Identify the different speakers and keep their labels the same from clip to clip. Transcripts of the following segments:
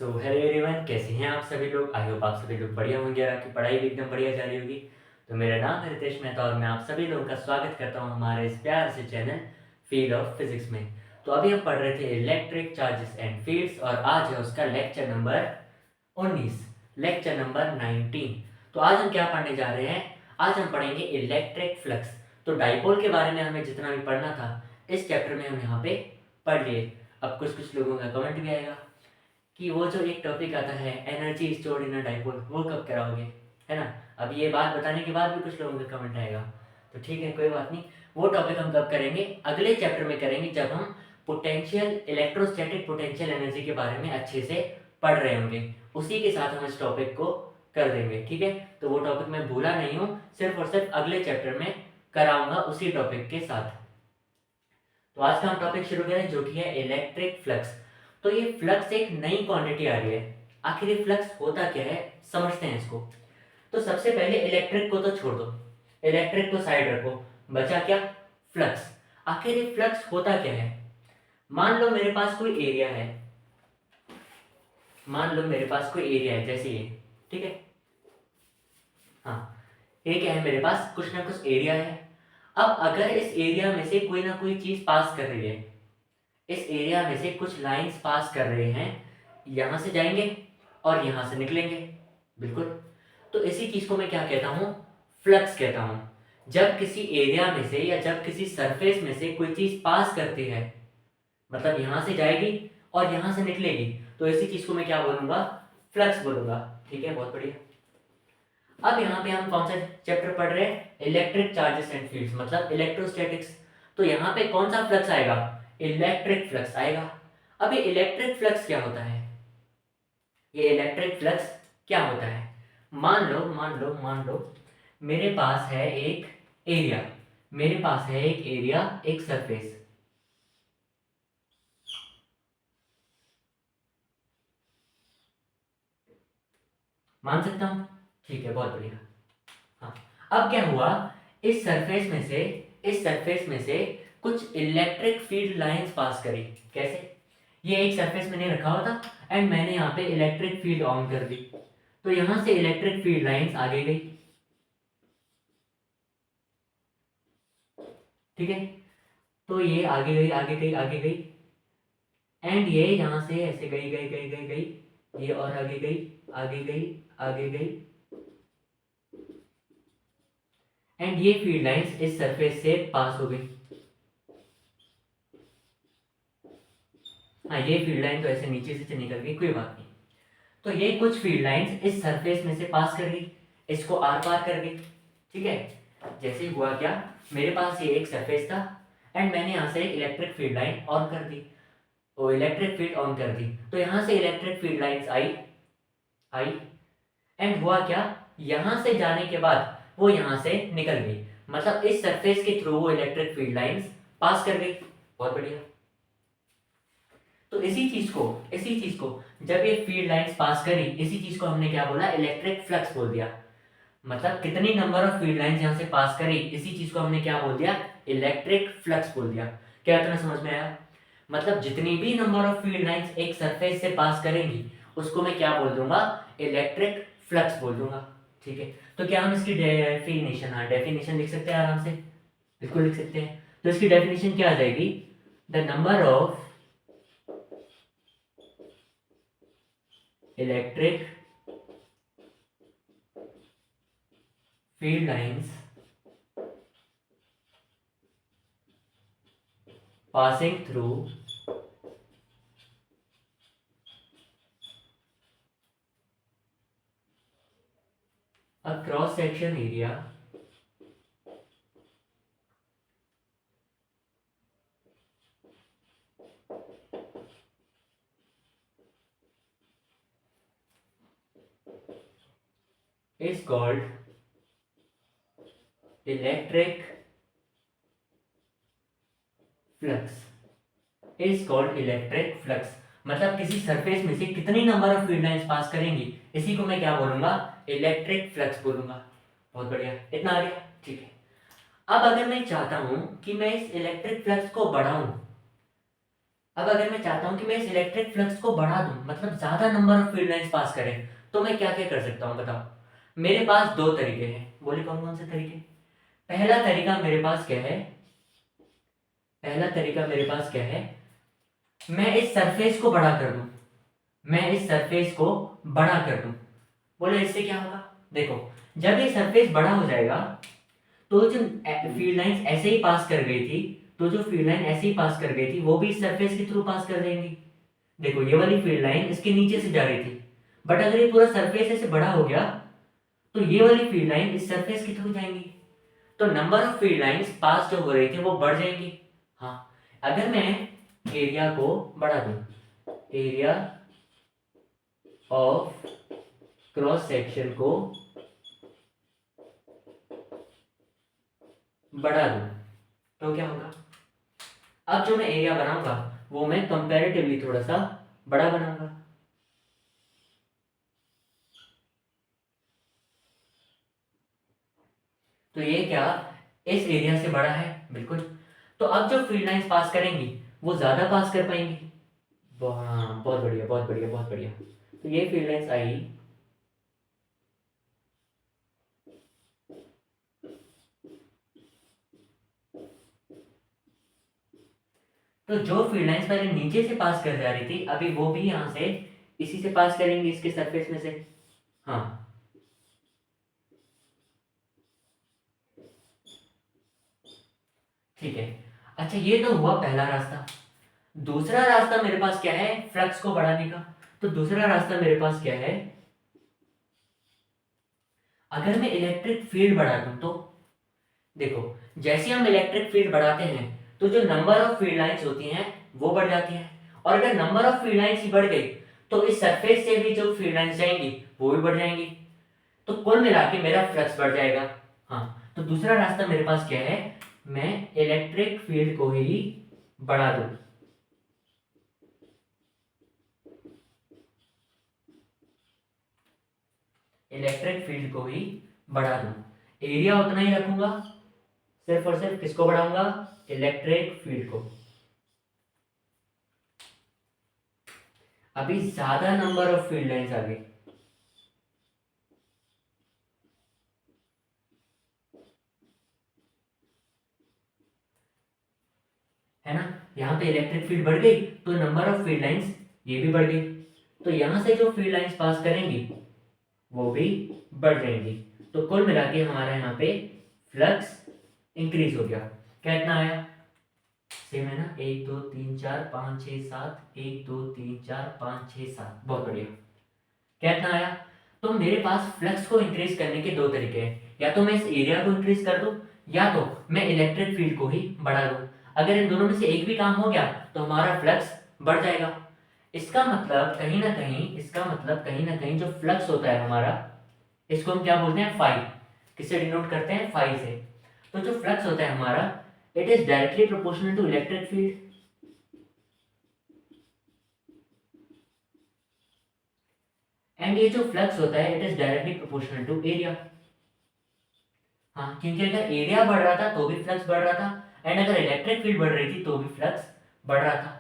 Speaker 1: So hello everyone, कैसे हैं आप सभी लोग। आई होप आप सभी लोग बढ़िया होंगे और आपकी पढ़ाई भी एकदम बढ़िया जा रही होगी। तो मेरा नाम है रितेश मेहता और मैं आप सभी लोगों का स्वागत करता हूं हमारे इस प्यार से चैनल फील्ड ऑफ फिजिक्स में। तो अभी हम पढ़ रहे थे इलेक्ट्रिक चार्जेस एंड फील्ड्स और आज है उसका लेक्चर नंबर 19, लेक्चर नंबर 19। तो आज हम क्या पढ़ने जा रहे हैं? आज हम पढ़ेंगे इलेक्ट्रिक फ्लक्स। तो डाइपोल के बारे में हमें जितना भी पढ़ना था इस चैप्टर में हम यहाँ पे पढ़ लिए। अब कुछ कुछ लोगों का कमेंट भी आएगा कि वो जो एक टॉपिक आता है energy stored in a dipole, वो कब कराओगे, है ना। अब ये बात बताने के बाद भी कुछ लोगों का कमेंट आएगा, तो ठीक है, कोई बात नहीं। वो टॉपिक हम कब करेंगे? अगले चैप्टर में करेंगे, जब हम पोटेंशियल इलेक्ट्रोस्टैटिक पोटेंशियल एनर्जी के बारे में अच्छे से पढ़ रहे होंगे। उसी के साथ हम इस टॉपिक को कर देंगे, ठीक है। तो वो टॉपिक मैं भूला नहीं हूँ, सिर्फ और सिर्फ अगले चैप्टर में कराऊंगा उसी टॉपिक के साथ। तो आज का हम टॉपिक शुरू करें जो कि है इलेक्ट्रिक फ्लक्स। तो ये फ्लक्स एक नई क्वांटिटी आ रही है। आखिर ये फ्लक्स होता क्या है, समझते हैं इसको। तो सबसे पहले इलेक्ट्रिक को तो छोड़ दो, इलेक्ट्रिक को साइड रखो, बचा क्या? फ्लक्स। आखिर ये फ्लक्स होता क्या है? मान लो मेरे पास कोई एरिया है, मान लो मेरे पास कोई एरिया है जैसे ये, ठीक है। हाँ, ये क्या है, मेरे पास कुछ ना कुछ एरिया है। अब अगर इस एरिया में से कोई ना कोई चीज पास कर रही है, इस एरिया में से कुछ लाइंस पास कर रहे हैं, यहां से जाएंगे और यहां से निकलेंगे, बिल्कुल। तो इसी चीज को मैं क्या कहता हूं? फ्लक्स कहता हूं। जब किसी एरिया में से या जब किसी सरफेस में से कोई चीज पास करती है, मतलब यहां से जाएगी और यहां से निकलेगी, तो इसी चीज को मैं क्या बोलूंगा? फ्लक्स बोलूंगा, ठीक है, बहुत बढ़िया। अब यहाँ पे हम कौन सा चैप्टर पढ़ रहे हैं? इलेक्ट्रिक चार्जेस एंड फील्ड्स, मतलब इलेक्ट्रोस्टैटिक्स। तो यहाँ पे कौन सा फ्लक्स आएगा? इलेक्ट्रिक फ्लक्स आएगा। अब ये इलेक्ट्रिक फ्लक्स क्या होता है? ये इलेक्ट्रिक फ्लक्स क्या होता है? मान लो मेरे पास है एक एरिया, मेरे पास है एक एरिया, एक सरफेस। मान सकता हूं? ठीक है, बहुत बढ़िया। हाँ, अब क्या हुआ? इस सरफेस में से, इस सरफेस में से कुछ इलेक्ट्रिक फील्ड लाइंस पास करी। कैसे? ये एक सरफेस मैंने रखा हुआ था एंड मैंने यहाँ पे इलेक्ट्रिक फील्ड ऑन कर दी, तो यहाँ से इलेक्ट्रिक फील्ड लाइंस आगे गई, ठीक है। तो ये आगे गई, आगे गई, आगे गई, एंड ये यहाँ से ऐसे गई गई गई गई गई, ये और आगे गई, आगे गई, आगे गई, एंड ये फील्ड लाइंस इस सरफेस से पास हो गई। हाँ, ये फील्ड लाइन तो ऐसे नीचे से निकल गई, कोई बात नहीं। तो ये कुछ फील्ड लाइंस इस सरफेस में से पास कर गई, इसको आर पार कर गई, ठीक है। जैसे हुआ क्या, मेरे पास ये एक सरफेस था एंड मैंने यहाँ से एक इलेक्ट्रिक फील्ड लाइन ऑन कर दी, वो इलेक्ट्रिक फील्ड ऑन कर दी, तो यहाँ से electric field lines I, I, and हुआ क्या, यहाँ से जाने के बाद वो यहाँ से निकल गई, मतलब इस सरफेस के थ्रू वो इलेक्ट्रिक फील्ड लाइंस पास कर गई। बहुत बढ़िया। तो इसी चीज को जब ये फील्ड लाइंस पास करी, इसी चीज को हमने क्या बोला? इलेक्ट्रिक फ्लक्स बोल दिया। मतलब कितनी नंबर ऑफ फील्ड लाइंस यहाँ से पास करी, इसी चीज को हमने क्या बोल दिया? इलेक्ट्रिक फ्लक्स बोल दिया। क्या इतना समझ में आया? मतलब जितनी भी नंबर ऑफ फील्ड लाइंस एक सरफेस से पास करेंगी, उसको मैं क्या बोल दूंगा? इलेक्ट्रिक फ्लक्स बोल दूंगा, ठीक है। तो क्या हम इसकी डेफिनेशन, हाँ डेफिनेशन लिख सकते हैं आराम से, बिल्कुल लिख सकते हैं। तो इसकी डेफिनेशन क्या आ जाएगी? The number of electric field lines passing through a cross section area is called electric flux, is called electric flux। मतलब किसी सरफेस में से कितनी number of field lines pass करेंगी, इसी को मैं क्या बोलूंगा? इलेक्ट्रिक फ्लक्स बोलूंगा। बहुत बढ़िया, इतना आ गया, ठीक है। अब अगर मैं चाहता हूं कि मैं इस इलेक्ट्रिक फ्लक्स को बढ़ाऊं, अब अगर मैं चाहता हूँ कि मैं इस इलेक्ट्रिक फ्लक्स को बढ़ा दूँ, मतलब ज़्यादा number of field lines pass करें, तो मैं क्या क्या कर सकता हूँ बताओ। मेरे पास दो तरीके हैं, बोले कौन कौन से तरीके। पहला तरीका मेरे पास क्या है, पहला तरीका मेरे पास क्या है, मैं इस सरफेस को बड़ा कर दूं, मैं इस सरफेस को बड़ा कर दूं। बोले इससे क्या होगा, देखो जब ये सरफेस बड़ा हो जाएगा तो जो फील्ड लाइंस ऐसे ही पास कर गई थी, तो जो फील्ड लाइन ऐसे ही पास कर गई थी वो भी इस सरफेस के थ्रू पास कर देंगी। देखो ये वाली फील्ड लाइन इसके नीचे से जा रही थी, बट अगर ये पूरा सरफेस ऐसे बड़ा हो गया तो ये वाली फील्ड लाइन इस सरफेस के थ्रू जाएंगी, तो number of field lines pass जो हो रही थी वो बढ़ जाएंगी। हाँ, अगर मैं एरिया को बढ़ा दूं, एरिया ऑफ क्रॉस सेक्शन को बढ़ा दूं तो क्या होगा, अब जो मैं एरिया बनाऊंगा वो मैं कंपैरेटिवली थोड़ा सा बड़ा बनाऊंगा। तो ये क्या इस एरिया से बड़ा है, बिल्कुल। तो अब जो फील्ड लाइंस पास करेंगी वो ज्यादा पास कर पाएंगी। हाँ बहुत बढ़िया बहुत बढ़िया बहुत बढ़िया। तो ये फील्ड लाइंस आई, तो जो फील्ड लाइंस पहले नीचे से पास कर जा रही थी अभी वो भी यहां से इसी से पास करेंगे, इसके सरफेस में से। हाँ ठीक है। अच्छा ये तो हुआ पहला रास्ता। दूसरा रास्ता मेरे पास क्या है, फ्लक्स को बढ़ाने का। तो दूसरा रास्ता मेरे पास क्या है, अगर मैं इलेक्ट्रिक फील्ड बढ़ा दूं तो देखो जैसे हम इलेक्ट्रिक फील्ड बढ़ाते हैं तो जो नंबर ऑफ फील्ड लाइंस होती हैं वो बढ़ जाती हैं, और अगर नंबर ऑफ फील्ड लाइंस ही बढ़ गई तो इस सरफेस से भी जो फील्ड लाइंस जाएंगी वो भी बढ़ जाएंगी, तो कुल मिला के मेरा फ्लक्स बढ़ जाएगा। हाँ, तो दूसरा रास्ता मेरे पास क्या है, मैं इलेक्ट्रिक फील्ड को ही बढ़ा दूं, इलेक्ट्रिक फील्ड को ही बढ़ा दूं, एरिया उतना ही रखूंगा, सिर्फ और सिर्फ किसको बढ़ाऊंगा, इलेक्ट्रिक फील्ड को। अभी ज्यादा नंबर ऑफ फील्ड लाइंस आ गई, है ना। यहाँ पे इलेक्ट्रिक फील्ड बढ़ गई तो नंबर ऑफ फील्ड लाइंस ये भी बढ़ गई, तो यहां से जो फील्ड लाइंस पास करेंगी वो भी बढ़ जाएंगी, तो कुल मिला के हमारा यहाँ पे फ्लक्स इंक्रीज हो गया। क्या इतना आया, सेम है ना, 1 2 3 4 5 6 7, 1 2 3 4 5 6 7, बहुत बढ़िया। क्या इतना आया। तो मेरे पास फ्लक्स को इंक्रीज करने के दो तरीके हैं, या तो मैं इस एरिया को इंक्रीज कर दूं या तो मैं इलेक्ट्रिक फील्ड को ही बढ़ा दूं। अगर इन दोनों में से एक भी काम हो गया तो हमारा फ्लक्स बढ़ जाएगा। इसका मतलब कहीं ना कहीं, इसका मतलब कहीं ना कहीं जो फ्लक्स होता है हमारा, इसको हम क्या बोलते हैं, फाई। किससे डिनोट करते हैं, फाई से। तो जो फ्लक्स होता है हमारा, it is directly proportional to electric field, and ये जो फ्लक्स होता है it is directly proportional to area. हाँ, क्योंकि अगर एरिया बढ़ रहा था तो भी फ्लक्स बढ़ रहा था, एंड अगर इलेक्ट्रिक फील्ड बढ़ रही थी तो भी फ्लक्स बढ़ रहा था।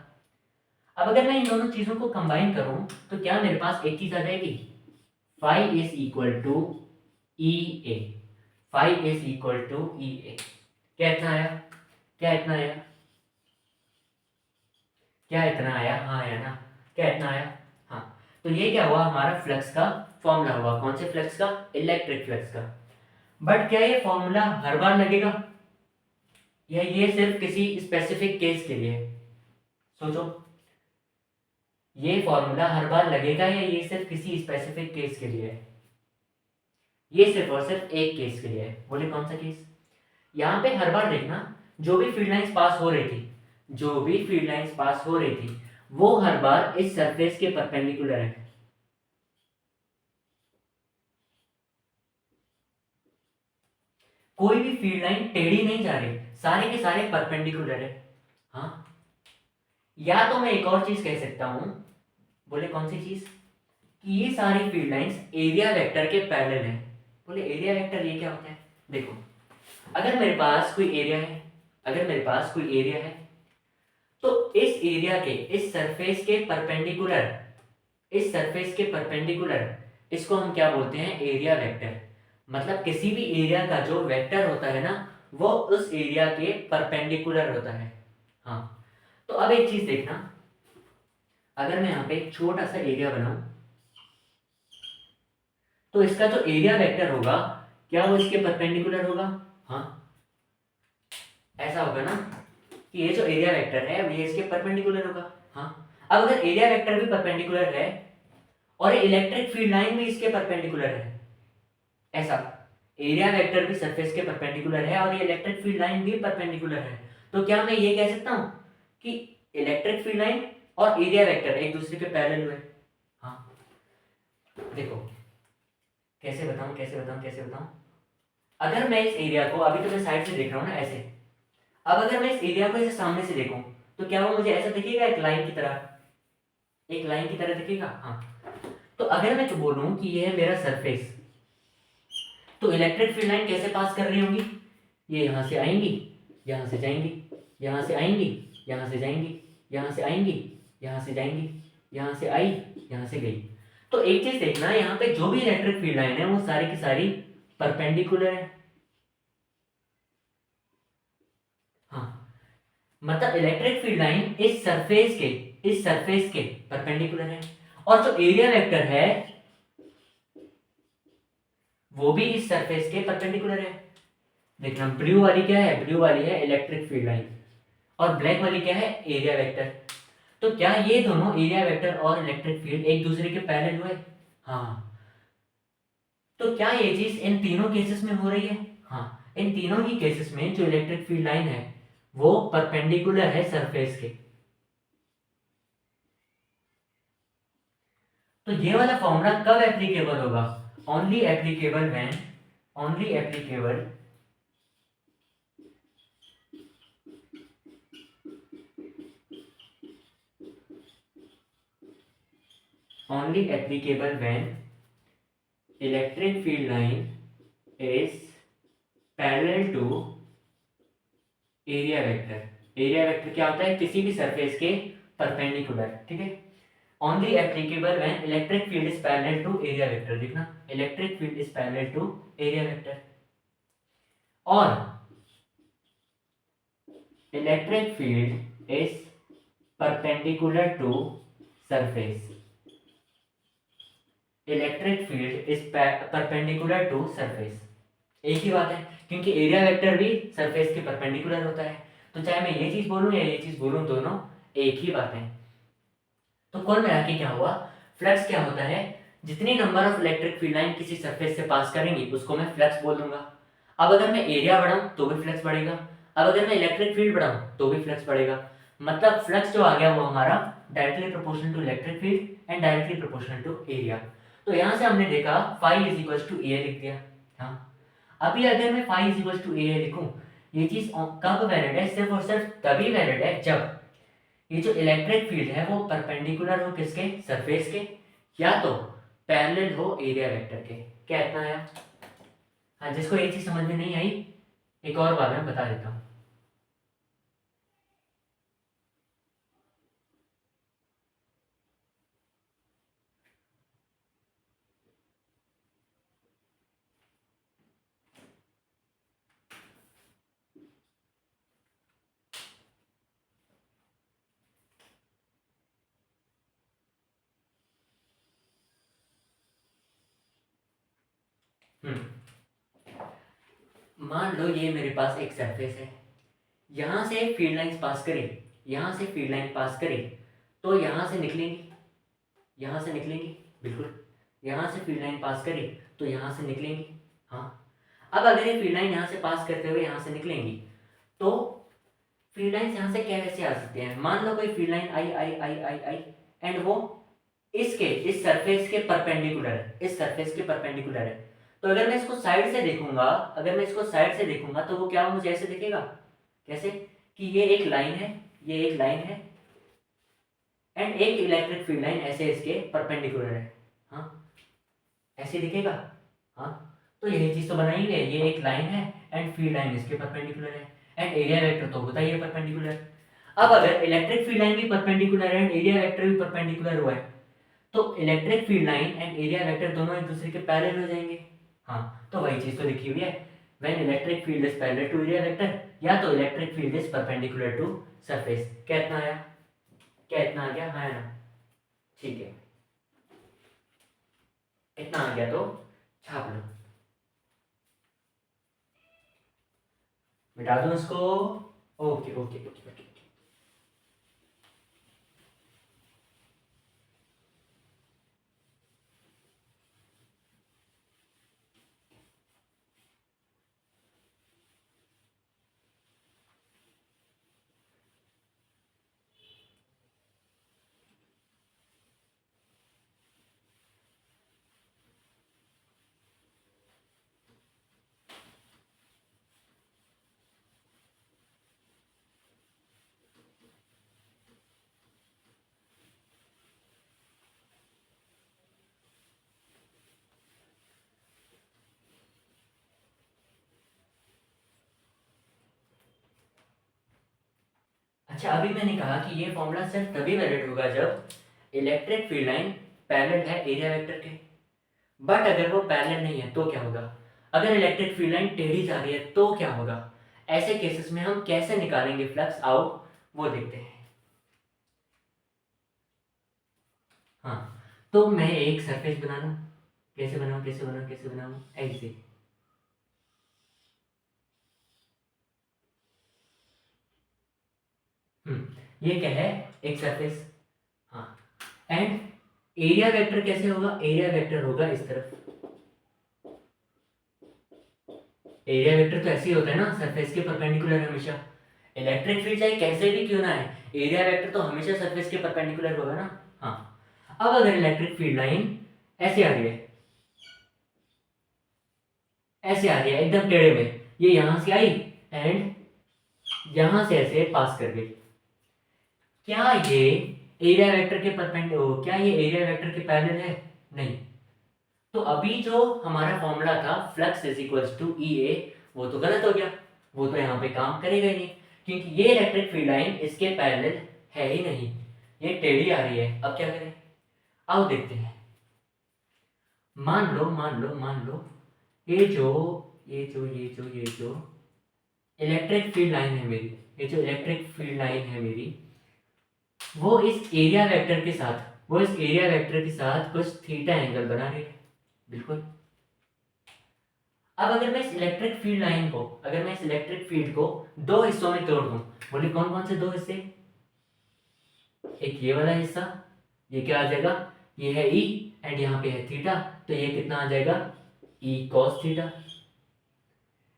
Speaker 1: अब अगर मैं इन दोनों चीजों को कंबाइन करूं तो क्या मेरे पास एक चीज आ जाएगी, phi is equal to E A, phi is equal to E A. क्या इतना आया, क्या इतना आया, क्या इतना आया, हाँ आया ना, क्या इतना आया। हाँ, तो ये क्या हुआ, हमारा फ्लक्स का फॉर्मूला हुआ, कौन से फ्लक्स का, इलेक्ट्रिक फ्लक्स का। बट क्या ये फॉर्मूला हर बार लगेगा, या ये सिर्फ किसी स्पेसिफिक केस के लिए है? सोचो, ये फॉर्मूला हर बार लगेगा या ये सिर्फ किसी स्पेसिफिक केस के लिए है? ये सिर्फ और सिर्फ एक केस के लिए है, बोले कौन सा केस। यहाँ पे हर बार देखना, जो भी फील्ड लाइंस पास हो रही थी, जो भी फील्ड लाइंस पास हो रही थी वो हर बार इस सरफेस के परपेंडिकुलर है। कोई भी फील्ड लाइन टेढ़ी नहीं जा रही, सारे के सारे परपेंडिकुलर है। हाँ, या तो मैं एक और चीज कह सकता हूं, बोले कौन सी चीज, कि ये सारी फील्ड लाइंस एरिया वेक्टर के पैरेलल हैं। बोले एरिया वेक्टर ये क्या होता है, देखो अगर मेरे पास कोई एरिया है, अगर मेरे पास कोई एरिया है तो इस एरिया के इस सरफेस के परपेंडिकुलर, इस सरफेस के परपेंडिकुलर इसको हम क्या बोलते हैं, एरिया वेक्टर। मतलब किसी भी एरिया का जो वेक्टर होता है ना वो उस एरिया के परपेंडिकुलर होता है। हाँ, तो अब एक चीज देखना, अगर मैं यहाँ पे एक छोटा सा एरिया बनाऊं तो इसका जो एरिया वेक्टर होगा क्या वो इसके परपेंडिकुलर होगा? हाँ, ऐसा होगा ना कि ये जो एरिया वेक्टर है ये इसके परपेंडिकुलर होगा। हाँ, अब अगर एरिया वेक्टर भी परपेंडिकुलर है और इलेक्ट्रिक फील्ड लाइन भी इसके परपेंडिकुलर है, ऐसा एरिया वेक्टर भी सरफेस के परपेंडिकुलर है और ये इलेक्ट्रिक फील्ड लाइन भी परपेंडिकुलर है, तो क्या मैं ये कह सकता हूं कि इलेक्ट्रिक फील्ड लाइन और एरिया वेक्टर एक दूसरे के पैरेलल हुए? हाँ, देखो कैसे बताऊं। अगर मैं इस एरिया को, अभी तो मैं साइड से देख रहा हूं ना ऐसे, अब अगर मैं इस एरिया को ऐसे सामने से देखूं तो क्या वो मुझे ऐसा दिखेगा, एक लाइन की तरह, एक लाइन की तरह दिखेगा? हाँ, तो अगर मैं तो बोलूं कि ये है मेरा सरफेस, तो इलेक्ट्रिक फील्ड लाइन कैसे पास कर रही होंगी, ये यहां से आएंगी, यहां से जाएंगी, यहां से आएंगी, यहां से जाएंगी, यहां से आएंगी, यहां से जाएंगी, यहां से आई, यहां से गई। तो एक चीज देखना, यहाँ पे जो भी इलेक्ट्रिक फील्ड लाइन है वो सारी की सारी परपेंडिकुलर है। हाँ, मतलब इलेक्ट्रिक फील्ड लाइन इस सरफेस के परपेंडिकुलर है, और जो एरिया वेक्टर है वो भी इस सरफेस के परपेंडिकुलर है। देखना, ब्लू वाली क्या है, ब्लू वाली है इलेक्ट्रिक फील्ड लाइन और ब्लैक वाली क्या है, एरिया वेक्टर। तो क्या ये दोनों एरिया वेक्टर और इलेक्ट्रिक फील्ड एक दूसरे के पैरेलल हुए? हाँ, तो क्या ये चीज इन तीनों केसेस में हो रही है? हाँ, इन तीनों ही केसेस में जो इलेक्ट्रिक फील्ड लाइन है वो परपेंडिकुलर है सरफेस के। तो ये वाला फॉर्मूला कब एप्लीकेबल होगा? Only applicable when, only applicable only applicable when electric field line is parallel to area vector। Area vector क्या होता है, किसी भी सरफेस के परपेंडिकुलर, ठीक है। Only applicable when electric field is parallel to area vector. देखना, electric field is parallel to area vector, और electric field is perpendicular to surface. Electric field is perpendicular to surface, एक ही बात है, क्योंकि एरिया वेक्टर भी surface के perpendicular होता है। तो चाहे मैं ये चीज बोलूं या ये चीज बोलूं, दोनों एक ही बात है। तो कुल मिला के क्या हुआ, फ्लक्स क्या होता है, जितनी number of electric field line किसी सरफेस से पास करेंगी उसको मैं फ्लक्स बोल दूंगा। अब अगर मैं एरिया बढ़ाऊं तो भी फ्लक्स बढ़ेगा, अब अगर मैं इलेक्ट्रिक फील्ड बढ़ाऊं तो भी फ्लक्स बढ़ेगा। मतलब फ्लक्स जो आ गया वो हमारा directly proportional to electric field and directly proportional to area. तो यहां से हमने देखा phi is equal to A लिख दिया। हाँ, अभी अगर मैं phi is equal to A लिखूं, ये चीज कब वैलिड है, सिर्फ और सिर्फ तभी वैलिड है जब ये जो इलेक्ट्रिक फील्ड है वो परपेंडिकुलर हो किसके, सरफेस के, या तो पैरेलल हो एरिया वेक्टर के। क्या इतना है? हाँ, जिसको ये चीज समझ में नहीं आई एक और बार मैं बता देता हूँ। मान लो ये मेरे पास एक सरफेस है, यहां से फील्ड लाइंस पास करें, यहां से फील्ड लाइन पास करें तो यहां से निकलेंगी, यहां से निकलेंगी, बिल्कुल। यहां से फील्ड लाइन पास करें तो यहां से निकलेंगी। हाँ, अब अगर ये फील्ड लाइन यहां से पास करते हुए यहां से निकलेंगी तो फील्ड लाइंस यहां से कैसे आ सकते हैं, मान लो कोई field line I I I I I and वो इस सरफेस के परपेंडिकुलर है, इस सरफेस के परपेंडिकुलर है। तो अगर मैं इसको साइड से देखूंगा, अगर मैं इसको साइड से देखूंगा तो वो क्या मुझे ऐसे दिखेगा, कैसे कि ये एक लाइन है, ये एक लाइन है एंड एक इलेक्ट्रिक फील्ड लाइन ऐसे इसके परपेंडिकुलर है। हाँ, ऐसे दिखेगा। हाँ, तो यही चीज तो बनाएंगे, ये एक लाइन है एंड फील्ड लाइन इसके परपेंडिकुलर है एंड एरिया वेक्टर तो होता ही है परपेंडिकुलर। अब अगर इलेक्ट्रिक फील्ड लाइन भी परपेंडिकुलर है एंड एरिया वेक्टर भी परपेंडिकुलर हुआ है तो electric field line and area vector दोनों एक दूसरे के पैरेलल हो जाएंगे। हाँ, तो वही चीज तो लिखी हुई है, when electric field is parallel to area vector या तो electric field is perpendicular to surface. क्या इतना आया? क्या इतना आ गया? हाँ ना, ठीक है, इतना आ गया तो छाप लो, मिटा दूं इसको। Okay okay okay okay. अच्छा, अभी मैंने कहा कि ये फॉर्मूला सिर्फ तभी वैलिड होगा जब इलेक्ट्रिक फील्ड लाइन पैरेलल है एरिया वेक्टर के। बट अगर वो पैरेलल नहीं है तो क्या होगा? अगर इलेक्ट्रिक फील्ड लाइन टेढ़ी जा रही है तो क्या होगा? ऐसे केसेस में हम कैसे निकालेंगे फ्लक्स आउट, वो देखते हैं। हाँ, तो मैं एक सरफेस बना लूं, कैसे बनाऊं कैसे बनाऊं कैसे बनाऊं? ऐसे। ये क्या है? एक सरफेस। हाँ, एंड एरिया वेक्टर कैसे होगा? एरिया वेक्टर होगा इस तरफ। एरिया वेक्टर तो ऐसे ही होता है ना, सरफेस के परपेंडिकुलर हमेशा। इलेक्ट्रिक फील्ड चाहे कैसे भी क्यों ना है, एरिया वेक्टर तो हमेशा सरफेस के परपेंडिकुलर होगा ना। हाँ, अब अगर इलेक्ट्रिक फील्ड लाइन ऐसे आ रही है, ऐसे आ रही है एकदम टेढ़े में, ये यहां से आई एंड यहां से ऐसे पास कर गई, क्या ये एरिया वेक्टर के परपेंडिकुलर, क्या ये एरिया वेक्टर के पैरेलल है? नहीं। तो अभी जो हमारा फॉर्मूला था flux is equals to E ए, वो तो गलत हो गया, वो तो यहाँ पे काम करेगा ही नहीं, क्योंकि ये इलेक्ट्रिक फील्ड लाइन इसके पैरेलल है ही नहीं, ये टेढ़ी आ रही है। अब क्या करें? आओ देखते हैं। मान लो ये जो इलेक्ट्रिक फील्ड लाइन है मेरी, ये जो इलेक्ट्रिक फील्ड लाइन है मेरी, वो इस एरिया वेक्टर के साथ, वो इस एरिया वेक्टर के साथ कुछ थीटा एंगल बना रही है। बिल्कुल। अब अगर मैं इस इलेक्ट्रिक फील्ड लाइन को, अगर मैं इस इलेक्ट्रिक फील्ड को दो हिस्सों में तोड़ दूं, बोलिए कौन कौन से दो हिस्से? एक ये वाला हिस्सा, ये क्या आ जाएगा? ये है ई एंड यहाँ पे है थीटा, तो ये कितना आ जाएगा? E cos theta.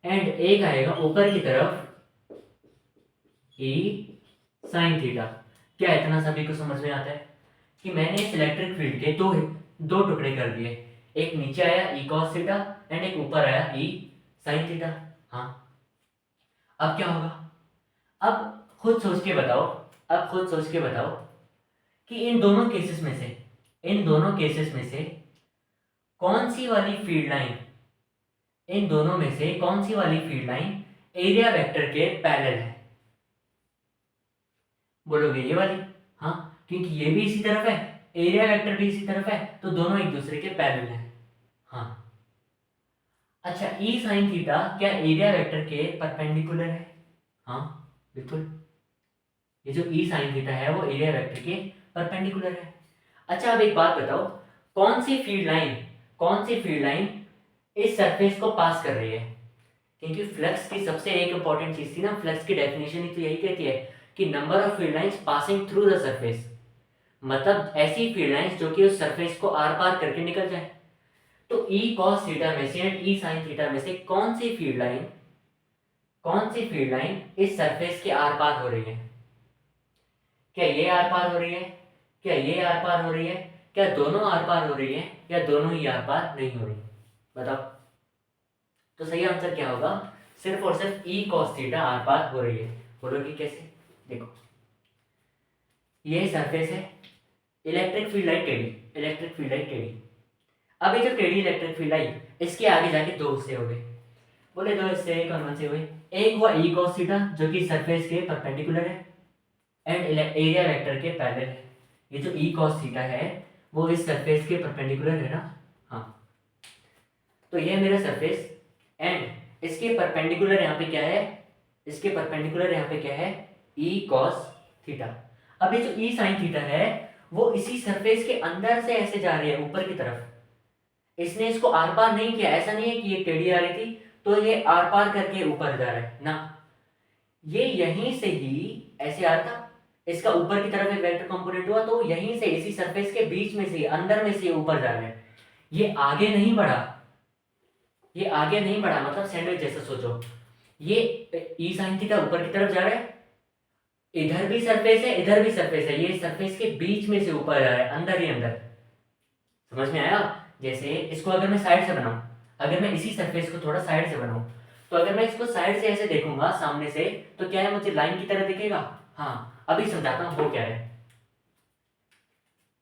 Speaker 1: एंड एक आएगा ऊपर की तरफ ई साइन थीटा। क्या इतना सभी को समझ में आता है कि मैंने इस इलेक्ट्रिक फील्ड के दो दो टुकड़े कर दिए, एक नीचे आया ई कॉस थीटा एंड एक ऊपर आया ई साइन थीटा। हाँ, अब क्या होगा? अब खुद सोच के बताओ, अब खुद सोच के बताओ कि इन दोनों केसेस में से, इन दोनों केसेस में से कौन सी वाली फील्ड लाइन, इन दोनों में से कौन सी वाली फील्ड लाइन एरिया वेक्टर के पैरेलल है? बोलोगे ये वाली। हाँ, क्योंकि ये भी इसी तरफ है, एरिया वेक्टर भी इसी तरफ है, तो दोनों एक दूसरे के पैरेलल हैं। हाँ, अच्छा, ई साइन थीटा क्या एरिया वेक्टर के परपेंडिकुलर है? हाँ, बिल्कुल। ये जो ई साइन थीटा है वो एरिया वेक्टर के परपेंडिकुलर है। अच्छा, अब एक बात बताओ, कौन सी फील्ड लाइन, कौन सी फील्ड लाइन इस सरफेस को पास कर रही है? क्योंकि फ्लक्स की सबसे एक इंपॉर्टेंट चीज थी ना, फ्लक्स की डेफिनेशन ही तो यही कहती है कि number of field lines passing through the surface, मतलब ऐसी फील्ड लाइंस जो कि उस सरफेस को आर पार करके निकल जाए। तो ई कॉस थीटा में से एंड ई साइन थीटा में से कौन सी फील्ड लाइन, कौन सी फील्ड लाइन इस सरफेस के आर पार हो रही है? क्या ये आर पार हो रही है? क्या ये आर पार हो रही है? क्या दोनों आर पार हो रही है? या दोनों ही आर पार नहीं हो रही? बताओ। तो सही आंसर क्या होगा? सिर्फ और सिर्फ ई कॉस थीटा आर पार हो रही है। बोलोगे कैसे? देखो, ये सरफेस है, इलेक्ट्रिक फील्ड लाइन टेढ़ी, इलेक्ट्रिक फील्ड लाइन टेढ़ी। अब ये जो टेढ़ी इलेक्ट्रिक फील्ड आई, इसके आगे जाके दो हिस्से हो गए। बोले दो हिस्से कौन कौन से हुए? एक हुआ ई कॉस थीटा जो कि सरफेस के परपेंडिकुलर है, एंड एरिया वेक्टर के पैरेलल है। ये जो ई कॉस थीटा है वो इस सरफेस के परपेंडिकुलर है ना। हाँ, तो ये है मेरा सरफेस एंड इसके परपेंडिकुलर यहाँ पे क्या है, इसके परपेंडिकुलर यहाँ पे क्या है, ई कॉस थीटा। अब ये जो ई साइन थीटा है वो इसी सरफेस के अंदर से ऐसे जा रही है ऊपर की तरफ। इसने इसको आर पार नहीं किया, ऐसा नहीं है कि ये टेढ़ी आ रही थी तो ये आर पार करके ऊपर जा रहा है ना, ये यहीं से ही ऐसे आ रहा था, इसका ऊपर की तरफ एक वेक्टर कंपोनेंट हुआ तो यहीं से इसी सरफेस के बीच में से अंदर में से ऊपर जा रहा है। ये आगे नहीं बढ़ा, ये आगे नहीं बढ़ा, मतलब सैंडविच जैसा सोचो। ये ई साइन थीटा ऊपर की तरफ जा रहा है, इधर भी सरफेस है इधर भी सरफेस है, ये सरफेस के बीच में से ऊपर जा रहा है, अंदर ही अंदर। समझ में आया? जैसे इसको अगर मैं साइड से बनाऊं, अगर मैं इसी सरफेस को थोड़ा साइड से बनाऊं, तो अगर मैं इसको साइड से ऐसे देखूंगा सामने से तो क्या है, मुझे लाइन की तरह दिखेगा। हाँ, अभी समझाता हूँ वो क्या है।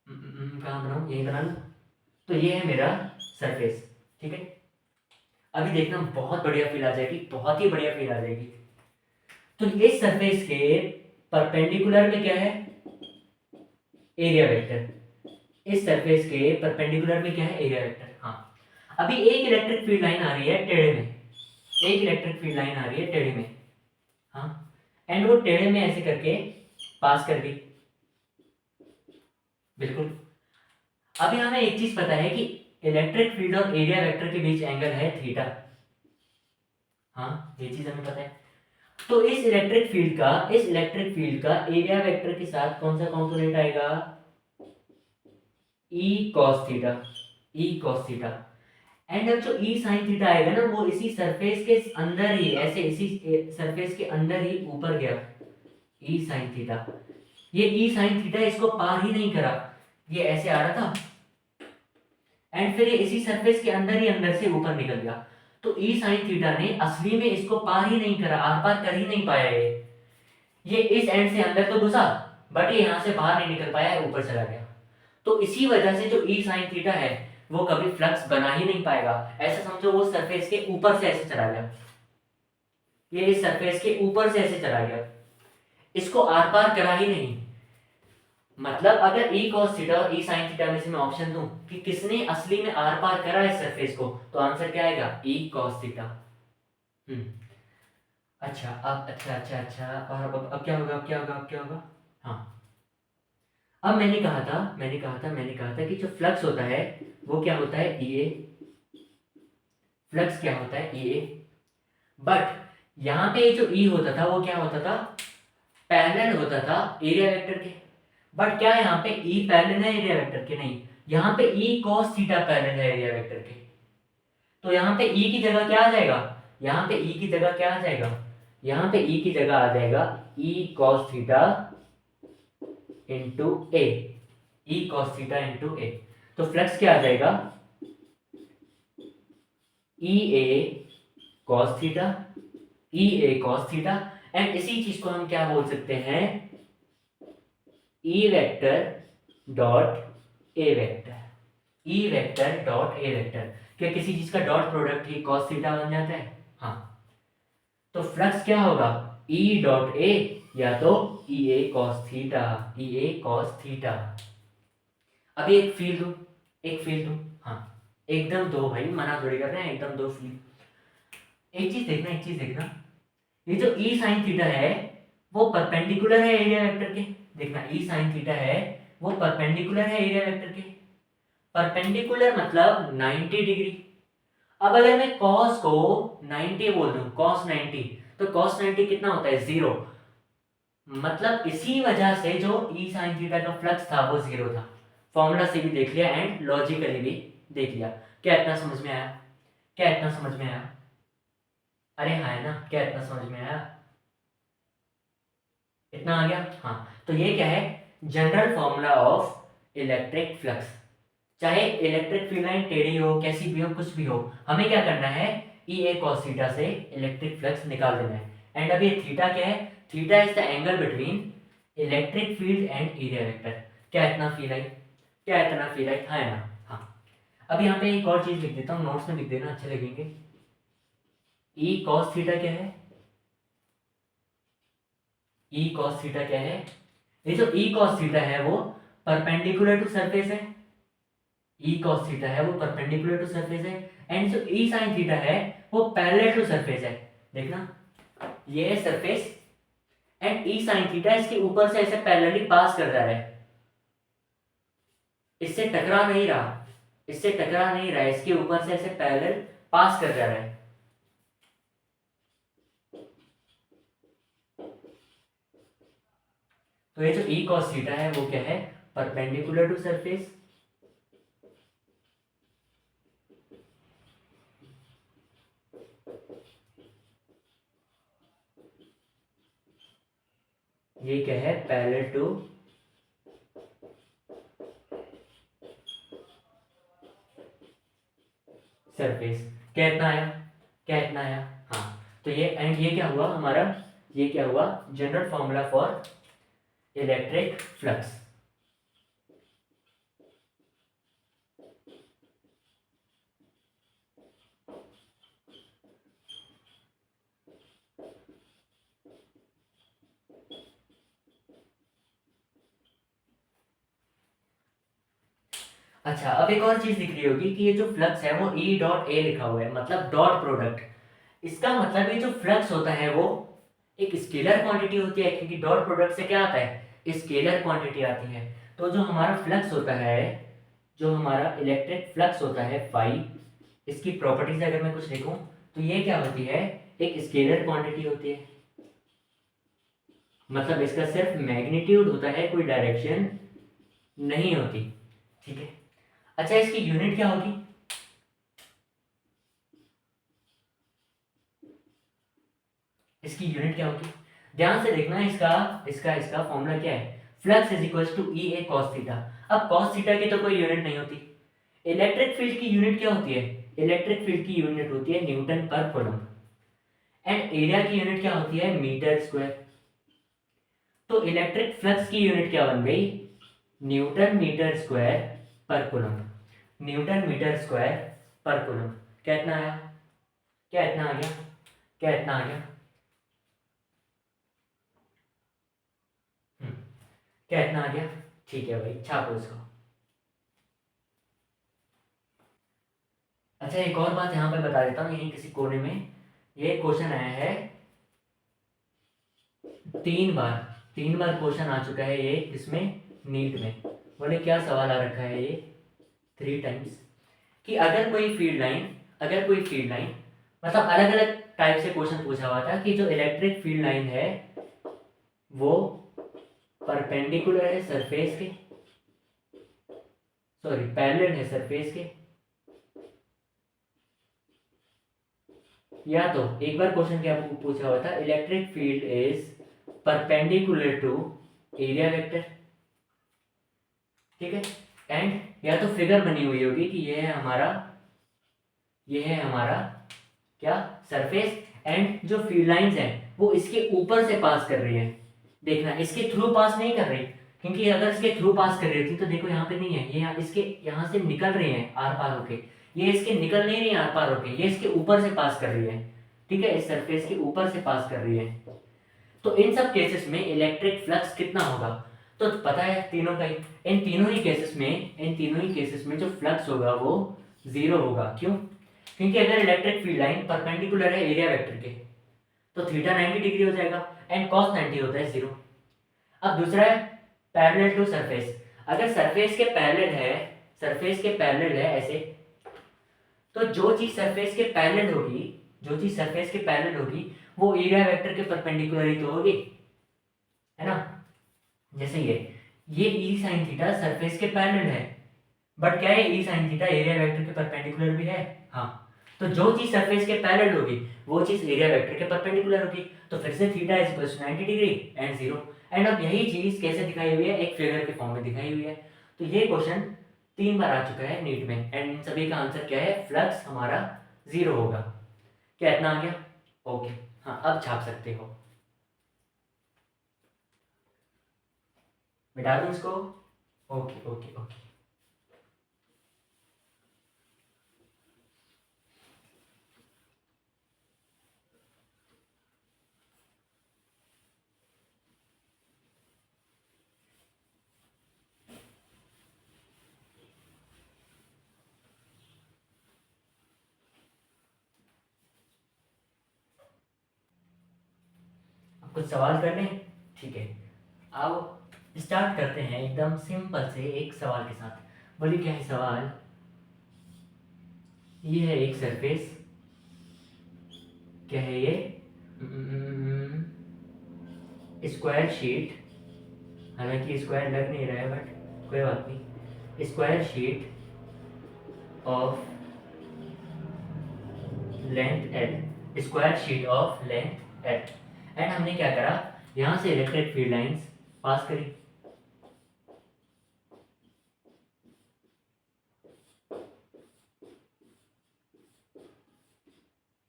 Speaker 1: कहाँ बनाऊं, यही बना लूं। तो ये है मेरा सरफेस, ठीक है। अभी देखना बहुत बढ़िया फील आ जाएगी, बहुत ही बढ़िया फील आ जाएगी। तो इस सरफेस के परपेंडिकुलर में क्या है, एरिया वेक्टर। इस सरफेस के परपेंडिकुलर में क्या है, एरिया वेक्टर। हाँ, अभी एक इलेक्ट्रिक फील्ड लाइन आ रही है टेढ़े में, एक इलेक्ट्रिक फील्ड लाइन आ रही है टेढ़े में। हाँ, एंड वो टेढ़े में ऐसे करके पास कर दी, बिल्कुल। अभी हमें एक चीज पता है कि इलेक्ट्रिक फील्ड और एरिया वेक्टर के बीच एंगल है थीटा। हाँ, ये चीज हमें पता है। तो इस इलेक्ट्रिक फील्ड का एरिया वेक्टर के साथ कौन सा कंपोनेंट आएगा, ई cos theta, E cos theta. And अब जो ई साइन थीटा आएगा ना वो इसी सरफेस के अंदर ही ऐसे इसी सरफेस के अंदर ही ऊपर गया, ई साइन थीटा। ये ई साइन थीटा इसको पार ही नहीं करा, ये ऐसे आ रहा था एंड फिर ये इसी सरफेस के अंदर ही अंदर से ऊपर निकल गया। तो ई साइन थीटा ने असली में इसको पार ही नहीं करा, आर पार कर ही नहीं पाया। ये इस एंड से अंदर तो घुसा बट ये यहां से बाहर नहीं निकल पाया, ऊपर चला गया। तो इसी वजह से जो ई साइन थीटा है वो कभी फ्लक्स बना ही नहीं पाएगा। ऐसा समझो वो सरफेस के ऊपर से ऐसे चला गया, ये इस सरफेस के ऊपर से ऐसे चला गया, इसको आर पार करा ही नहीं। मतलब अगर ई कॉस थीटा और ई साइन थीटा में से मैं ऑप्शन दूं कि किसने असली में आर पार करा इस सरफेस को, तो आंसर क्या आएगा, ई कॉस थीटा। अच्छा अब और अब क्या होगा, अब क्या होगा, अब क्या होगा। हाँ, अब मैंने कहा था कि जो फ्लक्स होता है वो क्या होता है, ई ए। फ्लक्स क्या होता है, ई ए। बट यहाँ पे जो ई होता था वो क्या होता था, पैरेलल होता था एरिया वेक्टर के। बट क्या यहाँ पे ई पैरेलल है एरिया वेक्टर के, नहीं, यहाँ पे ई कॉस थीटा पैरेलल है एरिया वेक्टर के। तो यहाँ पे ई की जगह क्या आ जाएगा, यहाँ पे ई की जगह क्या आ जाएगा, यहाँ पे ई की जगह आ जाएगा E cos theta into A, E cos theta into A. तो फ्लक्स क्या आ जाएगा, E A cos theta, E A cos theta. And इसी चीज को हम क्या बोल सकते हैं, E vector dot A vector, E vector dot A vector. क्या किसी चीज का डॉट प्रोडक्ट ही कॉस थीटा बन जाता है। हाँ, तो फ्लक्स क्या होगा, ई डॉट ए या तो ई A cos theta, E A cos theta. अभी एक फील दो, एक फील दो। हाँ, एकदम दो भाई, मना थोड़ी कर रहे हैं, एकदम दो फील। एक चीज देखना, एक चीज देखना, ये जो ई साइन थीटा है वो परपेंडिकुलर है एरिया वेक्टर के। देखना, ई साइन थीटा है वो परपेंडिकुलर है एरिया वेक्टर के। परपेंडिकुलर मतलब 90 डिग्री। अब अगर मैं cos को 90 बोल दूं, cos 90, तो cos 90 कितना होता है, 0। मतलब इसी वजह से जो ई साइन थीटा का फ्लक्स था वो 0 था। फॉर्मूला से भी देख लिया एंड लॉजिकली भी देख लिया। क्या इतना समझ में आया, क्या इतना समझ में आया, अरे हाँ है ना, क्या इतना समझ में आया, इतना आ गया। हाँ, तो ये क्या है, general formula of electric flux. चाहे इलेक्ट्रिक फील्ड लाइन टेढ़ी हो, कैसी भी हो, कुछ भी हो, हमें क्या करना है, ई ए कॉस थीटा से इलेक्ट्रिक फ्लक्स निकाल देना है। एंड अब ये थीटा क्या है, theta is the angle between electric field and area vector. क्या इतना फील आई, क्या इतना फील आई, हाँ ना। हाँ, अब यहाँ पे एक और चीज लिख देता हूँ, नोट्स में लिख देना, अच्छे लगेंगे। ई कॉस थीटा क्या है, ई कॉस थीटा क्या है, ये जो ई कॉस थीटा है वो परपेंडिकुलर टू सरफेस है, ई कॉस थीटा है वो परपेंडिकुलर टू सरफेस है, एंड जो ई साइन थीटा है वो पैरेलल टू सरफेस है। देखना ये है surface and E sine theta इसके ऊपर से ऐसे पैरेलली पास कर जा रहा है, इससे टकरा नहीं रहा, इससे टकरा नहीं रहा है, इसके ऊपर से ऐसे पैरेलल पास कर जा रहा है। तो ये जो ई कॉस थीटा है वो क्या है, परपेंडिकुलर टू सरफेस, ये क्या है पैरेलल टू सरफेस। क्या इतना आया, क्या इतना आया, हाँ। तो ये एंड ये क्या हुआ हमारा, ये क्या हुआ general formula for electric flux. अच्छा अब एक और चीज दिख रही होगी कि ये जो फ्लक्स है वो ई डॉट ए लिखा हुआ है, मतलब डॉट प्रोडक्ट। इसका मतलब ये जो फ्लक्स होता है वो एक स्केलर क्वांटिटी होती है, क्योंकि डॉट प्रोडक्ट से क्या आता है, स्केलर क्वांटिटी आती है। तो जो हमारा फ्लक्स होता है, जो हमारा इलेक्ट्रिक फ्लक्स होता है फाई, इसकी प्रॉपर्टी से अगर मैं कुछ लिखूं तो ये क्या होती है, एक स्केलर क्वांटिटी होती है, मतलब इसका सिर्फ मैग्नीट्यूड होता है, कोई डायरेक्शन नहीं होती। ठीक है, अच्छा इसकी यूनिट क्या होगी, इसकी यूनिट क्या होगी, ध्यान से देखना। इसका इसका इसका फॉर्मूला क्या है, flux is equal to E A cos theta. अब कॉस थीटा की तो कोई यूनिट नहीं होती। इलेक्ट्रिक फील्ड की यूनिट क्या होती है, इलेक्ट्रिक फील्ड की यूनिट होती है Newton per coulomb, and area की यूनिट क्या होती है, मीटर स्क्वायर। तो इलेक्ट्रिक फ्लक्स की यूनिट क्या बन गई, न्यूटन मीटर स्क्वायर पर कूलम, न्यूटन मीटर स्क्वायर पर कूलम। क्या इतना आया, क्या इतना आ गया, क्या इतना आ गया, क्या इतना आ गया। ठीक है भाई, छापो इसको। अच्छा एक और बात यहाँ पे बता देता हूँ, यहीं किसी कोने में ये क्वेश्चन आया है 3 बार, 3 बार क्वेश्चन आ चुका है ये इसमें, नीट में। बोले क्या सवाल आ रखा है ये 3 टाइम्स, कि अगर कोई फील्ड लाइन, अगर कोई फील्ड लाइन, मतलब अलग अलग टाइप से क्वेश्चन पूछा हुआ था कि जो इलेक्ट्रिक फील्ड लाइन है वो परपेंडिकुलर है सरफेस के, सॉरी पैरेलल है सरफेस के, या तो एक बार क्वेश्चन क्या पूछा हुआ था, electric field is perpendicular to area vector. ठीक है, एंड या तो फिगर बनी हुई होगी कि ये है हमारा, ये है हमारा क्या सरफेस, एंड जो फील्ड लाइंस हैं वो इसके ऊपर से पास कर रही है। देखना इसके थ्रू पास नहीं कर रही, क्योंकि अगर इसके थ्रू पास कर रही थी तो देखो यहाँ पे नहीं है, ये इसके यहाँ से निकल रही है आर पार होके, ये इसके निकल नहीं रही है आर पार होके, ये इसके ऊपर से पास कर रही है। ठीक है, इस सरफेस के ऊपर से पास कर रही है। तो इन सब केसेस में इलेक्ट्रिक फ्लक्स कितना होगा, तो पता है तीनों का ही, इन तीनों ही केसेस में, इन तीनों ही केसेस में जो फ्लक्स होगा वो जीरो होगा। क्यों, क्योंकि अगर इलेक्ट्रिक फील्ड लाइन परपेंडिकुलर है एरिया वेक्टर के तो थीटा 90 डिग्री हो जाएगा एंड कॉस 90 होता है जीरो। अब दूसरा है पैरेलल टू सरफेस, अगर सरफेस के पैरेलल है, सरफेस के पैरेलल है ऐसे, तो जो चीज सरफेस के पैरेलल होगी, जो चीज सरफेस के पैरेलल होगी वो एरिया वेक्टर के परपेंडिकुलर ही तो होगी, है ना। जैसे ये ई साइन थीटा सरफेस के पैरेलल है, बट क्या है ई साइन थीटा एरिया वेक्टर के परपेंडिकुलर भी है, हाँ। तो जो चीज सरफेस के पैरेलल होगी वो चीज एरिया वेक्टर के परपेंडिकुलर होगी, तो फिर से theta is equal to 90 degree and zero. And अब यही चीज कैसे दिखाई हुई है, एक फिगर के फॉर्म में दिखाई हुई है। तो ये क्वेश्चन 3 बार आ चुका है नीट में, एंड इन सभी का आंसर क्या है, फ्लक्स हमारा जीरो होगा। क्या इतना आ गया, ओके। हाँ अब छाप सकते हो, मिटा दूं इसको, ओके ओके ओके। कुछ सवाल कर लें? ठीक है, आओ स्टार्ट करते हैं एकदम सिंपल से एक सवाल के साथ। बोलिए क्या है सवाल? ये है एक सरफेस, क्या है ये? स्क्वायर शीट, हालांकि स्क्वायर लग नहीं रहा है बट कोई बात नहीं। Square sheet of length L, square sheet of length L, and हमने क्या करा, यहाँ से इलेक्ट्रिक फील्ड लाइंस पास करी।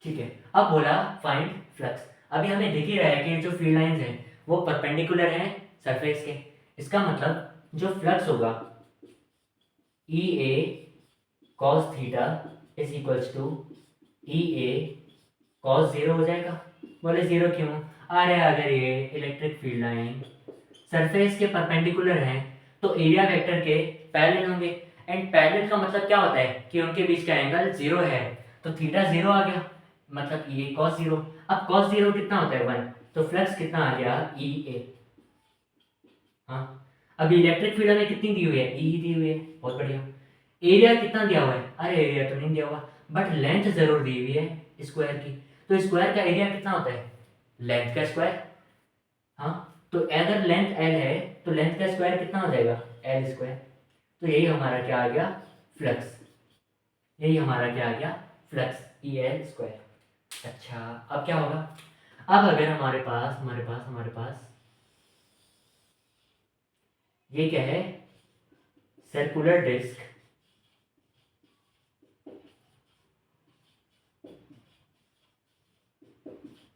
Speaker 1: ठीक है, अब बोला फाइंड फ्लक्स। अभी हमें दिख ही रहा है कि जो फील्ड लाइंस हैं वो परपेंडिकुलर हैं सरफेस के। इसका मतलब जो फ्लक्स होगा E A cos theta is equals to E A cos zero हो जाएगा। बोले जीरो क्यों? अरे अगर ये इलेक्ट्रिक फील्ड लाइन सरफेस के परपेंडिकुलर हैं तो एरिया वेक्टर के पैरेलल होंगे, एंड पैरेलल का मतलब क्या होता है कि उनके बीच का एंगल जीरो है, तो थीटा जीरो आ गया, मतलब ये कॉस जीरो। अब कॉस जीरो कितना होता है? 1, तो फ्लक्स कितना आ गया? ई ए। हाँ, अभी इलेक्ट्रिक फील्ड में कितनी दी हुई है? ई दी हुई है, बहुत बढ़िया। एरिया कितना दिया हुआ है? अरे एरिया तो नहीं दिया हुआ, बट लेंथ जरूर दी हुई है स्क्वायर की। तो स्क्वायर का एरिया कितना होता है? लेंथ का स्क्वायर। हाँ, तो अगर लेंथ एल है तो लेंथ का स्क्वायर कितना हो जाएगा? L square. तो यही हमारा क्या आ गया? फ्लक्स। यही हमारा क्या आ गया? Flux, E L square. अच्छा, अब क्या होगा? अब अगर हमारे पास ये क्या है? Circular disc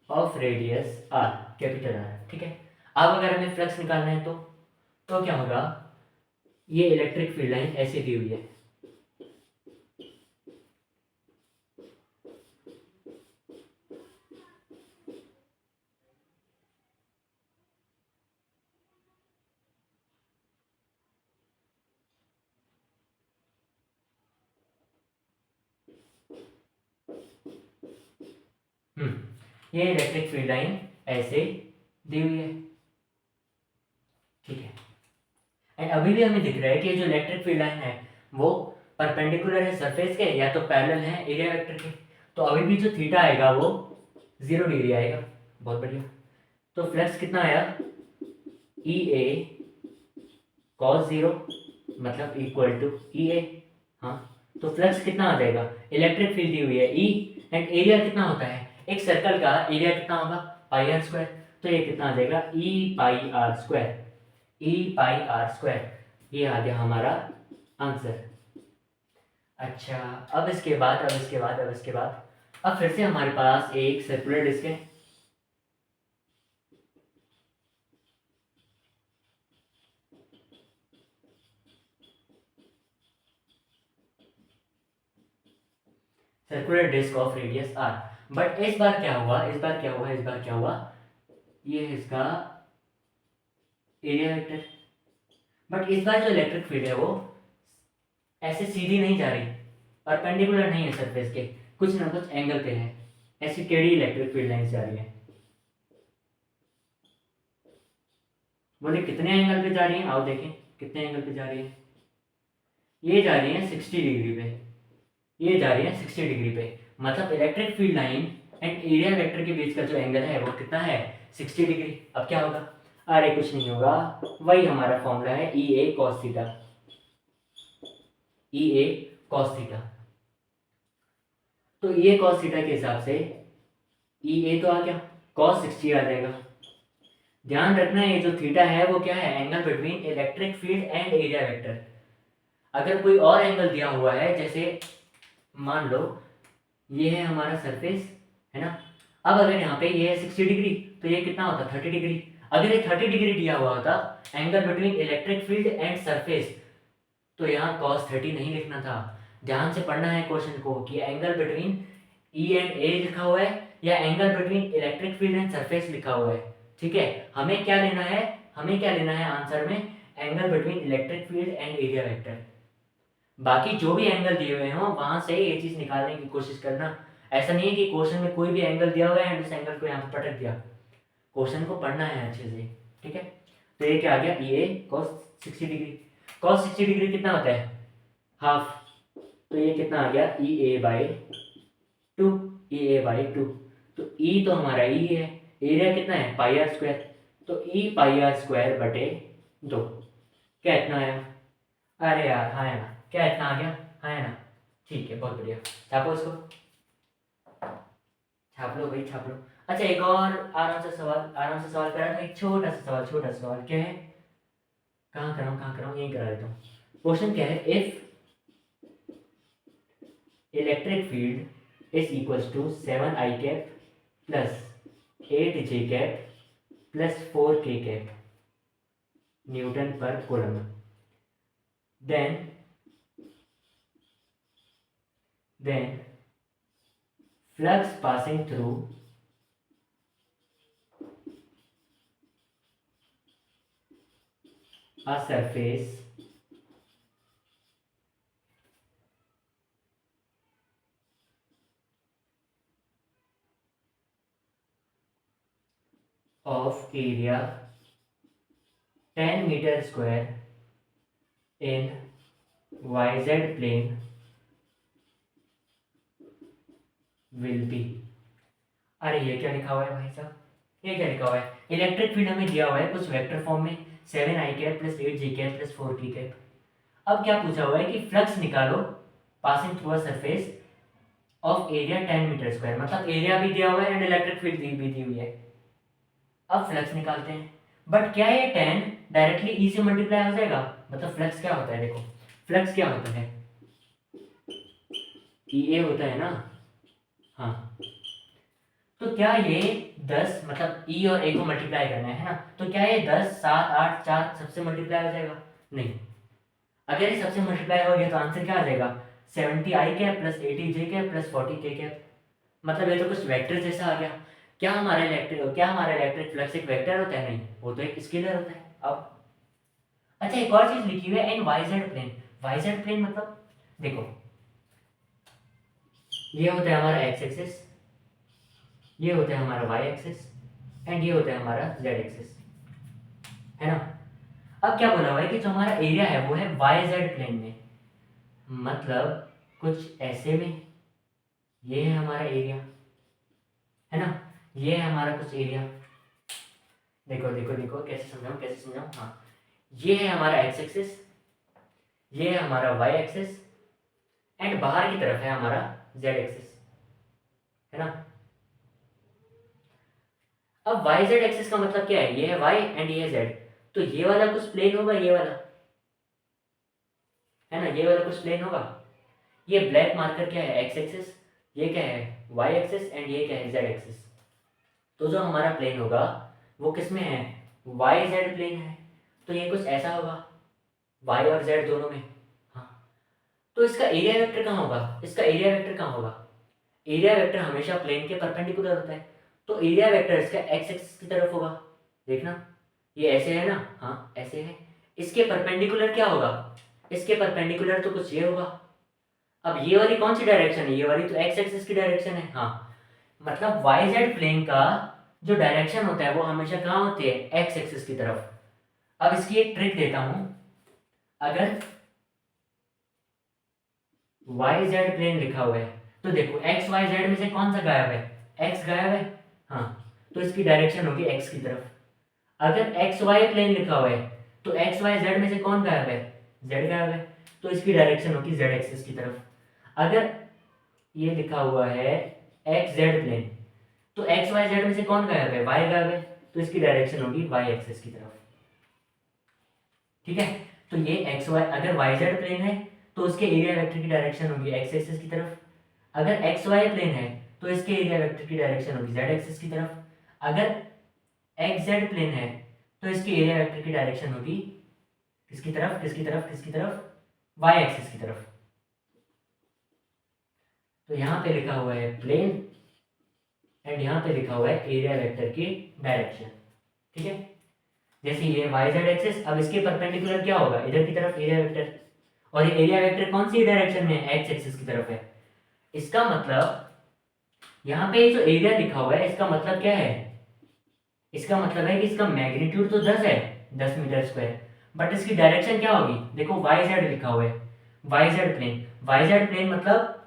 Speaker 1: of radius R, capital R. ठीक है, अब अगर हमें फ्लक्स निकालना है तो क्या होगा? ये इलेक्ट्रिक फील्ड लाइन ऐसे दी हुई है, ये इलेक्ट्रिक फील्ड लाइन ऐसे दी हुई है। ठीक है, एंड अभी भी हमें दिख रहा है कि जो इलेक्ट्रिक फील्ड लाइन है वो परपेंडिकुलर है सरफेस के या तो पैरेलल है एरिया वेक्टर के। तो अभी भी जो थीटा आएगा वो 0 डिग्री आएगा, बहुत बढ़िया। तो फ्लक्स कितना आया? ई ए कॉस जीरो, मतलब इक्वल टू ई ए। हाँ, तो फ्लक्स कितना आ जाएगा? इलेक्ट्रिक फील्ड दी हुई है ई, एंड एरिया कितना होता है एक सर्कल का? एरिया कितना होगा? Pi are square. तो ये कितना आ जाएगा? E pi are square, E pi are square. ये आ गया हमारा आंसर। अच्छा, अब फिर से हमारे पास एक सर्कुलर डिस्क है। Circular disc of radius R, but इस बार क्या हुआ? ये है इसका एरिया वेक्टर, बट इस बार जो इलेक्ट्रिक फील्ड है वो ऐसे सीधी नहीं जा रही, परपेंडिकुलर नहीं है सरफेस के, कुछ ना कुछ एंगल पे है, ऐसी टेढ़ी इलेक्ट्रिक फील्ड लाइन जा रही है। बोले कितने एंगल पे जा रही है? आओ देखें कितने एंगल पे जा रही है। ये जा रही है 60 डिग्री पे, ये जा रही है 60 डिग्री पे, मतलब electric field line and area vector के बीच का जो एंगल है वो कितना है? 60 डिग्री। अब क्या होगा? अरे कुछ नहीं होगा, वही हमारा फॉर्मूला है ई A cos theta, E A cos theta. तो ई ए कॉस थीटा के हिसाब से ई ए तो आ गया, कॉस 60 आ जाएगा। ध्यान रखना है ये जो थीटा है वो क्या है? Angle between electric field and area vector. अगर कोई और एंगल दिया हुआ है, जैसे मान लो ये है हमारा सरफेस, है ना, अब अगर यहाँ पे ये है 60 डिग्री तो ये कितना होता? 30 डिग्री। अगर ये 30 डिग्री दिया हुआ होता angle between electric field and surface, तो यहाँ cos 30 नहीं लिखना था। ध्यान से पढ़ना है क्वेश्चन को कि एंगल बिटवीन ई एंड ए लिखा हुआ है या angle between electric field and surface लिखा हुआ है। ठीक है, हमें क्या लेना है आंसर में? Angle between electric field and area vector. बाकी जो भी एंगल दिए हुए हो वहां से ये चीज निकालने की कोशिश करना। ऐसा नहीं है कि क्वेश्चन में कोई भी एंगल दिया हुआ है एंड उस एंगल को यहाँ पर पटक दिया। क्वेश्चन को पढ़ना है अच्छे से, ठीक है। तो ये क्या आ गया, ई A cos 60 degree. Cos 60 degree कितना होता है, हाफ। तो ये कितना आ गया, ई ए बाई 2, ई ए बाई 2। तो ई तो हमारा ई है, एरिया कितना है पाई आर स्क्वायर, तो ई पाई आर स्क्वायर बटे 2। क्या इतना आया, अरे यार हाँ है ना, क्या इतना आ गया, हाँ है ना, ठीक है, बहुत बढ़िया। छापो इसको, छाप लो भाई, छाप लो। अच्छा एक और आराम से सवाल करा था, एक छोटा सा सवाल क्या है, कहाँ कराऊँ, यहीं करा देता हूँ। क्वेश्चन क्या है, if electric field is equals to 7 I cap plus 8 J cap plus 4 K cap newton per coulomb, then flux passing through a surface of area 10 meter square in YZ plane will be। अरे ये क्या लिखा हुआ है भाई साहब, ये क्या लिखा हुआ है, इलेक्ट्रिक फील्ड हमें दिया हुआ है कुछ वेक्टर फॉर्म में 7 I cap plus 8 J cap plus 4 K cap. अब क्या पूछा हुआ है कि फ्लक्स निकालो passing through a surface of area 10 meter square, मतलब एरिया भी दिया हुआ है एंड इलेक्ट्रिक फील्ड भी दी हुई है। अब फ्लक्स निकालते हैं, बट क्या ये 10 डायरेक्टली ई से मल्टीप्लाई हो जाएगा, मतलब फ्लक्स क्या होता है, देखो फ्लक्स क्या होता है, ई ए होता है ना, हाँ। तो क्या ये 10 मतलब ई और ए को मल्टीप्लाई करना है ना, तो क्या ये 10 7 8 4 सबसे मल्टीप्लाई हो जाएगा, नहीं। अगर ये सबसे मल्टीप्लाई हो गया तो आंसर क्या आ जाएगा, 70 आई कैप प्लस 80 जे कैप प्लस 40 के कैप, मतलब ये तो कुछ वेक्टर जैसा आ गया। क्या हमारा इलेक्ट्रिक फ्लक्स एक वेक्टर होता है, नहीं, वो तो एक स्केलर होता है। अब अच्छा एक और चीज लिखी हुई है, इन वाईजेड प्लेन। वाईजेड प्लेन मतलब देखो, ये होता है हमारा एक्स एक्सिस, ये होता है हमारा वाई एक्सिस एंड ये होता है हमारा जेड एक्सिस, है ना। अब क्या बोला हुआ है कि जो हमारा एरिया है वो है वाई जेड प्लेन में, मतलब कुछ ऐसे में, ये है हमारा एरिया, है ना, ये है हमारा कुछ एरिया। देखो देखो देखो कैसे समझाऊं, हाँ, ये है हमारा एक्स एक्सिस, ये है हमारा वाई एक्सिस एंड बाहर की तरफ है हमारा जेड एक्सिस, है ना। अब वाई जेड एक्सिस का मतलब क्या है, ये है वाई एंड ये है जेड, तो ये वाला कुछ प्लेन होगा, ये वाला, है ना, ये वाला कुछ प्लेन होगा। ये ब्लैक मार्कर क्या है, एक्स एक्सिस, ये क्या है वाई एक्सिस एंड ये क्या है जेड एक्सिस। तो जो हमारा प्लेन होगा वो किस में है, वाई जेड प्लेन है, तो ये कुछ ऐसा होगा, वाई और जेड दोनों में, हाँ। तो इसका एरिया वेक्टर कहाँ होगा, एरिया वेक्टर हमेशा प्लेन के परपेंडिकुलर होता है, तो एरिया वेक्टर इसका एक्स एक्सिस की तरफ होगा। देखना ये ऐसे है ना, हाँ ऐसे है, इसके परपेंडिकुलर क्या होगा, इसके परपेंडिकुलर तो कुछ ये होगा। अब ये वाली कौन सी डायरेक्शन है, ये वाली तो एक्स एक्सिस की डायरेक्शन है, हाँ, मतलब वाई जेड प्लेन का जो डायरेक्शन होता है वो हमेशा कहाँ होती है, एक्स एक्सिस की तरफ। अब इसकी एक ट्रिक देता हूं, अगर वाई जेड प्लेन लिखा हुआ है तो देखो एक्स वाई जेड में से कौन सा गायब है, एक्स गायब है, हाँ, तो इसकी डायरेक्शन होगी एक्स की तरफ। अगर एक्स वाई प्लेन लिखा हुआ है तो एक्स वाई जेड में से कौन गायब है, जेड गायब है, तो इसकी डायरेक्शन होगी जेड एक्सिस की तरफ। अगर ये लिखा हुआ है एक्स जेड प्लेन, तो एक्स वाई जेड में से कौन गायब है, वाई गायब है, तो इसकी डायरेक्शन होगी वाई एक्सिस की तरफ, ठीक है। तो ये एक्स वाई, अगर वाई जेड प्लेन है तो उसके एरिया वेक्टर की डायरेक्शन होगी एक्स एक्सिस की तरफ। अगर एक्स वाई प्लेन है तो इसके एरिया वेक्टर की डायरेक्शन होगी जेड एक्सिस की तरफ। अगर एक्स जेड प्लेन है तो इसके एरिया वेक्टर की डायरेक्शन होगी किसकी तरफ, वाई एक्सिस की तरफ। तो यहाँ पे लिखा हुआ है प्लेन एंड यहाँ पे लिखा हुआ है एरिया वेक्टर की डायरेक्शन, ठीक है। जैसे ये वाई जेड एक्सिस, अब इसके परपेंडिकुलर क्या होगा, इधर की तरफ एरिया वेक्टर, और ये एरिया वेक्टर कौन सी डायरेक्शन में है, एक्स एक्सिस की तरफ है। इसका मतलब यहाँ पे जो एरिया लिखा हुआ है इसका मतलब क्या है, इसका मतलब है कि इसका मैग्नीट्यूड तो 10 है, 10 मीटर स्क्वायर, बट इसकी डायरेक्शन क्या होगी? देखो वाई जेड लिखा हुआ है, Y Z plane, Y Z plane मतलब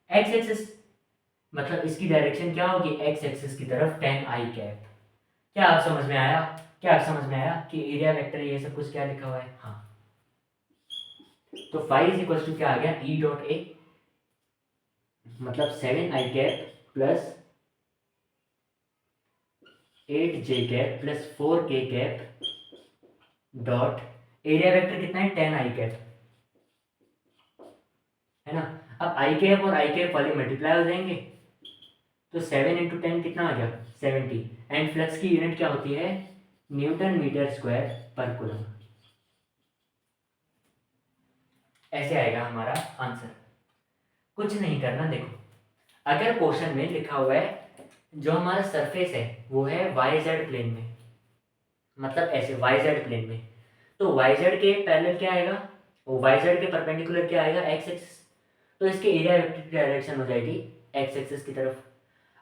Speaker 1: एक्स एक्सिस, मतलब इसकी डायरेक्शन क्या होगी? एक्स एक्सिस की तरफ tan आई कैप। क्या आप समझ में आया? क्या आप समझ में आया कि एरिया वेक्टर ये सब कुछ क्या लिखा हुआ है? हाँ, तो फाई इज इक्वल टू क्या आ गया? ई डॉट ए, मतलब 7 I cap plus 8 J cap plus 4 K cap dot area vector कितना है? 10 आई कैप, है ना। अब आई कैप और आई कैप वाले मल्टीप्लाई हो जाएंगे, तो 7 इंटू 10 कितना आ गया? 70। एंड फ्लक्स की यूनिट क्या होती है? न्यूटन मीटर स्क्वायर पर कूलम। ऐसे आएगा हमारा आंसर। कुछ नहीं करना, देखो अगर क्वेश्चन में लिखा हुआ है जो हमारा सरफेस है वो है वाई जेड प्लेन में, मतलब ऐसे वाई जेड प्लेन में, तो वाई जेड के पैरेलल क्या आएगा? वो वाई जेड के परपेंडिकुलर क्या आएगा? X axis. तो इसके एरिया वेक्टर की डायरेक्शन हो जाएगी एक्स एक्सिस की तरफ।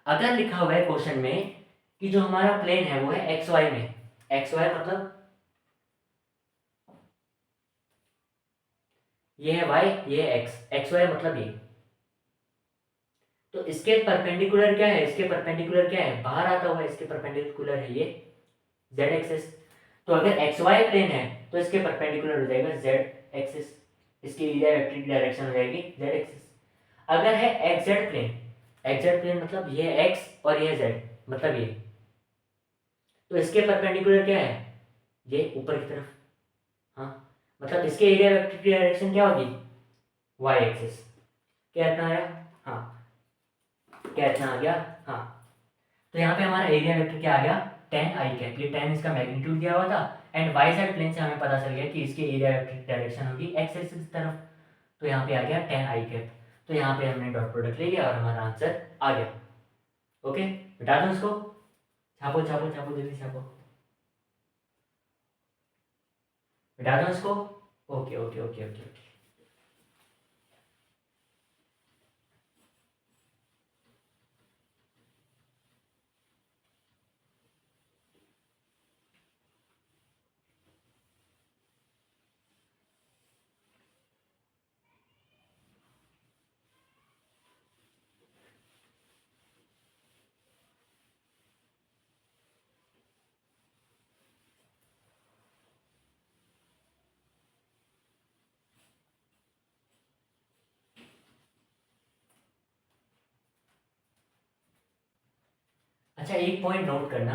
Speaker 1: अगर लिखा हुआ है क्वेश्चन में कि जो हमारा प्लेन है वो है एक्स वाई में, एक्स वाई मतलब ये है वाई, ये है एक्स, एक्स वाई मतलब ये, तो इसके परपेंडिकुलर क्या है? इसके परपेंडिकुलर क्या है? बाहर आता हुआ इसके परपेंडिकुलर है ये जेड एक्सिस। तो अगर एक्स वाई प्लेन है तो इसके परपेंडिकुलर हो जाएगा जेड एक्सिस, इसकी एरिया वेक्टर की डायरेक्शन हो जाएगी जेड एक्सिस। अगर है X Z plane, X Z plane मतलब ये एक्स और ये जेड, मतलब ये, तो इसके परपेंडिकुलर क्या है? ये ऊपर की तरफ। हाँ, मतलब इसके एरिया वेक्टर की डायरेक्शन क्या होगी? Y axis. क्या इतना आया? हाँ, क्या इतना आ गया? हाँ, तो यहाँ पे हमारा एरिया वेक्टर क्या आ गया? 10 आई कैप, ये 10 इसका मैग्नीट्यूड दिया हुआ था, एंड वाई जेड प्लेन से हमें पता चल गया कि इसके एरिया वेक्टर की डायरेक्शन होगी एक्स एक्सिस की तरफ, तो यहाँ पे आ गया 10 आई कैप। तो यहाँ पे हमने डॉट प्रोडक्ट ले लिया और हमारा आंसर आ गया। ओके, बता दो इसको, छापो छापो छापो, जल्दी छापो, बता दो इसको। Okay okay okay okay okay. अच्छा, एक पॉइंट नोट करना,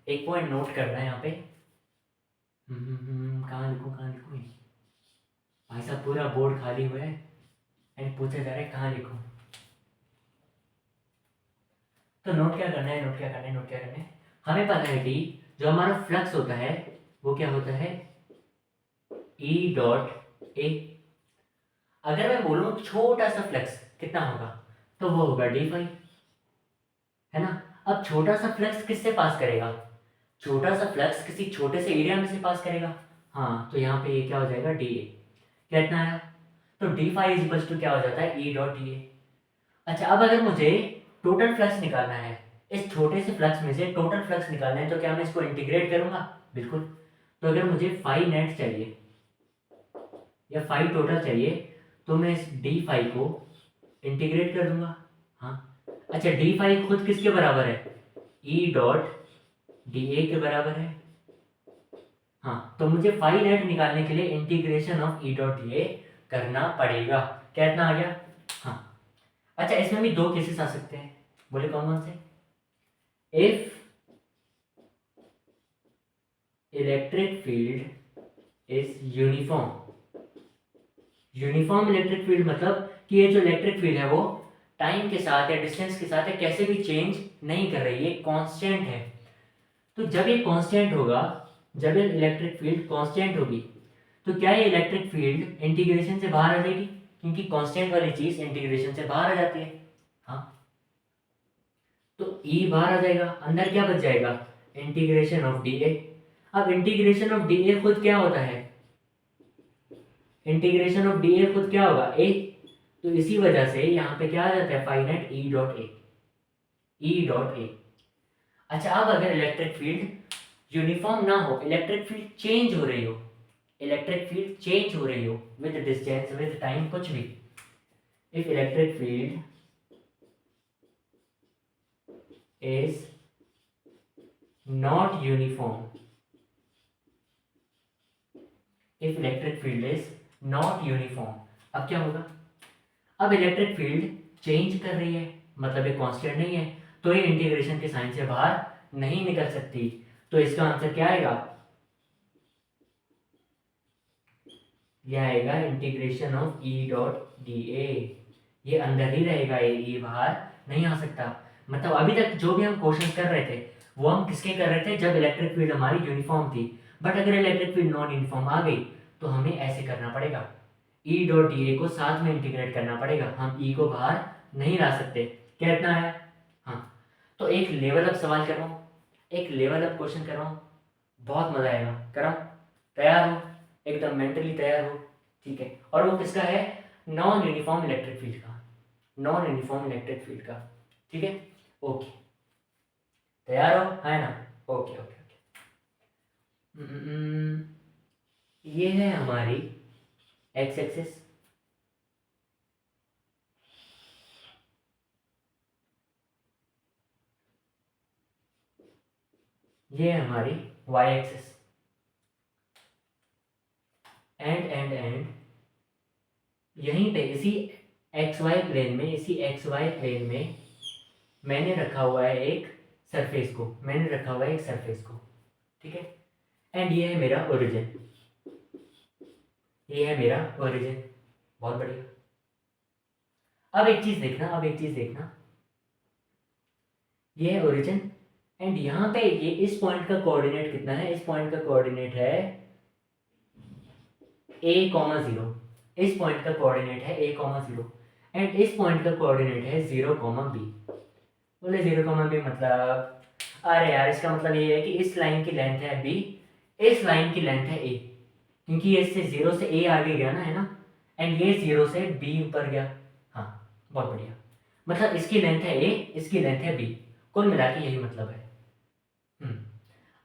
Speaker 1: एक पॉइंट नोट करना है यहाँ पे। कहाँ लिखूँ कहाँ लिखूँ? भाई साहब पूरा बोर्ड खाली हुआ है एंड पूछा जा रहा है कहाँ लिखूँ। तो नोट क्या करना है, नोट क्या करना है, नोट क्या करना है, हमें पता है कि जो हमारा फ्लक्स होता है वो क्या होता है? E dot A. अगर मैं बोलूँ छोटा सा फ्लक्स कितना होगा, तो वो होगा डी फाई, है ना। अब छोटा सा फ्लक्स किससे पास करेगा? छोटा सा फ्लक्स किसी छोटे से एरिया में से पास करेगा। हाँ, तो यहाँ पे ये क्या हो जाएगा? D A. क्या इतना आया? तो D phi is equal to क्या हो जाता है? E dot D A. अच्छा, अब अगर मुझे टोटल फ्लक्स निकालना है, इस छोटे से फ्लक्स में से टोटल फ्लक्स निकालना है, तो क्या मैं इसको इंटीग्रेट करूंगा? बिल्कुल। तो अगर मुझे फाई नेट चाहिए या फाई टोटल चाहिए, तो मैं इस डी फाई को इंटीग्रेट कर दूंगा। हाँ, अच्छा, डी फाई खुद किसके बराबर है? ई डॉट डी ए के बराबर है। हाँ, तो मुझे फाई नेट निकालने के लिए integration of E dot D ए करना पड़ेगा। क्या इतना आ गया? हाँ, अच्छा, इसमें भी दो केसेस आ सकते हैं, बोले कौन कौन से? If electric field is uniform, uniform electric field मतलब कि ये जो इलेक्ट्रिक फील्ड है वो टाइम के साथ या डिस्टेंस के साथ या कैसे भी चेंज नहीं कर रही है, कांस्टेंट है। तो जब ये कांस्टेंट होगा, जब ये इलेक्ट्रिक फील्ड कांस्टेंट होगी, तो क्या ये इलेक्ट्रिक फील्ड इंटीग्रेशन से बाहर आ जाएगी? क्योंकि कांस्टेंट वाली चीज इंटीग्रेशन से बाहर आ जाती है। हाँ, तो ई बाहर आ जाएगा, अंदर क्या बच जाएगा? Integration of D A. अब इंटीग्रेशन ऑफ डी ए खुद क्या होता है? इंटीग्रेशन ऑफ डी ए खुद क्या होगा? ए। तो इसी वजह से यहाँ पे क्या आ जाता है? Finite E dot A, E dot A. अच्छा, अब अगर इलेक्ट्रिक फील्ड यूनिफॉर्म ना हो, इलेक्ट्रिक फील्ड चेंज हो रही हो, इलेक्ट्रिक फील्ड चेंज हो रही हो विद डिस्टेंस, विद टाइम, कुछ भी, if electric field is not uniform, if electric field is not uniform, अब क्या होगा? अब इलेक्ट्रिक फील्ड चेंज कर रही है, मतलब ये कांस्टेंट नहीं है, तो ये इंटीग्रेशन के साइन से बाहर नहीं निकल सकती। तो इसका आंसर क्या आएगा? यह आएगा integration of E dot D ए। ये अंदर ही रहेगा, ये बाहर नहीं आ सकता। मतलब अभी तक जो भी हम क्वेश्चन कर रहे थे वो हम किसके कर रहे थे? जब इलेक्ट्रिक फील्ड हमारी यूनिफॉर्म थी। बट अगर इलेक्ट्रिक फील्ड नॉन यूनिफॉर्म आ गई तो हमें ऐसे करना पड़ेगा, ई डॉट डी ए को साथ में इंटीग्रेट करना पड़ेगा, हम ई को बाहर नहीं ला सकते। क्या इतना है? हाँ। तो एक लेवल अप सवाल कर रहा हूँ, एक लेवल अप क्वेश्चन कर रहा हूँ, बहुत मजा आएगा। कर रहा हूँ, तैयार हो? एकदम मेंटली तैयार हो, ठीक है? और वो किसका है? नॉन यूनिफॉर्म इलेक्ट्रिक फील्ड का, नॉन यूनिफॉर्म इलेक्ट्रिक फील्ड का, ठीक है? ओके, तैयार हो? है ना? Okay okay okay. ये है हमारी एक्स एक्सिस, ये है हमारी वाई एक्सिस, एंड यहीं पे इसी एक्स वाई प्लेन में, इसी एक्स वाई प्लेन में मैंने रखा हुआ है एक सरफेस को, मैंने रखा हुआ है एक सरफेस को, ठीक है? एंड ये है मेरा ओरिजिन, ये है मेरा ओरिजिन। बहुत बढ़िया। अब एक चीज देखना, अब एक चीज देखना, ये है ओरिजिन एंड यहाँ पे ये इस पॉइंट का कोऑर्डिनेट कितना है? इस पॉइंट का कोऑर्डिनेट है a,0। इस पॉइंट का कोऑर्डिनेट है a,0 एंड इस पॉइंट का कोऑर्डिनेट है 0,b। बोले 0,b मतलब, अरे यार इसका मतलब ये है कि इस लाइन की लेंथ है b, इस लाइन की लेंथ है a, क्योंकि ये इससे 0 से a आगे गया ना, है ना? एंड ये 0 से b ऊपर गया। हाँ, बहुत बढ़िया। मतलब इसकी लेंथ है a, इसकी लेंथ है b, कुल मिला के यही मतलब है।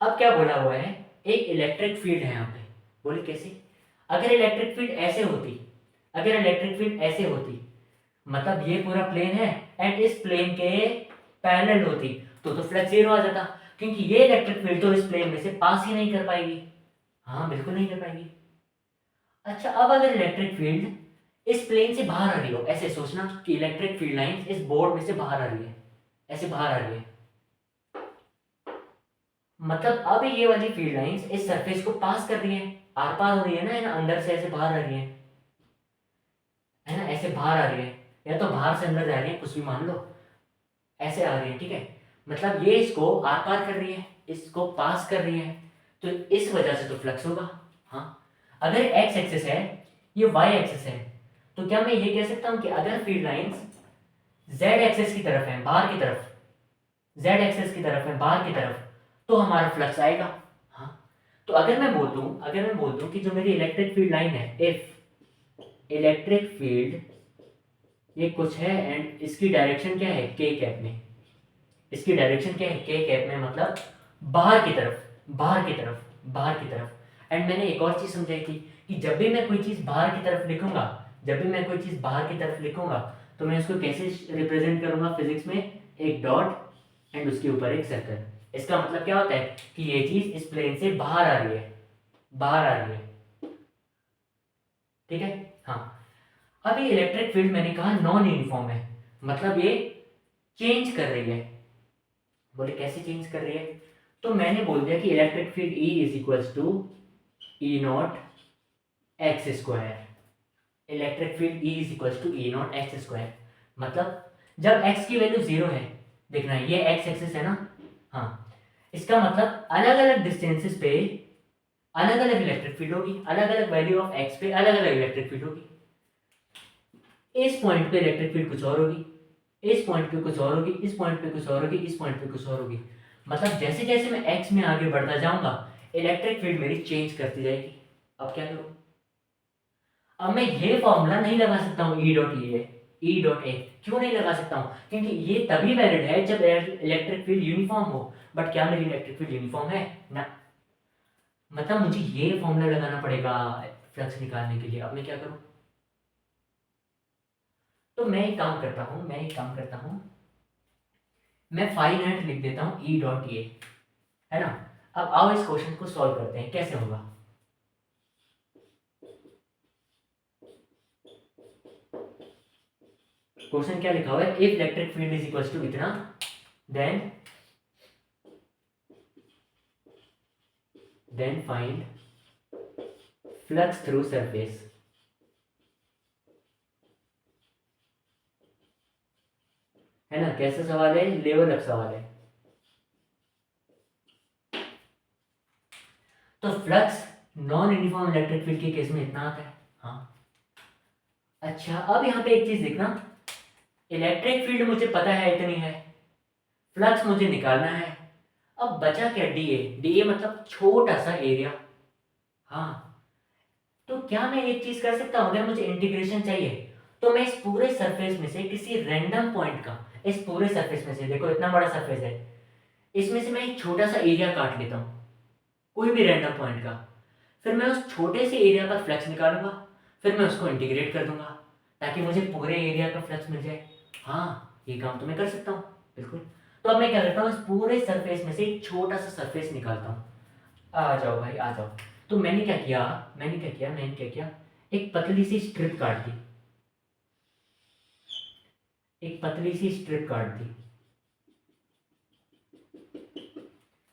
Speaker 1: अब क्या बोला हुआ है? एक इलेक्ट्रिक फील्ड है यहाँ पे। बोले कैसे? अगर इलेक्ट्रिक फील्ड ऐसे होती, अगर इलेक्ट्रिक फील्ड ऐसे होती, मतलब ये पूरा प्लेन है एंड इस प्लेन के पैरेलल होती, तो फ्लक्स जीरो आ जाता, क्योंकि ये इलेक्ट्रिक फील्ड तो इस प्लेन में से पास ही नहीं कर पाएगी। हाँ, बिल्कुल नहीं कर पाएगी। अच्छा, अब अगर इलेक्ट्रिक फील्ड इस प्लेन से बाहर आ रही हो, ऐसे सोचना कि इलेक्ट्रिक फील्ड लाइन इस बोर्ड में से बाहर आ रही है, ऐसे बाहर आ रही है, मतलब अब ये वाली फील्ड लाइंस इस सरफेस को पास कर रही है, आर पार हो रही है ना, है ना? अंदर से ऐसे बाहर आ रही है ना? ऐसे बाहर आ रही है, या तो बाहर से अंदर जा रही है, कुछ भी मान लो, ऐसे आ रही है, ठीक है? मतलब ये इसको आर पार कर रही है, इसको पास कर रही है, तो इस वजह से तो फ्लक्स होगा। हाँ, अगर एक्स एक्सिस है, ये वाई एक्सिस है, तो क्या मैं ये कह सकता हूं कि अगर फील्ड लाइंस जेड एक्सिस की तरफ है, बाहर की तरफ, जेड एक्सिस की तरफ है, बाहर की तरफ, तो हमारा फ्लक्स आएगा। हाँ, तो अगर मैं बोल दूं, अगर मैं बोल दूं कि जो मेरी इलेक्ट्रिक फील्ड लाइन है, इफ इलेक्ट्रिक फील्ड ये कुछ है एंड इसकी डायरेक्शन क्या है? के कैप में, इसकी डायरेक्शन क्या है? के कैप में, मतलब बाहर की तरफ, बाहर की तरफ, बाहर की तरफ। एंड मैंने एक और चीज समझाई थी कि जब भी मैं कोई चीज बाहर की तरफ लिखूंगा, जब भी मैं कोई चीज बाहर की तरफ लिखूंगा, तो मैं उसको कैसे रिप्रेजेंट करूंगा फिजिक्स में? एक डॉट एंड उसके ऊपर एक सर्कल। इसका मतलब क्या होता है कि ये चीज इस प्लेन से बाहर आ रही है, बाहर आ रही है, ठीक है? हाँ, अब ये इलेक्ट्रिक फील्ड मैंने कहा नॉन यूनिफॉर्म है, मतलब ये चेंज कर रही है। बोले कैसे चेंज कर रही है? तो मैंने बोल दिया कि electric field E is equals to E not x square. Electric field E is equals to E not x square, मतलब जब x की वैल्यू 0 है, देखना ये x एक्सिस है ना, हाँ, इसका मतलब अलग अलग डिस्टेंसेस पे अलग अलग इलेक्ट्रिक फील्ड होगी, अलग अलग वैल्यू ऑफ x पे अलग अलग इलेक्ट्रिक फील्ड होगी। इस पॉइंट पे इलेक्ट्रिक फील्ड कुछ और होगी, इस पॉइंट पे कुछ और होगी, इस पॉइंट पे कुछ और होगी, इस पॉइंट पे कुछ और होगी। मतलब जैसे जैसे मैं x में आगे बढ़ता जाऊंगा, इलेक्ट्रिक फील्ड मेरी चेंज करती जाएगी। अब क्या करूं? अब मैं ये फॉर्मूला नहीं लगा सकता हूं E डॉट E है, ई डॉट ए। क्यों नहीं लगा सकता हूँ? क्योंकि ये तभी वैलिड है जब इलेक्ट्रिक फील्ड यूनिफॉर्म हो। बट क्या मेरी इलेक्ट्रिक फील्ड यूनिफॉर्म है ना? मतलब मुझे ये फॉर्मूला लगाना पड़ेगा फ्लक्स निकालने के लिए। अब मैं क्या करूँ? तो मैं एक काम करता हूँ, मैं फाई नेट लिख देता हूँ ई डॉट ए, है ना। अब आओ इस क्वेश्चन को सॉल्व करते हैं, कैसे होगा। क्वेश्चन क्या लिखा हुआ है? If electric field is equal to इतना, then find flux through surface. है ना, कैसा सवाल है? लेवल अप सवाल है। तो flux non uniform electric field के केस में इतना आता है। हाँ, अच्छा अब यहाँ पे एक चीज देखना, इलेक्ट्रिक फील्ड मुझे पता है इतनी है, फ्लक्स मुझे निकालना है। अब बचा क्या? डीए। डीए मतलब छोटा सा एरिया। हाँ, तो क्या मैं एक चीज कर सकता हूं, अगर मुझे इंटीग्रेशन चाहिए तो मैं इस पूरे सरफेस में से किसी रैंडम पॉइंट का, इस पूरे सरफेस में से, देखो इतना बड़ा सरफेस है, इसमें से मैं एक छोटा सा एरिया काट लेता हूँ, कोई भी रैंडम पॉइंट का। फिर मैं उस छोटे से एरिया पर फ्लक्स निकालूंगा, फिर मैं उसको इंटीग्रेट कर दूंगा ताकि मुझे पूरे एरिया का फ्लक्स मिल जाए। हाँ, ये काम तो मैं कर सकता हूँ, बिल्कुल। तो अब मैं क्या करता हूँ, इस पूरे सरफेस में से एक छोटा सा सरफेस निकालता हूँ। आ जाओ भाई, आ जाओ। तो मैंने क्या किया, एक पतली सी स्ट्रिप काट दी, एक पतली सी स्ट्रिप काट दी,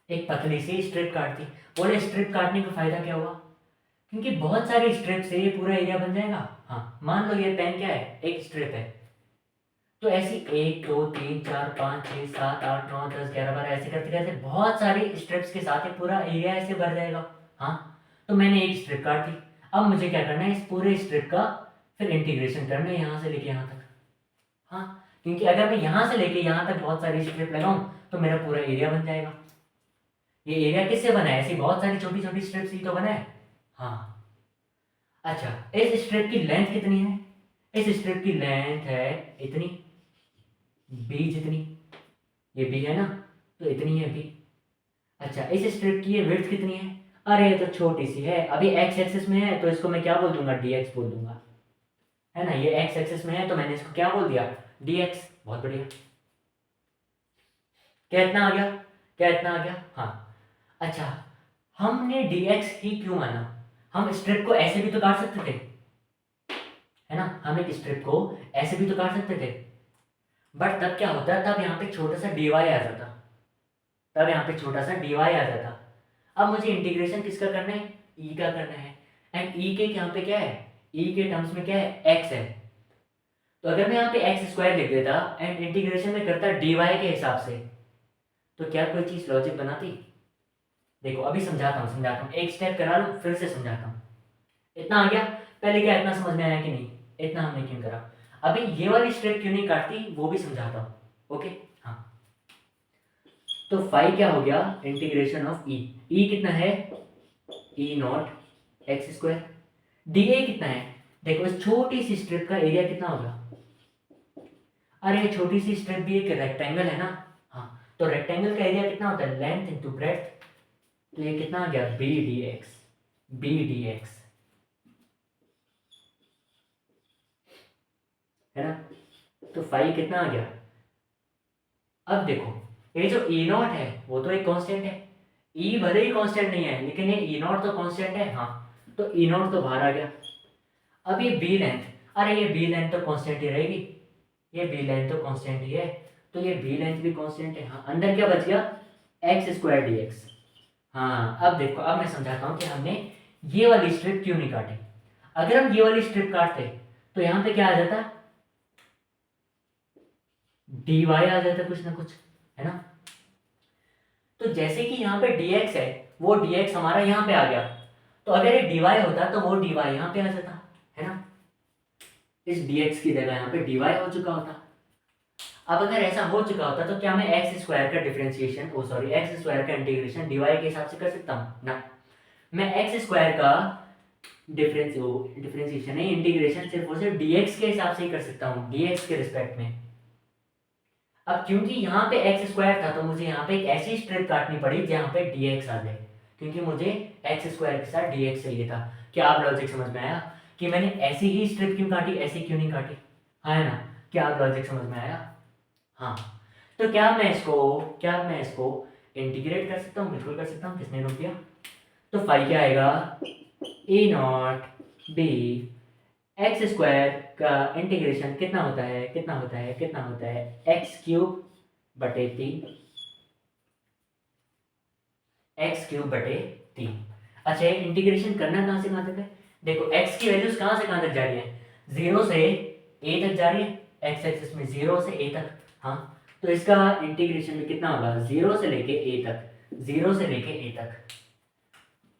Speaker 1: एक पतली सी स्ट्रिप काट दी। बोले स्ट्रिप काटने का फायदा क्या हुआ? क्योंकि बहुत सारी स्ट्रिप से ये पूरा एरिया बन जाएगा। हाँ, मान लो ये पेन क्या है, एक स्ट्रिप है, तो ऐसी 1 2 3 4 5 6 7 8 9 10 11 12 ऐसे करते करते बहुत सारी स्ट्रिप्स के साथ ये पूरा एरिया ऐसे भर जाएगा। हाँ, तो मैंने एक स्ट्रिप काट दी। अब मुझे क्या करना है, इस पूरे स्ट्रिप का फिर इंटीग्रेशन करना है यहाँ से लेके यहाँ तक। हाँ, क्योंकि अगर मैं यहाँ से लेके यहाँ तक बहुत सारी स्ट्रिप लगाऊं तो मेरा पूरा एरिया बन जाएगा। ये एरिया किससे बना है? ऐसी बहुत सारी छोटी छोटी स्ट्रिप्स ही तो बना है। हाँ, अच्छा इस स्ट्रिप की लेंथ कितनी है? इस स्ट्रिप की लेंथ है इतनी, बी जितनी, ये बी है ना, तो इतनी है बी। अच्छा इस स्ट्रिप की ये विड्थ कितनी है? अरे ये तो छोटी सी है, अभी एक्स एक्सिस में है तो इसको मैं क्या बोल दूंगा, डी एक्स बोल दूंगा, है ना। ये एक्स एक्सिस में है तो मैंने इसको क्या बोल दिया, डी एक्स। बहुत बढ़िया। क्या इतना आ गया? क्या इतना आ गया? हाँ, अच्छा हमने डी एक्स ही क्यों माना? हम स्ट्रिप को ऐसे भी तो काट सकते थे, है ना, हम एक स्ट्रिप को ऐसे भी तो काट सकते थे। बट तब क्या होता, तब यहाँ पे छोटा सा डी वाई आ जाता, तब यहाँ पे छोटा सा डी वाई आ जाता। अब मुझे इंटीग्रेशन किसका करना है? ई का करना है। एंड ई के यहाँ पे क्या है, ई के टर्म्स में क्या है, एक्स है। तो अगर मैं यहाँ पे एक्स स्क्वायर लिख देता एंड इंटीग्रेशन में करता डी वाई के हिसाब से, तो क्या कोई चीज़ लॉजिक बनाती? देखो अभी समझाता हूँ, एक स्टेप करा लो फिर से समझाता हूँ। इतना आ गया? पहले क्या इतना समझ में आया कि नहीं? इतना हमने क्यों करा? अभी ये वाली स्ट्रिप क्यों नहीं काटती वो भी समझाता हूँ। ओके, हाँ। तो फाई क्या हो गया, इंटीग्रेशन ऑफ ई। ई कितना है, E not x square. D a कितना है? देखो इस छोटी सी स्ट्रिप का एरिया कितना होगा? अरे छोटी सी स्ट्रिप भी एक रेक्टेंगल है ना। हाँ, तो रेक्टेंगल का एरिया कितना होता है, लेंथ इंटू ब्रेड्थ। तो ये कितना आ गया, B D X, B D X, है ना। तो फाई कितना आ गया? अब देखो ये जो ई नॉट है वो तो एक कांस्टेंट है, ई भले ही कांस्टेंट नहीं है लेकिन ये ई नॉट तो कांस्टेंट है। हाँ, तो ई नॉट तो बाहर आ गया। अब ये बी लेंथ, अरे ये बी लेंथ तो कांस्टेंट ही रहेगी, ये बी लेंथ तो कांस्टेंट ही है, तो ये बी लेंथ भी कांस्टेंट है। हाँ, अंदर क्या बच गया, एक्स स्क्वायर डी एक्स। हाँ, अब देखो, अब मैं समझाता हूँ कि हमने ये वाली स्ट्रिप क्यों नहीं काटी। अगर हम ये वाली स्ट्रिप काटते तो यहाँ पे क्या आ जाता, डी वाई आ जाता कुछ ना कुछ, है ना। तो जैसे कि यहाँ पे dx है, वो dx हमारा यहाँ पे आ गया, तो अगर ये dy होता तो वो dy यहाँ पे आ जाता, है ना। इस dx की जगह यहाँ पे dy हो चुका होता। अब अगर ऐसा हो चुका होता तो क्या मैं एक्स स्क्वायर का डिफरेंशिएशन, ओ सॉरी, एक्स स्क्वायर का इंटीग्रेशन dy के हिसाब से कर सकता हूँ ना। मैं एक्स स्क्वायर का डिफरेंशिएशन नहीं, इंटीग्रेशन सिर्फ और सिर्फ dx के हिसाब से ही कर सकता हूँ, dx के रिस्पेक्ट में। अब क्योंकि यहाँ पे एक्स स्क्वायर था तो मुझे यहाँ पे एक ऐसी स्ट्रिप काटनी पड़ी जहाँ पे dx आ जाए, क्योंकि मुझे एक्स स्क्वायर के साथ dx चाहिए था। क्या आप लॉजिक समझ में आया कि मैंने ऐसी ही स्ट्रिप क्यों काटी, ऐसी क्यों नहीं काटी? हाँ है ना? क्या आप लॉजिक समझ में आया? हाँ। तो क्या मैं इसको इंटीग्रेट कर सकता हूँ? बिल्कुल कर सकता हूँ। किसने रोक दिया? तो फाई क्या आएगा? ए नॉट बी एक्स स्क्वायर का इंटीग्रेशन कितना होता है, एक्स क्यूब बटे 3, एक्स क्यूब बटे 3। अच्छा, ये इंटीग्रेशन करना कहाँ से कहाँ तक है? देखो एक्स की वैल्यूज कहाँ से कहाँ तक जा रही है? 0 से a तक जा रही है, एक्स एक्सिस में 0 से a तक। हाँ, तो इसका इंटीग्रेशन में कितना होगा? 0 से लेके a तक, 0 से लेके a तक।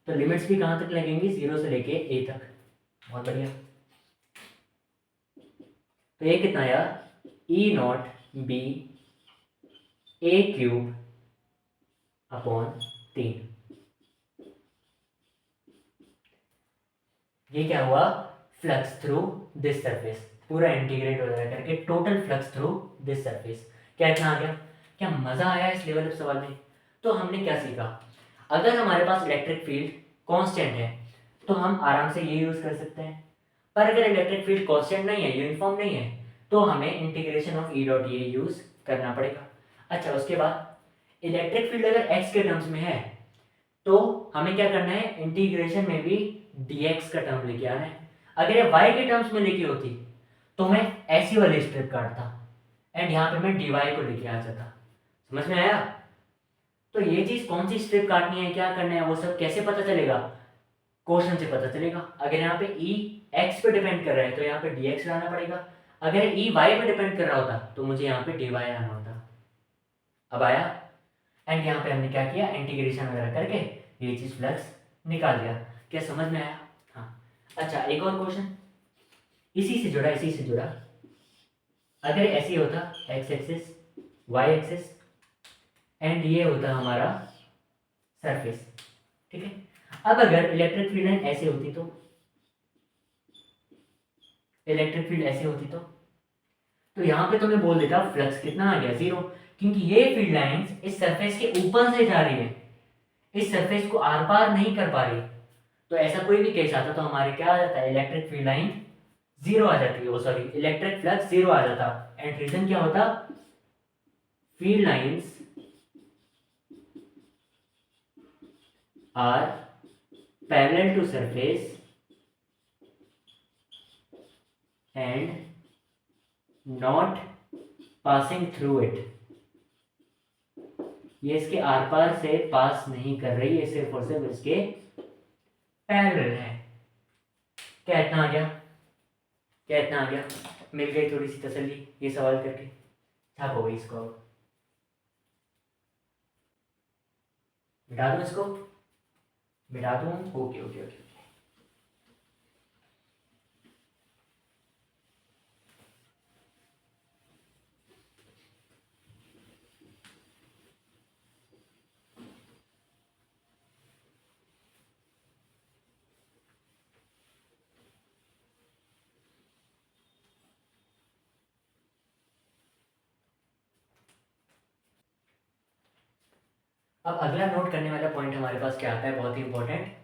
Speaker 1: तो लिमिट्स भी कहाँ तक लगेंगी? 0 से लेके a तक। बहुत बढ़िया। तो ये कितना आया? E not b a cube upon 3। ये क्या हुआ? Flux through this surface. पूरा इंटीग्रेट हो जाएगा करके total flux through this surface. क्या इतना आ गया? क्या मजा आया इस लेवल सवाल में? तो हमने क्या सीखा? अगर हमारे पास इलेक्ट्रिक फील्ड कांस्टेंट है तो हम आराम से ये यूज कर सकते हैं, पर अगर इलेक्ट्रिक फील्ड कांस्टेंट नहीं है, यूनिफॉर्म नहीं है, तो हमें integration of E dot A use करना पड़ेगा। अच्छा, उसके बाद इलेक्ट्रिक फील्ड अगर एक्स के टर्म्स में है तो हमें क्या करना है? इंटीग्रेशन में भी dx का टर्म लेके आना है। अगर ये y के टर्म्स में लेके होती तो मैं ऐसी वाली स्ट्रिप काटता एंड यहाँ पे मैं dy को लेके आ जाता। समझ में आया? तो ये चीज कौन सी स्ट्रिप काटनी है, क्या करना है, वो सब कैसे पता चलेगा? क्वेश्चन से पता चलेगा। अगर यहाँ पे e x पे डिपेंड कर रहा है तो यहाँ पे dx लाना पड़ेगा। अगर e y पे डिपेंड कर रहा होता तो मुझे यहाँ पे dy लाना होता। अब आया? एंड यहाँ पे हमने क्या किया? इंटीग्रेशन वगैरह करके ये चीज फ्लक्स निकाल दिया। क्या समझ में आया? हाँ। अच्छा, एक और क्वेश्चन इसी से जुड़ा। अगर ऐसे होता X axis, Y axis and ये होता हमारा सरफेस, ठीक है। अब अगर इलेक्ट्रिक फील्ड लाइन ऐसे होती तो यहाँ पे तो मैं बोल देता फ्लक्स कितना आ गया? 0, क्योंकि ये फील्ड लाइंस इस सरफेस के ऊपर से जा रही है, इस सरफेस को आर पार नहीं कर पा रही। तो ऐसा कोई भी केस आता तो हमारे क्या आ जाता है? इलेक्ट्रिक फील्ड लाइन 0 आ जाती है, वो सॉरी इलेक्ट्रिक फ्लक्स 0 आ जाता। एंड रीजन क्या होता? Field lines are parallel to surface and not passing through it. ये इसके आर पार से पास नहीं कर रही है, सिर्फ और सिर्फ इसके पैरेलल है। क्या इतना आ गया? मिल गई थोड़ी सी तसल्ली ये सवाल करके। छापो भाई इसको, मिटा दूं इसको, मिटा दूं। Okay okay okay. अब अगला नोट करने वाला पॉइंट हमारे पास क्या आता है? बहुत ही इंपॉर्टेंट।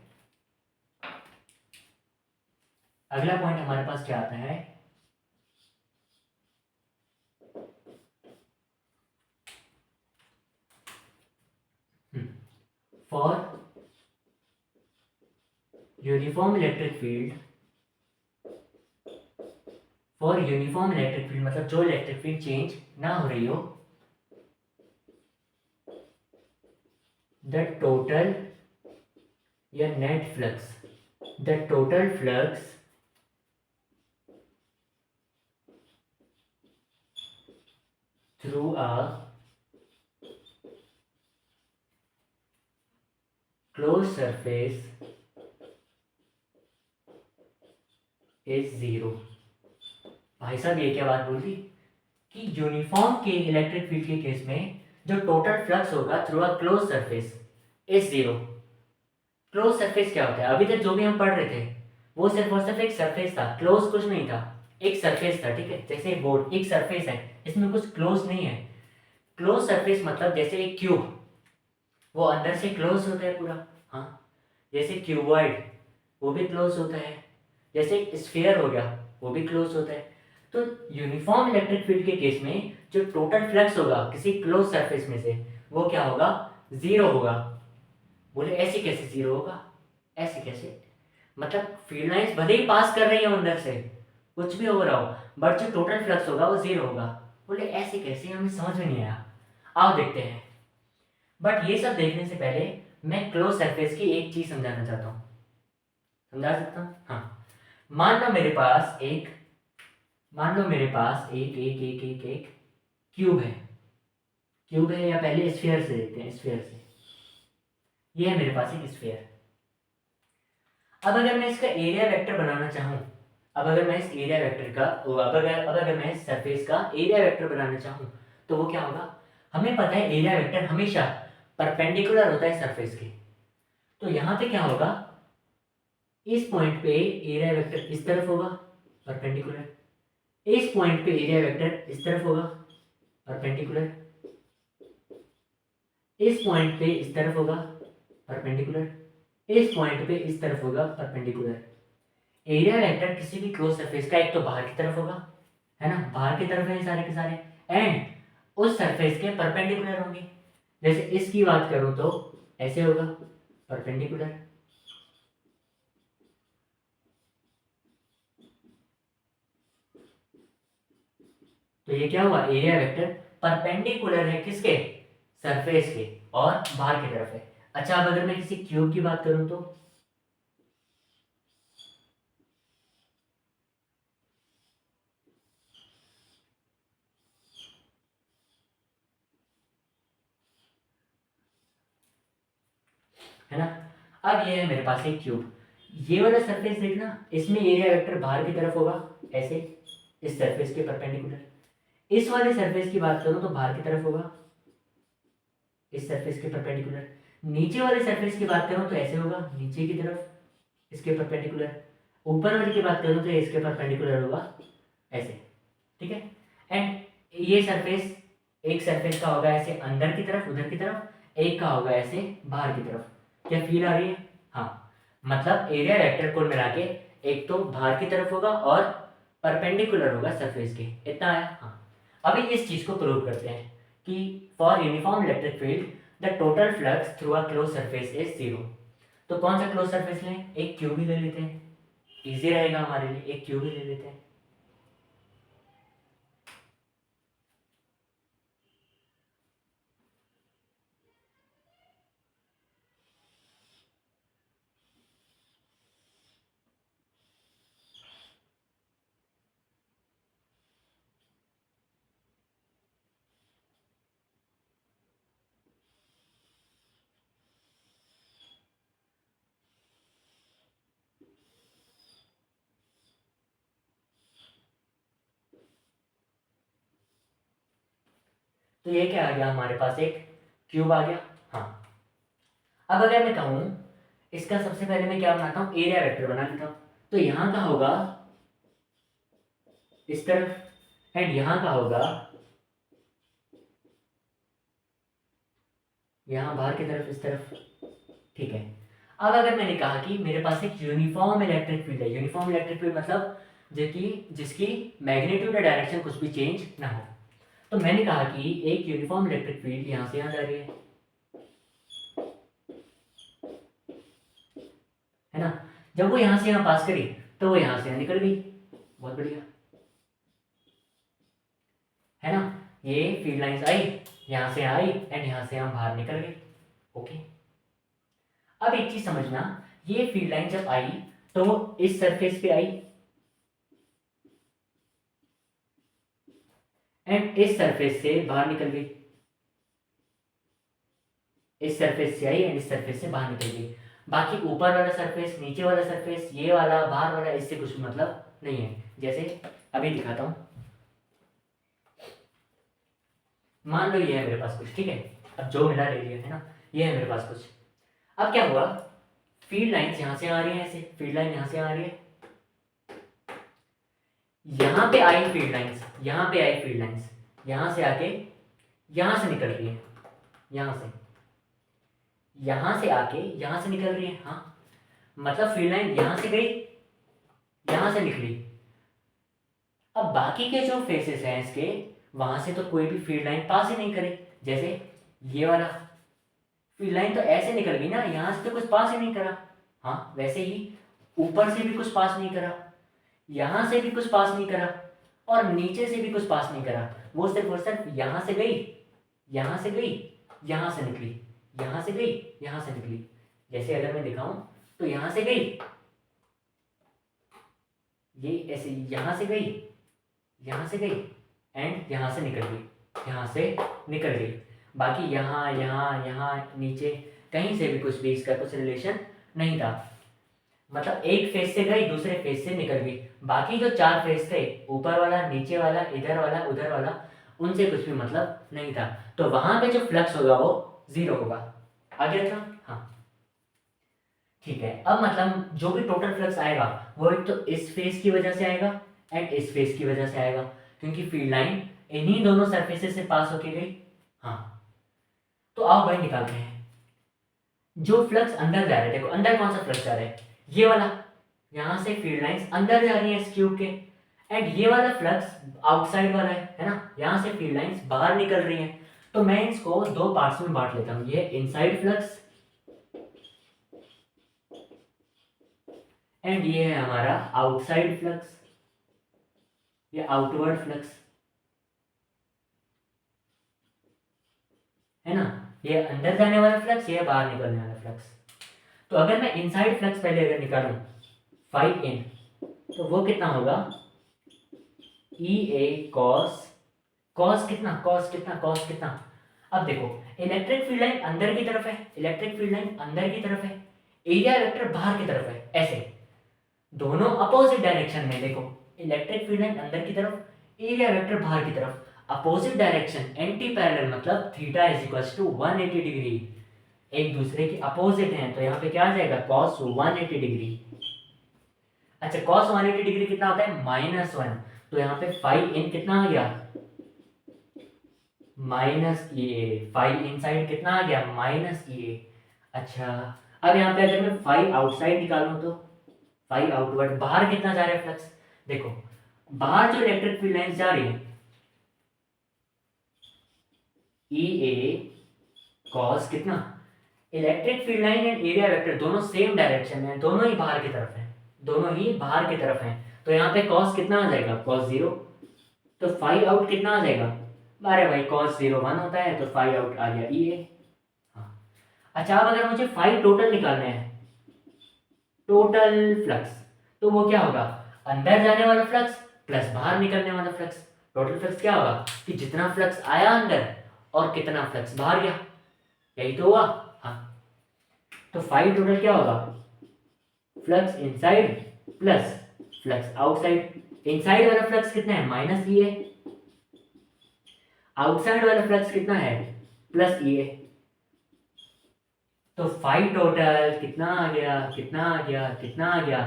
Speaker 1: अगला पॉइंट हमारे पास क्या आता है? फॉर यूनिफॉर्म इलेक्ट्रिक फील्ड, मतलब जो इलेक्ट्रिक फील्ड चेंज ना हो रही हो, द टोटल या net flux, the total flux through a close surface is 0। भाई साहब ये क्या बात बोल दी कि यूनिफॉर्म के इलेक्ट्रिक फील्ड के केस में जो टोटल फ्लक्स होगा through a close surface is 0। Close surface क्या होता है? अभी तक जो भी हम पढ़ रहे थे वो सिर्फ और सिर्फ एक सरफेस था, क्लोज कुछ नहीं था, एक सरफेस था, ठीक है। जैसे एक बोर्ड एक सरफेस है, इसमें कुछ क्लोज नहीं है। क्लोज सरफेस मतलब जैसे एक क्यूब, वो अंदर से क्लोज होता है पूरा, हाँ। जैसे क्यूबॉइड, वो भी क्लोज होता है। जैसे एक स्फीयर हो गया, वो भी क्लोज होता है। तो यूनिफॉर्म इलेक्ट्रिक फील्ड के केस में जो टोटल फ्लक्स होगा किसी क्लोज सरफेस में से, वो क्या होगा, जीरो होगा। बोले ऐसे कैसे जीरो होगा, ऐसे कैसे, मतलब फील्ड लाइंस भले ही पास कर रही है अंदर से, कुछ भी हो रहा हो, बट जो टोटल फ्लक्स होगा वो जीरो होगा। बोले ऐसे कैसे, हमें समझ में नहीं आया। आओ देखते हैं। बट ये सब देखने से पहले मैं क्लोज सरफेस की एक चीज समझाना चाहता हूँ। समझा सकता हूँ, हाँ। मान लो मेरे पास एक, मान लो मेरे पास एक एक एक एक एक क्यूब है। क्यूब है, या पहले स्फीयर से देखते हैं, स्फीयर से। ये है मेरे पास एक स्फीयर। अब अगर मैं इसका एरिया वेक्टर बनाना चाहूँ, अब अगर मैं इस एरिया वेक्टर का, अब अगर मैं इस सरफेस का एरिया वेक्टर बनाना चाहूँ, तो वो क्या होगा। हमें पता है एरिया वेक्टर हमेशा परपेंडिकुलर होता है सरफेस के। तो यहाँ पे क्या होगा, इस पॉइंट पे एरिया वेक्टर इस तरफ होगा, परपेंडिकुलर। इस पॉइंट पे एरिया वेक्टर इस तरफ होगा, परपेंडिकुलर। इस पॉइंट पे इस तरफ होगा, परपेंडिकुलर। इस पॉइंट पे इस तरफ होगा, परपेंडिकुलर। एरिया वेक्टर किसी भी क्लोज सरफेस का एक तो बाहर की तरफ होगा, है ना, बाहर की तरफ है सारे के सारे, एंड उस सरफेस के परपेंडिकुलर होंगे। जैसे इसकी बात करूं तो ऐसे होगा, परपेंडिकुलर। तो ये क्या हुआ, एरिया वेक्टर परपेंडिकुलर है किसके, सरफेस के, और बाहर की तरफ है। अच्छा, अब अगर मैं किसी क्यूब की बात करूं तो, है ना। अब ये है मेरे पास एक क्यूब, ये वाला सरफेस देखना, इसमें एरिया वेक्टर बाहर की तरफ होगा, ऐसे, इस सरफेस के परपेंडिकुलर। इस वाले सरफेस की बात करूं तो बाहर की तरफ होगा, इस सरफेस के परपेंडिकुलर। नीचे वाले सरफेस की बात करूं तो ऐसे होगा, नीचे की तरफ, इसके परपेंडिकुलर। ऊपर वाले की बात करूं तो इसके परपेंडिकुलर होगा, ऐसे, ठीक है। एंड ये सरफेस, एक सरफेस का होगा ऐसे अंदर की तरफ, उधर की तरफ, एक का होगा ऐसे बाहर की तरफ। क्या फील आ रही है, हाँ। मतलब एरिया वेक्टर कुल मिला के एक तो बाहर की तरफ होगा और परपेंडिकुलर होगा सरफेस के, इतना है, हाँ। अभी इस चीज को प्रूव करते हैं कि for uniform electric field the total flux through a close surface is zero. तो कौन सा क्लोज सरफेस लें, एक क्यूब ही ले लेते हैं, इजी रहेगा हमारे लिए, एक क्यूब ही ले लेते हैं। तो ये क्या आ गया हमारे पास, एक क्यूब आ गया, हाँ। अब अगर मैं कहूं, इसका सबसे पहले मैं क्या बनाता हूं, एरिया वेक्टर बना लेता हूं। तो यहां का होगा इस तरफ, एंड यहां का होगा यहां बाहर की तरफ, इस तरफ, ठीक है। अब अगर मैंने कहा कि मेरे पास एक यूनिफॉर्म इलेक्ट्रिक फील्ड है, यूनिफॉर्म इलेक्ट्रिक फील्ड मतलब जिसकी मैग्नीट्यूड या डायरेक्शन कुछ भी चेंज ना हो। तो मैंने कहा कि एक यूनिफॉर्म इलेक्ट्रिक फील्ड यहां से यहां जा रही है ना। जब वो यहां से यहां पास करी तो वो यहां से यहां निकल गई, बहुत बढ़िया, है ना। ये फील्ड लाइंस आई, यहां से आई, एंड यहां से यहां बाहर निकल गई, ओके। अब एक चीज समझना, ये फील्ड लाइन जब आई तो वो इस सरफेस पे आई, एंड इस सरफेस से बाहर निकल गई। इस सरफेस से आई एंड इस सरफेस से बाहर निकल गई। बाकी ऊपर वाला सरफेस, नीचे वाला सरफेस, ये वाला, बाहर वाला, इससे कुछ मतलब नहीं है। जैसे अभी दिखाता हूं, मान लो ये है मेरे पास कुछ, ठीक है। अब जो मिला ले लिया, है ना। ये है मेरे पास कुछ। अब क्या हुआ, फील्ड लाइंस यहां से आ रही है, ऐसे फील्ड लाइन यहां से आ रही है, यहाँ पे आई फील्ड लाइंस, यहाँ पे आई फील्ड लाइंस, यहाँ से आके यहाँ से निकल रही है, यहाँ से, यहाँ से आके यहाँ से निकल रही है। हाँ, मतलब फील्ड लाइन यहाँ से गई, यहाँ से निकली। अब बाकी के जो फेसेस हैं इसके, वहां से तो कोई भी फील्ड लाइन पास ही नहीं करे। जैसे ये वाला फील्ड लाइन तो ऐसे निकल गई ना, यहाँ से तो कुछ पास ही नहीं करा। हाँ, वैसे ही ऊपर से भी कुछ पास नहीं करा, यहाँ से भी कुछ पास नहीं करा, और नीचे से भी कुछ पास नहीं करा। वो सिर्फ यहाँ से गई, यहाँ से गई, यहाँ से निकली, यहाँ से गई, यहाँ से निकली। जैसे अगर मैं दिखाऊं तो यहाँ से गई, ये ऐसे यहाँ से गई, यहाँ से गई, एंड यहाँ से निकल गई, यहाँ से निकल गई। बाकी यहाँ यहाँ यहाँ नीचे कहीं से भी कुछ भी इसका कुछ रिलेशन नहीं था। मतलब एक फेस से गई, दूसरे फेस से निकल गई। बाकी जो चार फेस थे, ऊपर वाला, नीचे वाला, इधर वाला, उधर वाला, उनसे कुछ भी मतलब नहीं था। तो वहां पे जो फ्लक्स होगा वो 0 होगा। आ गया था? हाँ, ठीक है। अब मतलब जो भी टोटल फ्लक्स आएगा वो एक तो इस फेस की वजह से आएगा एंड इस फेस की वजह से आएगा, क्योंकि फील्ड लाइन इन्हीं दोनों सरफेसेस से पास होके गई। हाँ, तो आओ भाई निकालते हैं। जो फ्लक्स अंदर जा रहे, देखो अंदर कौन सा फ्लक्स जा रहा है, ये वाला। यहाँ से फील्ड लाइंस अंदर जा रही है इस ट्यूब के, एंड ये वाला फ्लक्स आउटसाइड वाला है ना, यहाँ से फील्ड लाइंस बाहर निकल रही हैं। तो मैं इसको दो पार्ट्स में बांट लेता हूँ, ये इनसाइड फ्लक्स एंड ये है हमारा आउटसाइड फ्लक्स, ये आउटवर्ड फ्लक्स है ना। ये अंदर जाने वाला फ्लक्स, ये बाहर निकलने वाला फ्लक्स। तो अगर मैं इनसाइड फ्लक्स पहले अगर निकालूं फाई इन, तो वो कितना होगा, ई ए कॉस, कॉस कितना, कॉस कितना, कॉस कितना। अब देखो इलेक्ट्रिक फील्ड लाइन अंदर की तरफ है, इलेक्ट्रिक फील्ड लाइन अंदर की तरफ है, एरिया वेक्टर बाहर की तरफ है, ऐसे दोनों अपोजिट डायरेक्शन में। देखो इलेक्ट्रिक फील्ड लाइन अंदर की तरफ, एरिया वेक्टर बाहर की तरफ, अपोजिट डायरेक्शन, एंटी पैरेलल, मतलब theta is equals to 180 degree, एक दूसरे की अपोजिट हैं। तो यहाँ पे क्या आ जाएगा, cos 180 डिग्री। अच्छा, cos 180 डिग्री कितना होता है, -1। तो यहाँ पे फाई इन कितना आ गया, माइनस ये, फाई इनसाइड कितना आ गया, माइनस ये। अच्छा, अब यहाँ पे अगर मैं फाई आउटसाइड निकालूं तो फाई आउटवर्ड, बाहर कितना जा रहा है फ्लक्स। देखो बाहर जो इलेक्ट्रिक फील्ड लाइंस जा रही है, ई ए कॉस कितना, electric field line and area vector दोनों सेम डायरेक्शन में, दोनों ही बाहर की तरफ हैं, दोनों ही बाहर की तरफ हैं। तो यहाँ पे कॉस कितना आ जाएगा, कॉस 0। तो फाई आउट कितना आ जाएगा, अरे भाई कॉस 0 1 होता है, तो फाई आउट आ गया ई ए। हाँ, अच्छा अब अगर मुझे फाई टोटल निकालना है, टोटल फ्लक्स, तो वो क्या होगा, अंदर जाने वाला फ्लक्स प्लस बाहर निकलने वाला फ्लक्स। टोटल फ्लक्स क्या होगा कि जितना फ्लक्स आया अंदर और कितना फ्लक्स बाहर गया, यही तो हुआ। हाँ, तो फाई टोटल क्या होगा, flux inside plus flux outside. Inside वाला फ्लक्स कितना है, माइनस ई ए, आउटसाइड वाला फ्लक्स कितना है, प्लस ई ए। तो फाई टोटल कितना आ गया, कितना आ गया, कितना आ गया,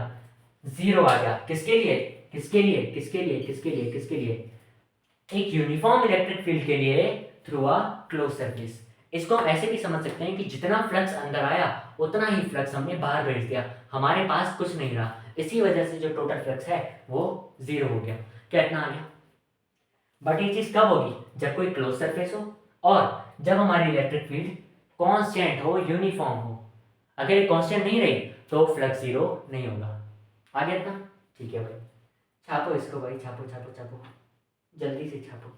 Speaker 1: 0 आ गया। किसके लिए, किसके लिए, किसके लिए, किसके लिए, किसके लिए, एक यूनिफॉर्म इलेक्ट्रिक फील्ड के लिए थ्रू अ क्लोज सरफेस। इसको हम ऐसे भी समझ सकते हैं कि जितना फ्लक्स अंदर आया उतना ही फ्लक्स हमने बाहर भेज दिया, हमारे पास कुछ नहीं रहा। इसी वजह से जो टोटल फ्लक्स है वो 0 हो गया। कितना आ गया। बट ये चीज कब होगी, जब कोई क्लोज सरफेस हो और जब हमारी इलेक्ट्रिक फील्ड कांस्टेंट हो, यूनिफॉर्म हो। अगर ये कांस्टेंट नहीं रही तो फ्लक्स 0 नहीं होगा। आ गया था, ठीक है भाई। छापो इसको भाई, छापो छापो छापो, जल्दी से छापो।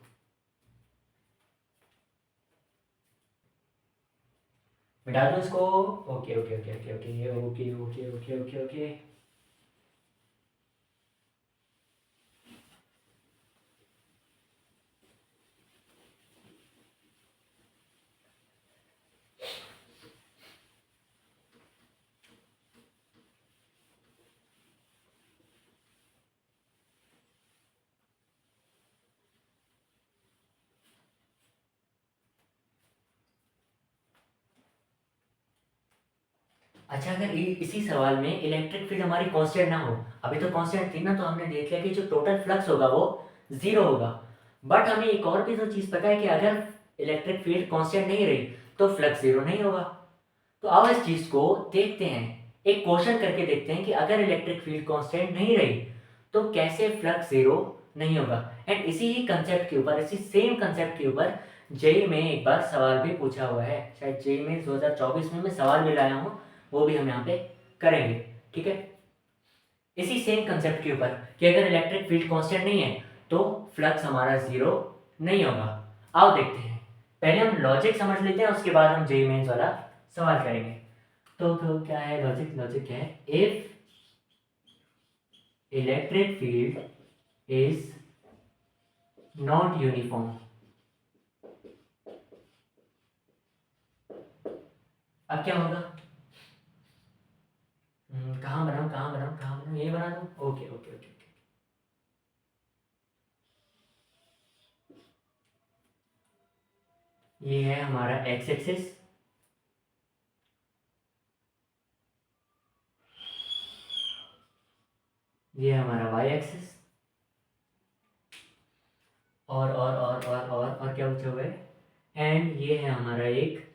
Speaker 1: मिटा दो इसको। Okay okay okay okay okay okay okay okay okay okay. अच्छा, अगर इसी सवाल में इलेक्ट्रिक फील्ड हमारी कांस्टेंट ना हो, अभी तो कांस्टेंट थी ना, तो हमने देख लिया कि जो टोटल फ्लक्स होगा वो जीरो होगा। बट हमें एक और भी तो चीज़ पता है कि अगर इलेक्ट्रिक फील्ड कांस्टेंट नहीं रही तो फ्लक्स जीरो नहीं होगा। तो अब इस चीज़ को देखते हैं, एक क्वेश्चन करके देखते हैं कि अगर इलेक्ट्रिक फील्ड कांस्टेंट नहीं रही तो कैसे फ्लक्स जीरो नहीं होगा। एंड इसी ही कंसेप्ट के ऊपर, इसी सेम कंसेप्ट के ऊपर जेई में एक बार सवाल भी पूछा हुआ है, शायद जेई में 2024 में मैं सवाल भी लाया हूँ, वो भी हम यहाँ पे करेंगे। ठीक है, इसी सेम कंसेप्ट के ऊपर कि अगर इलेक्ट्रिक फील्ड कांस्टेंट नहीं है तो फ्लक्स हमारा जीरो नहीं होगा। आओ देखते हैं, पहले हम लॉजिक समझ लेते हैं, उसके बाद हम जेई मेंस वाला सवाल करेंगे। तो क्या है लॉजिक? लॉजिक क्या है? If electric field is not uniform, अब क्या होगा? कहाँ बनाऊँ, कहाँ बनाऊँ, कहाँ बनाऊँ? ये बना दूँ? Okay okay okay. ये है हमारा एक्स एक्सिस, ये है हमारा वाई एक्सिस, और क्या पूछा हुआ है? एंड ये है हमारा एक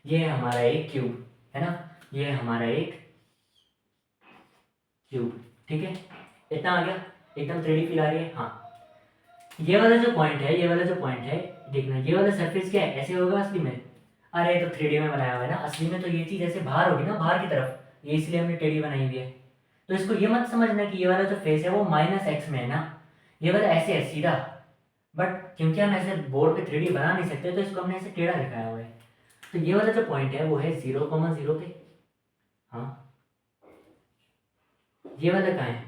Speaker 1: ये है हमारा एक क्यूब, है ना, ये है हमारा एक क्यूब। ठीक है, इतना आ गया, एकदम 3D फील आ रही है। हाँ, ये वाला जो पॉइंट है, ये वाला जो पॉइंट है, देखना ये वाला सरफेस क्या है, ऐसे होगा असली में? अरे तो 3D में बनाया हुआ है ना, असली में तो ये चीज़ ऐसे बाहर होगी ना, बाहर की तरफ, ये इसलिए हमने टेढ़ी बनाई हुई है। तो इसको ये मत समझना कि ये वाला जो फेस है वो -x में है ना, ये वाला ऐसे है सीधा। बट क्योंकि हम ऐसे बोर्ड पे 3D बना नहीं सकते तो इसको हमने ऐसे टेढ़ा दिखाया हुआ है। तो ये वाला जो पॉइंट है वो है 0,0 पे। हाँ, ये वाला कहाँ है?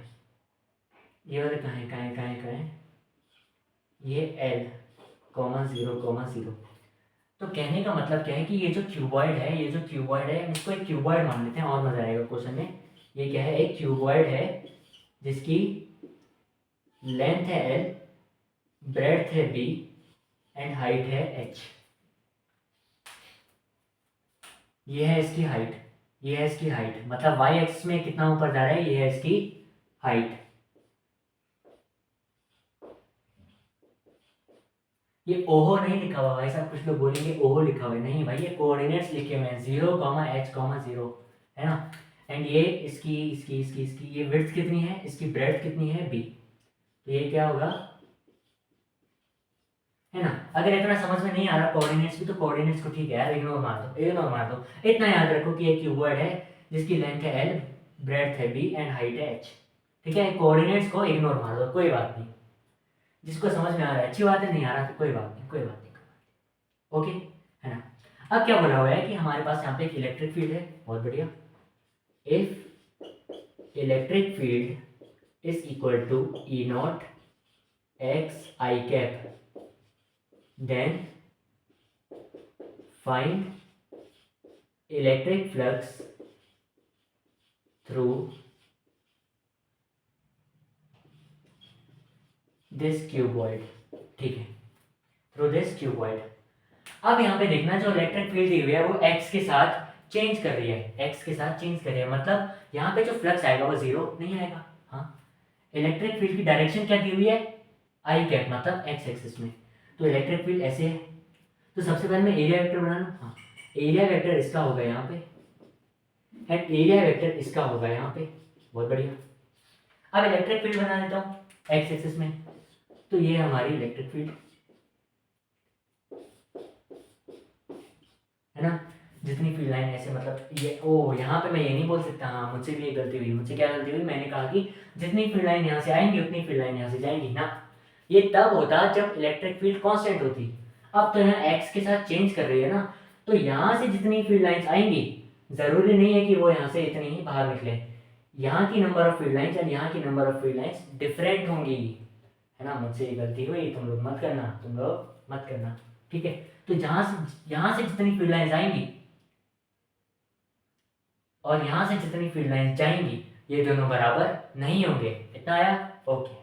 Speaker 1: ये वाला कहाँ है, कहाँ है, कहाँ है, कहाँ है? ये L, 0,0। तो कहने का मतलब क्या है कि ये जो क्यूबॉइड है, ये जो क्यूबॉइड है, इसको एक क्यूबॉइड मान लेते हैं और मजा आएगा क्वेश्चन में। ये क्या है? एक क्यूबॉइड है जिसकी लेंथ है L, ब्रेड्थ है B एंड हाइट है H। ये है इसकी हाइट, ये है इसकी हाइट, मतलब वाई एक्सिस में कितना ऊपर जा रहा है, ये है इसकी हाइट। ये ओहो नहीं लिखा हुआ भाई साहब, कुछ लोग बोलेंगे ओहो लिखा हुआ है, नहीं भाई, ये कोऑर्डिनेट्स लिखे हुए हैं 0,h,0, है ना। एंड ये इसकी ये विड्थ कितनी है, इसकी ब्रेड्थ कितनी है B। तो ये क्या होगा, है ना। अगर इतना समझ में नहीं आ रहा कोऑर्डिनेट्स भी, तो कोऑर्डिनेट्स को ठीक है यार, इग्नोर मार दो, इग्नोर मार दो। इतना याद रखो कि एक क्यूबॉइड है जिसकी लेंथ है L, ब्रेड्थ है B एंड हाइट है H। ठीक है, कोऑर्डिनेट्स को इग्नोर मार दो, कोई बात नहीं। जिसको समझ में आ रहा है अच्छी बात है, नहीं आ रहा तो कोई बात नहीं, कोई बात नहीं। ओके, है ना। अब क्या बोला हुआ है कि हमारे पास यहाँ पे एक इलेक्ट्रिक फील्ड है, बहुत बढ़िया। If electric field is equal to E not X I cap, then find electric flux through this cuboid. ठीक है, थ्रू दिस क्यूबॉइड। अब यहाँ पे देखना, जो इलेक्ट्रिक फील्ड दी हुई है वो x के साथ चेंज कर रही है, x के साथ चेंज कर रही है, मतलब यहाँ पे जो फ्लक्स आएगा वो जीरो नहीं आएगा। हाँ, इलेक्ट्रिक फील्ड की डायरेक्शन क्या दी हुई है, आई कैप, मतलब x एक्सिस में। तो इलेक्ट्रिक फील्ड ऐसे है, तो सबसे पहले मैं एरिया वेक्टर बना लूँ। हाँ, एरिया वेक्टर इसका होगा यहाँ पे एंड एरिया वेक्टर इसका होगा यहाँ पे, बहुत बढ़िया। अब इलेक्ट्रिक फील्ड बना लेता हूँ x एक्सिस में, तो ये हमारी इलेक्ट्रिक फील्ड, है ना। जितनी फील्ड लाइन ऐसे, मतलब ये यहाँ पे मैं ये नहीं बोल सकता, हाँ मुझसे भी एक गलती हुई। मुझसे क्या गलती हुई, मैंने कहा कि जितनी फील्ड लाइन यहाँ से आएंगी उतनी फील्ड लाइन यहाँ से जाएंगी ना। ये तब होता जब इलेक्ट्रिक फील्ड कांस्टेंट होती। अब तो यहाँ एक्स के साथ चेंज कर रही है ना, तो यहाँ से जितनी फील्ड लाइन्स आएंगी जरूरी नहीं है कि वो यहाँ से इतनी ही बाहर निकले। यहाँ की नंबर ऑफ फील्ड लाइन्स और यहाँ की number of field lines different होंगी, है ना। मुझसे ये गलती हुई, तुम लोग मत करना, तुम लोग मत करना। ठीक है। तो यहाँ से जितनी फील्ड लाइंस आएंगी और यहाँ से जितनी फील्ड लाइंस जाएंगी ये दोनों बराबर नहीं होंगे। इतना आया? ओके।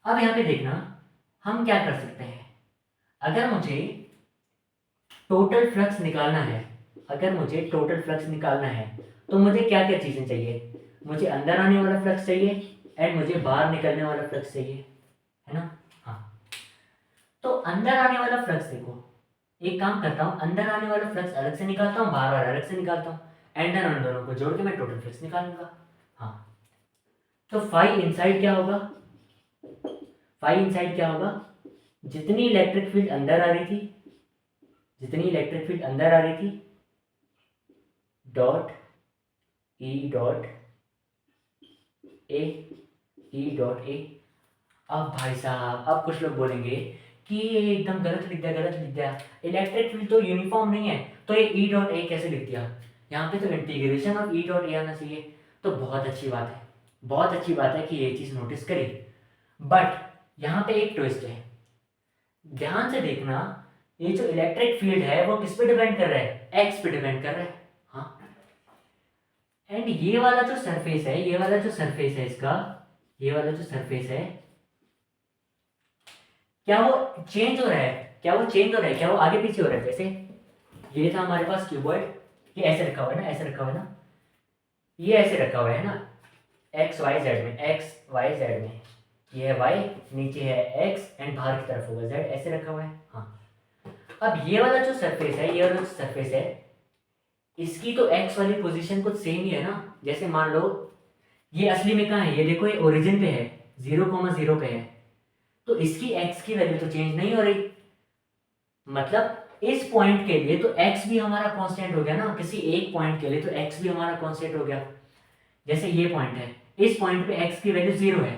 Speaker 1: अब यहाँ पे देखना हम क्या कर सकते हैं। अगर मुझे टोटल फ्लक्स निकालना है, तो मुझे क्या क्या चीजें चाहिए? मुझे अंदर आने वाला फ्लक्स चाहिए एंड मुझे बाहर निकलने वाला फ्लक्स चाहिए, है ना? हाँ। तो अंदर आने वाला फ्लक्स देखो, एक काम करता हूँ, अंदर आने वाला फ्लक्स अलग से निकालता हूँ, बाहर वाला अलग से निकालता हूँ, एंड देन उन दोनों को जोड़ के मैं टोटल फ्लक्स निकालूंगा। हाँ। तो फाई इनसाइड क्या होगा? जितनी इलेक्ट्रिक फील्ड अंदर आ रही थी डॉट ई डॉट ए। अब भाई साहब, अब कुछ लोग बोलेंगे कि ये एकदम गलत लिख दिया, इलेक्ट्रिक फील्ड तो यूनिफॉर्म नहीं है, तो ये ई डॉट ए कैसे लिख दिया? यहाँ पे तो integration of E dot A आना चाहिए। तो बहुत अच्छी बात है कि ये चीज़ नोटिस करी। बट यहाँ पे एक ट्विस्ट है, ध्यान से देखना, ये जो इलेक्ट्रिक फील्ड है वो किस पे डिपेंड कर रहा है? एक्स पे डिपेंड कर रहा है। हाँ। एंड ये वाला जो सरफेस है, क्या वो चेंज हो रहा है? क्या वो आगे पीछे हो रहा है? जैसे ये था हमारे पास क्यूबॉइड, ये ऐसे रखा हुआ है ना, ये ऐसे रखा हुआ है ना, एक्स वाई जेड में, ये है वाई, नीचे है एक्स एंड बाहर की तरफ होगा जेड, ऐसे रखा हुआ है। हाँ। अब ये वाला जो सरफेस है, इसकी तो एक्स वाली पोजीशन कुछ सेम ही है ना। जैसे मान लो ये असली में कहाँ है? ये देखो, ये ओरिजिन पे है, 0,0 पे है, तो इसकी एक्स की वैल्यू तो चेंज नहीं हो रही। मतलब इस पॉइंट के लिए तो एक्स भी हमारा कांस्टेंट हो गया ना, किसी एक पॉइंट के लिए तो एक्स भी हमारा कांस्टेंट हो गया। जैसे ये पॉइंट है, इस पॉइंट पे एक्स की वैल्यू 0 है,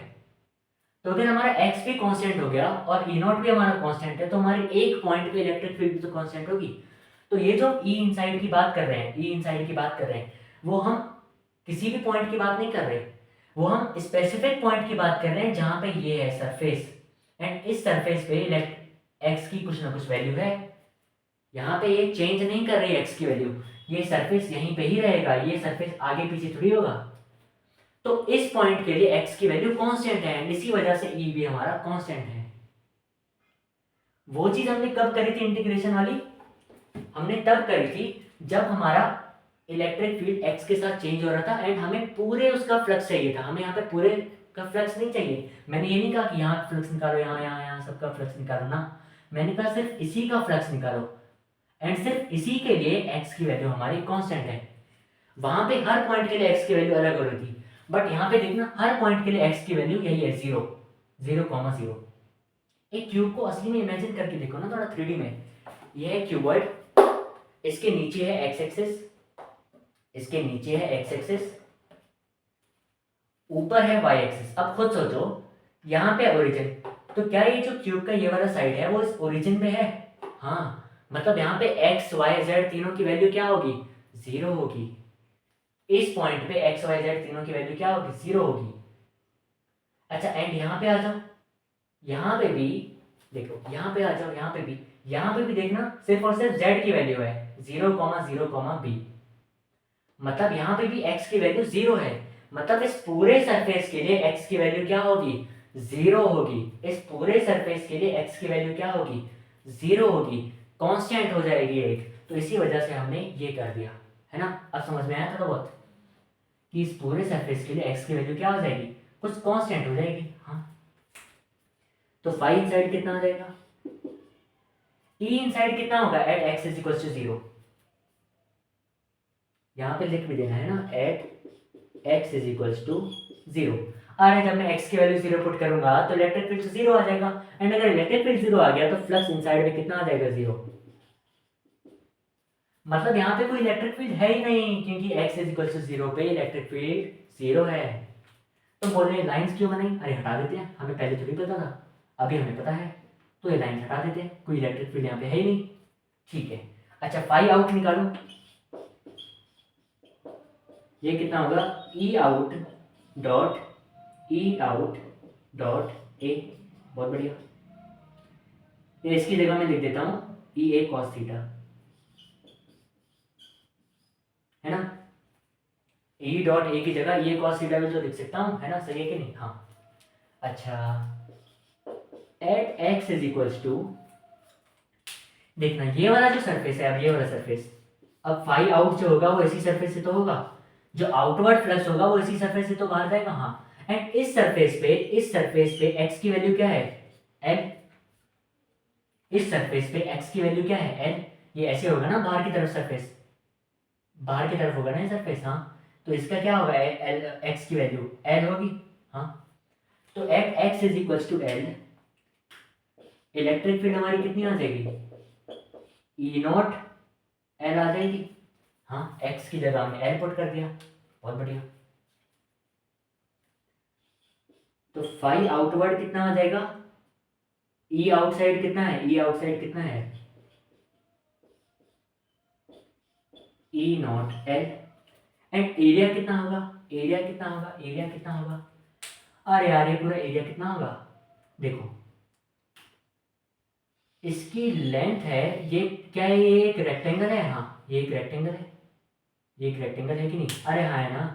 Speaker 1: तो अगर हमारा एक्स भी कांस्टेंट हो गया और ई नॉट भी हमारा कांस्टेंट है, तो हमारे एक पॉइंट पे इलेक्ट्रिक फील्ड भी तो कांस्टेंट होगी। तो ये जो ई इनसाइड की बात कर रहे हैं, वो हम किसी भी पॉइंट की बात नहीं कर रहे, वो हम स्पेसिफिक पॉइंट की बात कर रहे हैं जहां पे ये है सरफेस, एंड इस सरफेस पे एक्स की कुछ ना कुछ वैल्यू है। यहाँ पे ये चेंज नहीं कर रही है एक्स की वैल्यू, ये सरफेस यहीं पे ही रहेगा, ये सरफेस आगे पीछे थोड़ी होगा। तो इस पॉइंट के लिए एक्स की वैल्यू कांस्टेंट है, इसी वजह से ई भी हमारा कांस्टेंट है। वो चीज हमने कब करी थी इंटीग्रेशन वाली? हमने तब करी थी जब हमारा इलेक्ट्रिक फील्ड एक्स के साथ चेंज हो रहा था एंड हमें पूरे उसका फ्लक्स चाहिए था। हमें यहाँ पे पूरे का फ्लक्स नहीं चाहिए। मैंने ये नहीं कहा कि यहाँ फ्लक्स निकालो, यहाँ सबका फ्लक्स निकालो ना, मैंने कहा सिर्फ इसी का फ्लक्स निकालो, एंड सिर्फ इसी के लिए एक्स की वैल्यू हमारी कांस्टेंट है। वहां पे हर पॉइंट के लिए एक्स की वैल्यू अलग हो रही थी, बट यहाँ पे देखना हर पॉइंट के लिए एक्स की वैल्यू यही है, 0,0। एक क्यूब को असली में इमेजिन करके देखो ना थोड़ा 3D में। ये है क्यूबॉइड, इसके नीचे है एक्स एक्सिस, ऊपर है वाई एक्सिस। अब खुद सोचो, यहाँ पे ओरिजिन, तो क्या ये जो क्यूब का ये वाला साइड है वो इस ओरिजिन पे है? हाँ, मतलब यहाँ पे एक्स वाई जेड तीनों की वैल्यू क्या होगी? 0 होगी। इस पॉइंट पे एक्स वाई जेड तीनों की वैल्यू क्या होगी? 0 होगी। अच्छा, एंड यहाँ पे आ जाओ, यहाँ पे भी देखो, यहाँ पे आ जाओ, यहाँ पे भी देखना सिर्फ और सिर्फ z की वैल्यू है 0,0,b। मतलब यहाँ पे भी x की वैल्यू 0 है, मतलब इस पूरे सरफेस के लिए x की वैल्यू क्या होगी? 0 होगी। इस पूरे सरफेस के लिए x की वैल्यू क्या होगी? 0 होगी, कांस्टेंट हो जाएगी एक। तो इसी वजह से हमने ये कर दिया, है ना? अब समझ में आया थोड़ा बहुत कि इस पूरे सरफेस के लिए x की वैल्यू क्या हो जाएगी? कुछ कांस्टेंट हो जाएगी। हाँ, तो फाई इनसाइड कितना हो जाएगा? ई इनसाइड कितना होगा? At x is equal to 0। यहाँ पे लिख भी देना है ना, at x is equal to 0। अरे जब मैं x की वैल्यू 0 पुट करूंगा तो इलेक्ट्रिक फील्ड 0 आ जाएगा, एंड अगर इलेक्ट्रिक फील्ड 0 आ गया तो फ्लक्स इनसाइड में कितना आ जाएगा? 0। मतलब यहाँ पे कोई इलेक्ट्रिक फील्ड है ही नहीं, क्योंकि x इज इक्वल टू 0 पे इलेक्ट्रिक फील्ड 0 है। तो बोल रहे लाइंस क्यों बनाई? अरे हटा देते हैं, हमें पहले थोड़ी पता था, अभी हमें पता है, तो ये लाइन हटा देते हैं, कोई इलेक्ट्रिक फील्ड यहाँ पे है ही नहीं। ठीक है। अच्छा, फाई आउट निकालो, ये कितना होगा? ई आउट डॉट ए। बहुत बढ़िया। ये इसकी जगह मैं लिख देता हूँ ई ए कॉस थीटा, है ना। ई डॉट ए की जगह ई ए कॉस थीटा भी तो लिख सकता हूँ, है ना, सही है कि नहीं। हाँ अच्छा, at x is equals to, देखना ये वाला जो सरफेस है, अब ये वाला सरफेस, अब फाई आउट जो होगा वो इसी सरफेस से तो होगा, जो आउटवर्ड फ्लक्स होगा वो इसी सरफेस से तो बाहर जाएगा। हाँ, एंड इस सरफेस पे x की वैल्यू क्या है, l, इस सरफेस पे x की वैल्यू क्या है, l। ये ऐसे होगा ना, बाहर की तरफ सरफेस, बाहर की तरफ होगा ना ये सरफेस। हाँ, तो इसका क्या होगा, एल, x की वैल्यू l होगी। हाँ, तो at x is equals to l, electric field हमारी कितनी आ जाएगी, ई नॉट एल आ जाएगी। हाँ, x की जगह हमने l पुट कर दिया, बहुत बढ़िया। तो फाई आउटवर्ड कितना आ जाएगा, ई आउटसाइड कितना है, ई आउटसाइड कितना है, E not L, and area कितना होगा, एरिया कितना होगा, एरिया कितना होगा, अरे यार ये पूरा एरिया कितना होगा, देखो इसकी लेंथ है, ये क्या है, ये एक रेक्टेंगल है। हाँ, ये एक रेक्टेंगल है, ये एक रेक्टेंगल है कि नहीं, अरे हाँ है ना,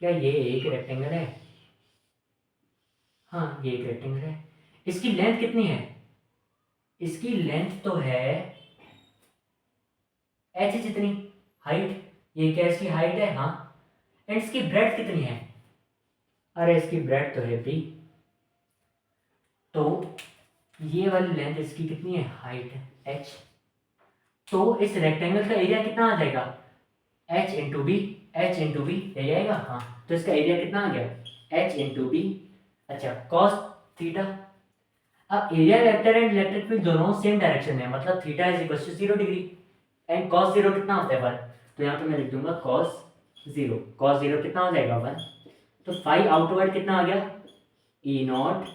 Speaker 1: क्या ये एक रेक्टेंगल है, हाँ ये एक रेक्टेंगल है। इसकी लेंथ कितनी है, इसकी लेंथ तो है एच जितनी, हाइट, ये क्या इसकी हाइट है। हाँ, एंड इसकी ब्रेड्थ कितनी है, अरे इसकी ब्रेड्थ तो है बी, तो ये वाली लेंथ इसकी कितनी है, हाइट है एच, तो इस रेक्टेंगल का एरिया कितना आ जाएगा, H into B, H into B ले जाएगा। हाँ, तो इसका एरिया कितना आ गया, एच इंटू बी। अच्छा, कॉस थीटा, अब area vector and electric field दोनों सेम डायरेक्शन में, मतलब theta is equal to 0 degree, and cos 0 कितना होता है 1, तो यहाँ पे मैं लिख दूंगा कॉस 0, कॉस 0 कितना हो जाएगा 1, तो फाई आउटवर्ड कितना आ गया, E not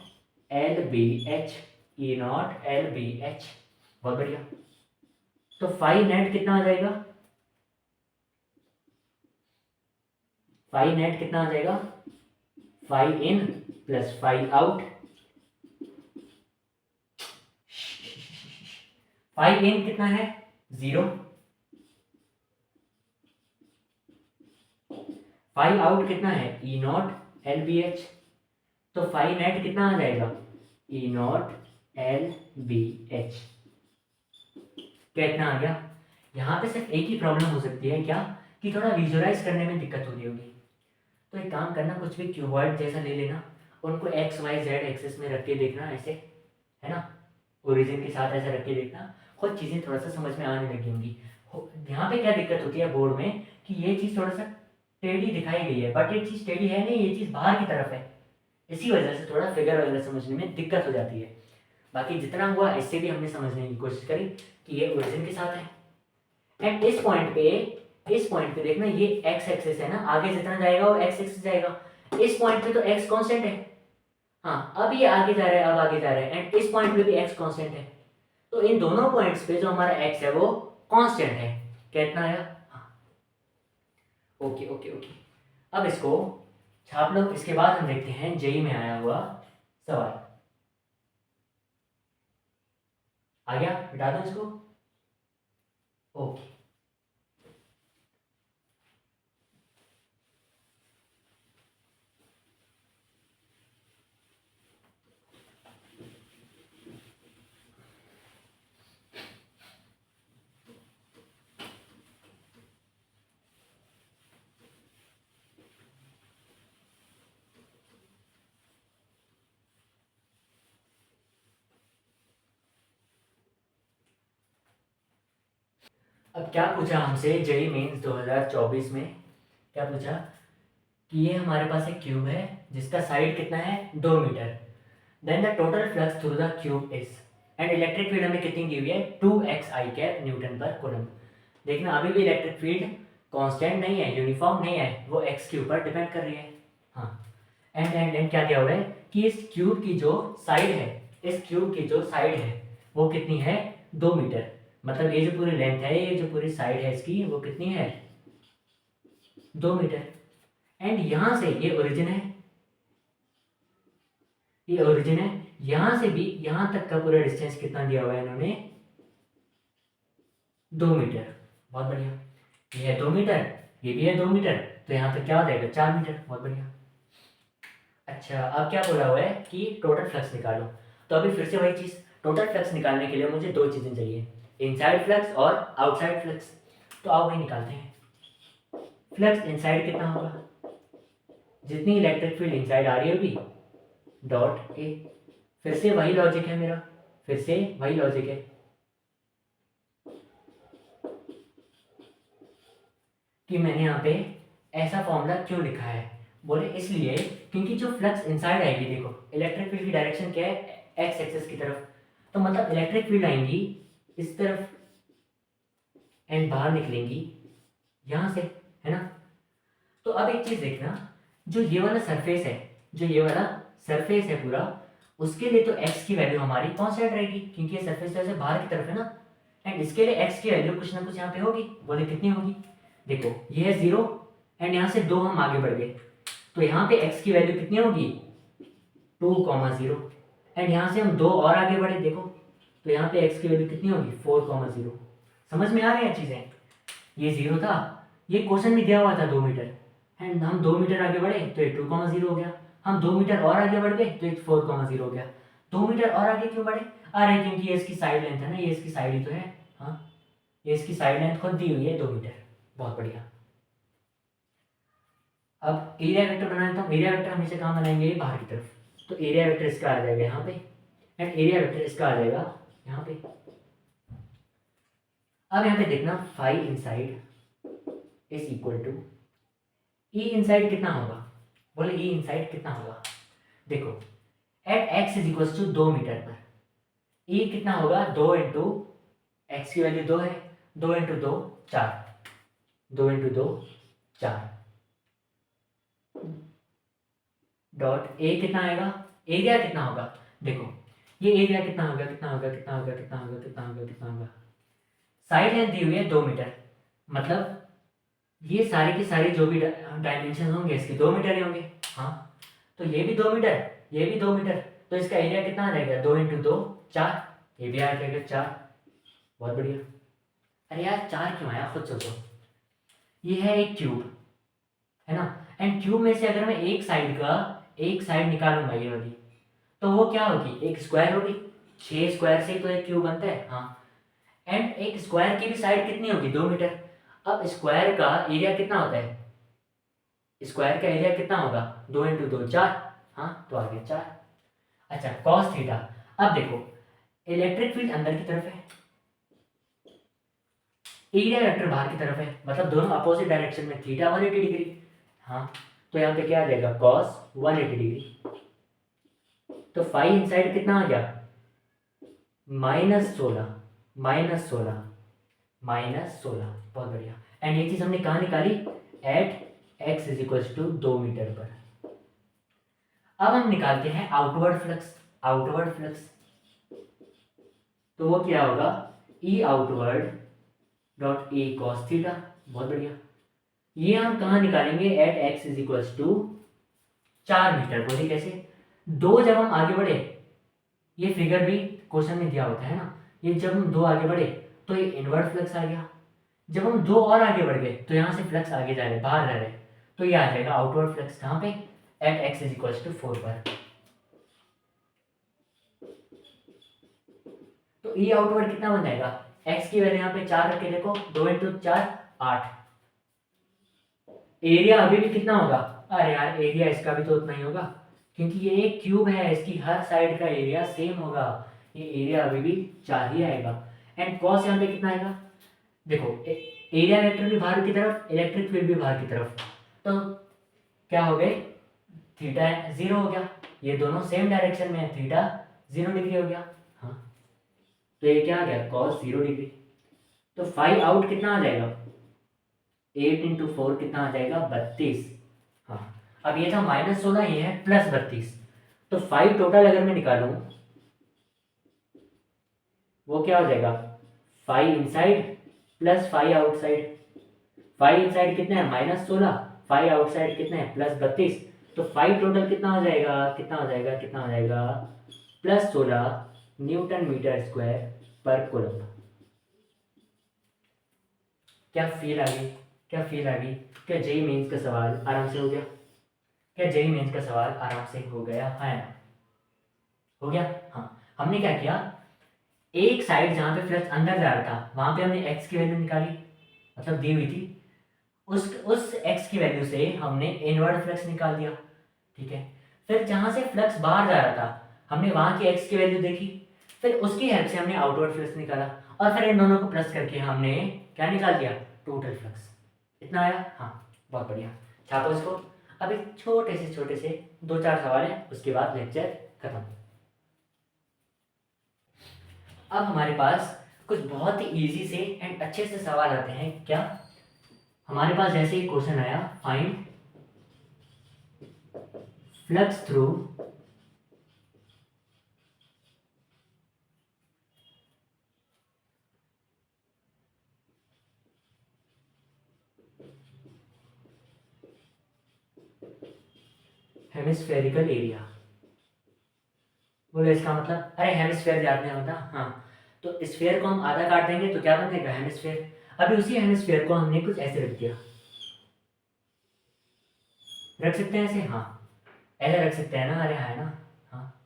Speaker 1: l b h, E not l b h, बहुत बढ़िया। तो फाई नेट कितना आ जाएगा, फाई नेट कितना आ जाएगा, phi in plus phi out, phi इन कितना है 0, फाई आउट कितना है E not l b H, तो फाई नेट कितना आ जाएगा, ई नॉट एल बी एच, कितना आ गया। यहाँ पे सिर्फ एक ही प्रॉब्लम हो सकती है क्या, कि थोड़ा विजुअलाइज करने में दिक्कत हो रही होगी, तो एक काम करना, कुछ भी क्यूबॉइड जैसा ले लेना, उनको एक्स वाई जेड एक्सिस में रख के देखना ऐसे, है ना, ओरिजिन के साथ ऐसे रख के देखना, खुद चीज़ें थोड़ा सा समझ में आने लगी होंगी। यहाँ पे क्या दिक्कत होती है बोर्ड में, कि ये चीज़ थोड़ा सा टेढ़ी दिखाई गई है, बट ये चीज़ टेढ़ी है नहीं, ये चीज़ बाहर की तरफ है, इसी वजह से थोड़ा फिगर वगैरह समझने में दिक्कत हो जाती है। बाकी जितना हुआ इससे भी हमने समझने की कोशिश करी कि ये ओरिजिन के साथ है, एंड इस पॉइंट पे देखना, ये एक्स एक्सिस है ना, आगे जितना जाएगा वो एक्स एक्सिस जाएगा, इस पॉइंट पे तो एक्स कांस्टेंट है। हाँ, अब ये आगे जा रहा है, अब आगे जा रहा है, एंड इस पॉइंट पे भी एक्स कांस्टेंट है, तो इन दोनों पॉइंट्स पे जो हमारा एक्स है वो कांस्टेंट है, कितना आया। हाँ, ओके ओके ओके, अब इसको छाप लो, इसके बाद हम देखते हैं जेई में आया हुआ सवाल, आ गया, मिटा दो इसको, ओके। अब क्या पूछा हमसे जेई मेंस 2024 में, क्या पूछा कि ये हमारे पास एक क्यूब है जिसका साइड कितना है 2 meter, then the total flux through the cube is, and electric field हमें कितनी दी हुई है 2xi cap newton per coulomb. देखना अभी भी इलेक्ट्रिक फील्ड कांस्टेंट नहीं है, यूनिफॉर्म नहीं है, वो x के ऊपर डिपेंड कर रही है। हाँ, एंड क्या दिया हुआ है कि इस क्यूब की जो साइड है, इस क्यूब की जो साइड है वो कितनी है 2 मीटर, मतलब ये जो पूरी लेंथ है, ये जो पूरी साइड है इसकी वो कितनी है 2 मीटर, एंड यहाँ से ये ओरिजिन है, ये ओरिजिन है, यहां से भी यहां तक का पूरा डिस्टेंस कितना दिया हुआ है इन्होंने, 2 मीटर। बहुत बढ़िया। ये है 2 मीटर, ये भी है 2 मीटर, तो यहाँ तक क्या हो जाएगा, 4 मीटर। बहुत बढ़िया। अच्छा, अब क्या बोला हुआ है कि टोटल फ्लक्स निकालो। तो अभी फिर से वही चीज़, टोटल फ्लक्स निकालने के लिए मुझे दो चीज़ें चाहिए, इनसाइड फ्लक्स और आउटसाइड फ्लक्स। तो आओ वही निकालते हैं। फ्लक्स इनसाइड कितना होगा, जितनी इलेक्ट्रिक फील्ड इनसाइड आ रही होगी डॉट ए। फिर से वही लॉजिक है मेरा, फिर से वही लॉजिक है कि मैंने यहाँ पे ऐसा फॉर्मूला क्यों लिखा है। बोले इसलिए क्योंकि जो फ्लक्स इनसाइड आएगी, देखो इलेक्ट्रिक फील्ड की डायरेक्शन क्या है, एक्स एक्सिस की तरफ, तो मतलब इलेक्ट्रिक फील्ड आएंगी इस तरफ एंड बाहर निकलेंगी यहाँ से, है ना। तो अब एक चीज देखना, जो ये वाला सरफेस है, जो ये वाला सरफेस है पूरा, उसके लिए तो x की वैल्यू हमारी कौन साइड रहेगी, क्योंकि ये सरफेस वैसे बाहर की तरफ है ना, एंड इसके लिए x की वैल्यू कुछ ना कुछ यहाँ पे होगी। बोले कितनी होगी, देखो ये है 0 एंड यहाँ से 2 हम आगे बढ़ गए, तो यहाँ पे x की वैल्यू कितनी होगी 2,0 एंड यहाँ से हम 2 और आगे बढ़े, देखो तो यहाँ पे x की वैल्यू कितनी होगी 4,0। समझ में आ रही है चीज़ें। ये 0 था, ये क्वेश्चन में दिया हुआ था 2 मीटर, एंड हम 2 मीटर आगे बढ़े तो ये 2,0 हो गया, हम 2 मीटर और आगे बढ़ गए तो ये 4,0 हो गया। 2 मीटर और आगे क्यों बढ़े, अरे क्योंकि ये इसकी साइड लेंथ है ना, ये इसकी साइड ही तो है। हाँ, ये इसकी साइड लेंथ खुद दी हुई है 2 मीटर। बहुत बढ़िया। अब एरिया वेक्टर बनाना था, एरिया वेक्टर हमेशा कहाँ बनाएंगे, बाहर की तरफ, तो एरिया वेक्टर इसका आ जाएगा यहाँ पे एंड एरिया वेक्टर इसका आ जाएगा यहाँ पे। अब यहाँ पे देखना phi inside is equal to E inside कितना होगा, बोले ई इनसाइड कितना होगा, देखो at x is equal to 2 meter पर ई कितना होगा 2 इंटू एक्स की वैल्यू 2 है, 2 इंटू 2 4, 2 इंटू 2 4 डॉट ए कितना आएगा, एरिया कितना होगा, देखो ये एरिया कितना होगा, कितना होगा कितना होगा कितना होगा कितना होगा कितना होगा, साइड लेंथ दी हुई है 2 मीटर, मतलब ये सारे के सारे जो भी डायमेंशन होंगे इसके 2 मीटर ही होंगे। हाँ, तो ये भी 2 मीटर, ये भी 2 मीटर, तो इसका एरिया कितना आ जाएगा 2 इंटू 2 4, ये भी आ जाएगा 4। बहुत बढ़िया। अरे यार 4 क्यों आया, खुद सोचो। ये है एक क्यूब, है ना, एंड क्यूब में से अगर मैं एक साइड निकालूंगा ये वाली, तो वो क्या होगी, एक स्क्वायर होगी, 6 स्क्वायर से तो एक क्यूब बनता है। हाँ, एंड एक स्क्वायर की भी साइड कितनी होगी 2 मीटर। अब स्क्वायर का एरिया कितना होता है, स्क्वायर का एरिया कितना होगा 2 इंटू 2 4, हाँ तो आ गया 4। अच्छा, कॉस थीटा, अब देखो इलेक्ट्रिक फील्ड अंदर की तरफ है, एरिया वेक्टर बाहर की तरफ है, मतलब दोनों अपोजिट डायरेक्शन में, थीटा 180 डिग्री। हाँ, तो यहाँ पे क्या आ जाएगा कॉस 180 डिग्री, तो फाई इनसाइड कितना आ गया -16, -16। बहुत बढ़िया। एंड ये चीज हमने कहाँ निकाली, at x is equal to 2 meter पर। अब हम निकालते हैं आउटवर्ड फ्लक्स, आउटवर्ड फ्लक्स, तो वो क्या होगा E outward dot a cos theta. बहुत बढ़िया। ये हम कहाँ निकालेंगे, at x is equal to 4 metre. बोलिए कैसे, 2 जब हम आगे बढ़े, ये फिगर भी क्वेश्चन में दिया होता है ना, ये जब हम 2 आगे बढ़े तो ये इनवर्ड फ्लक्स आ गया, जब हम 2 और आगे बढ़ गए तो यहाँ से फ्लक्स आगे जा रहे, बाहर रह रहे, तो ये आ जाएगा आउटवर्ड फ्लक्स, कहाँ पे, at x is equal to 4 पर। तो ई आउटवर्ड कितना बन जाएगा, एक्स की वैल्यू यहाँ पे 4 रख के देखो, 2 इंटू 4 8। एरिया अभी भी कितना होगा, अरे यार एरिया इसका भी तो उतना ही होगा, क्योंकि ये एक क्यूब है, इसकी हर साइड का एरिया सेम होगा, ये एरिया अभी भी 4 ही आएगा। एंड कॉस यहाँ पे कितना आएगा, देखो एरिया वेक्टर भी बाहर की तरफ, इलेक्ट्रिक फील्ड भी बाहर की तरफ, तो क्या हो गए, थीटा 0 हो गया, ये दोनों सेम डायरेक्शन में है, थीटा 0 डिग्री हो गया। हाँ, तो ये क्या आ गया कॉस 0 डिग्री, तो फाइव आउट कितना आ जाएगा, 8 इंटू 4 कितना आ जाएगा 32। हाँ, अब ये था -16, ये है +32, तो 5 टोटल अगर मैं निकालूं वो क्या हो जाएगा 5 इनसाइड प्लस 5 आउटसाइड। 5 इनसाइड कितना है -16, 5 आउटसाइड कितना है +32, तो 5 टोटल कितना हो जाएगा, कितना हो जाएगा, कितना हो जाएगा +16 Nm² पर कूलम। क्या फील आ गई? क्या फील आ गई? क्या जेई मेंस का सवाल आराम से हो गया? क्या जेई मेंस का सवाल आराम से हो गया है ना? हो गया। हाँ, हमने क्या किया, एक साइड जहाँ पे फ्लक्स अंदर जा रहा था वहाँ पे हमने एक्स की वैल्यू निकाली, मतलब दी हुई थी, उस एक्स की वैल्यू से हमने इनवर्ड फ्लक्स निकाल दिया। ठीक है, फिर जहाँ से फ्लक्स बाहर जा रहा था हमने वहाँ की एक्स की वैल्यू देखी, फिर उसकी हेल्प से हमने आउटवर्ड फ्लक्स निकाला, और फिर इन दोनों को प्लस करके हमने क्या निकाल दिया, टोटल फ्लक्स। इतना आया? हाँ, बहुत बढ़िया, छापो इसको। अब एक छोटे से 2-4 सवाल हैं, उसके बाद लेक्चर खत्म। अब हमारे पास कुछ बहुत ही इजी से एंड अच्छे से सवाल आते हैं। क्या हमारे पास जैसे ही क्वेश्चन आया, find flux through hemispherical area. बोलो इसका मतलब, अरे हेमिस्फेयर याद नहीं होता? हाँ, तो स्फेयर को हम आधा काट देंगे तो क्या बनेगा, हेमिस्फेयर। अभी उसी हेमिस्फेयर को हमने कुछ ऐसे रख दिया, रख सकते हैं ऐसे? हाँ, ऐसे रख सकते हैं ना? अरे है ना? हाँ,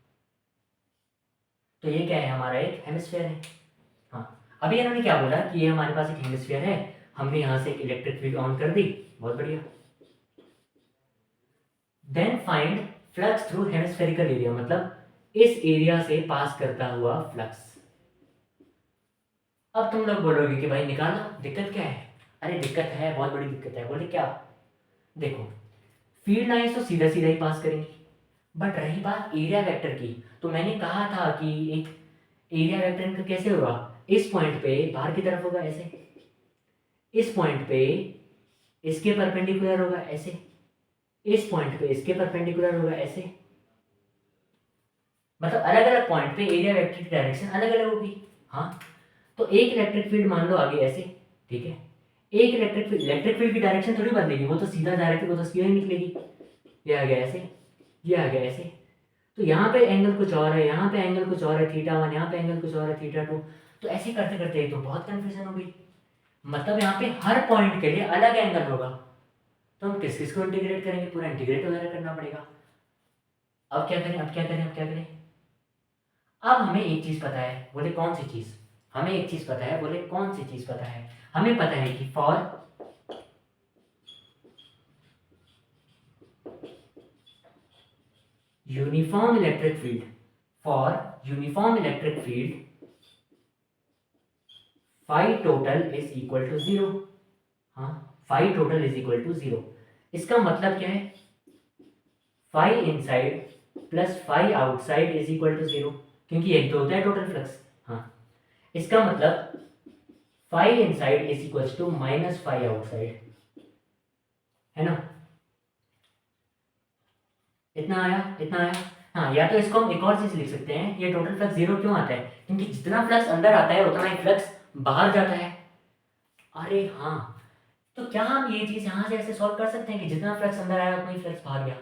Speaker 1: तो ये क्या है, हमारा एक हेमिस्फेयर है। हाँ, अभी इन्होंने क्या बोला कि ये हमारे पास एक हेमिस्फेयर है, हमने यहाँ से एक इलेक्ट्रिक फील्ड ऑन कर दी, बहुत बढ़िया। Then find flux through hemispherical area, मतलब इस एरिया से पास करता हुआ फ्लक्स। अब तुम लोग बोलोगे कि भाई निकालो, दिक्कत क्या है? अरे दिक्कत है, बहुत बड़ी दिक्कत है। बोले क्या? देखो, फील्ड लाइंस तो सीधा सीधा ही पास करेंगी, बट रही बात एरिया वेक्टर की, तो मैंने कहा था कि एक एरिया वेक्टर इनका कैसे होगा, इस पॉइंट पे बाहर की तरफ होगा ऐसे, इस पॉइंट पे इसके परपेंडिकुलर होगा ऐसे, इस पॉइंट पे इसके परपेंडिकुलर होगा ऐसे, मतलब अलग अलग पॉइंट पे एरिया वेक्टर की डायरेक्शन अलग अलग होगी। हाँ, तो एक इलेक्ट्रिक फील्ड मान लो आगे ऐसे, ठीक है, एक इलेक्ट्रिक फील्ड की डायरेक्शन थोड़ी बदलेगी, वो तो सीधा जा रही थी, वो तो सीधा ही निकलेगी। ये आ गया ऐसे, ये आ गया ऐसे, तो यहाँ पे एंगल कुछ और है, यहाँ पे एंगल कुछ और है θ1, यहाँ पे एंगल कुछ और है θ2, तो ऐसे करते करते तो बहुत कंफ्यूजन हो गई। मतलब यहाँ पे हर पॉइंट के लिए अलग एंगल होगा, तो हम किस किस को इंटीग्रेट करेंगे, पूरा इंटीग्रेट वगैरह करना पड़ेगा। अब क्या करें, अब क्या करें, अब क्या करें? अब हमें एक चीज पता है, बोले कौन सी चीज? हमें एक चीज पता है, बोले कौन सी चीज पता है? हमें पता है कि for uniform electric field, for uniform electric field phi total is equal to 0। हाँ, phi total is equal to 0। इसका मतलब क्या है, phi inside plus phi outside is equal to 0, क्योंकि यही तो होता है टोटल फ्लक्स। हाँ, इसका मतलब phi inside is equal to minus phi outside, है ना? इतना आया, इतना आया। हाँ, या तो इसको हम एक और चीज लिख सकते हैं, ये टोटल फ्लक्स 0 क्यों आता है, क्योंकि जितना फ्लक्स अंदर आता है उतना ही फ्लक्स बाहर जाता है। अरे हाँ, तो क्या हम ये चीज यहाँ से ऐसे सॉल्व कर सकते हैं कि जितना फ्लक्स अंदर आया उतना ही फ्लक्स बाहर गया?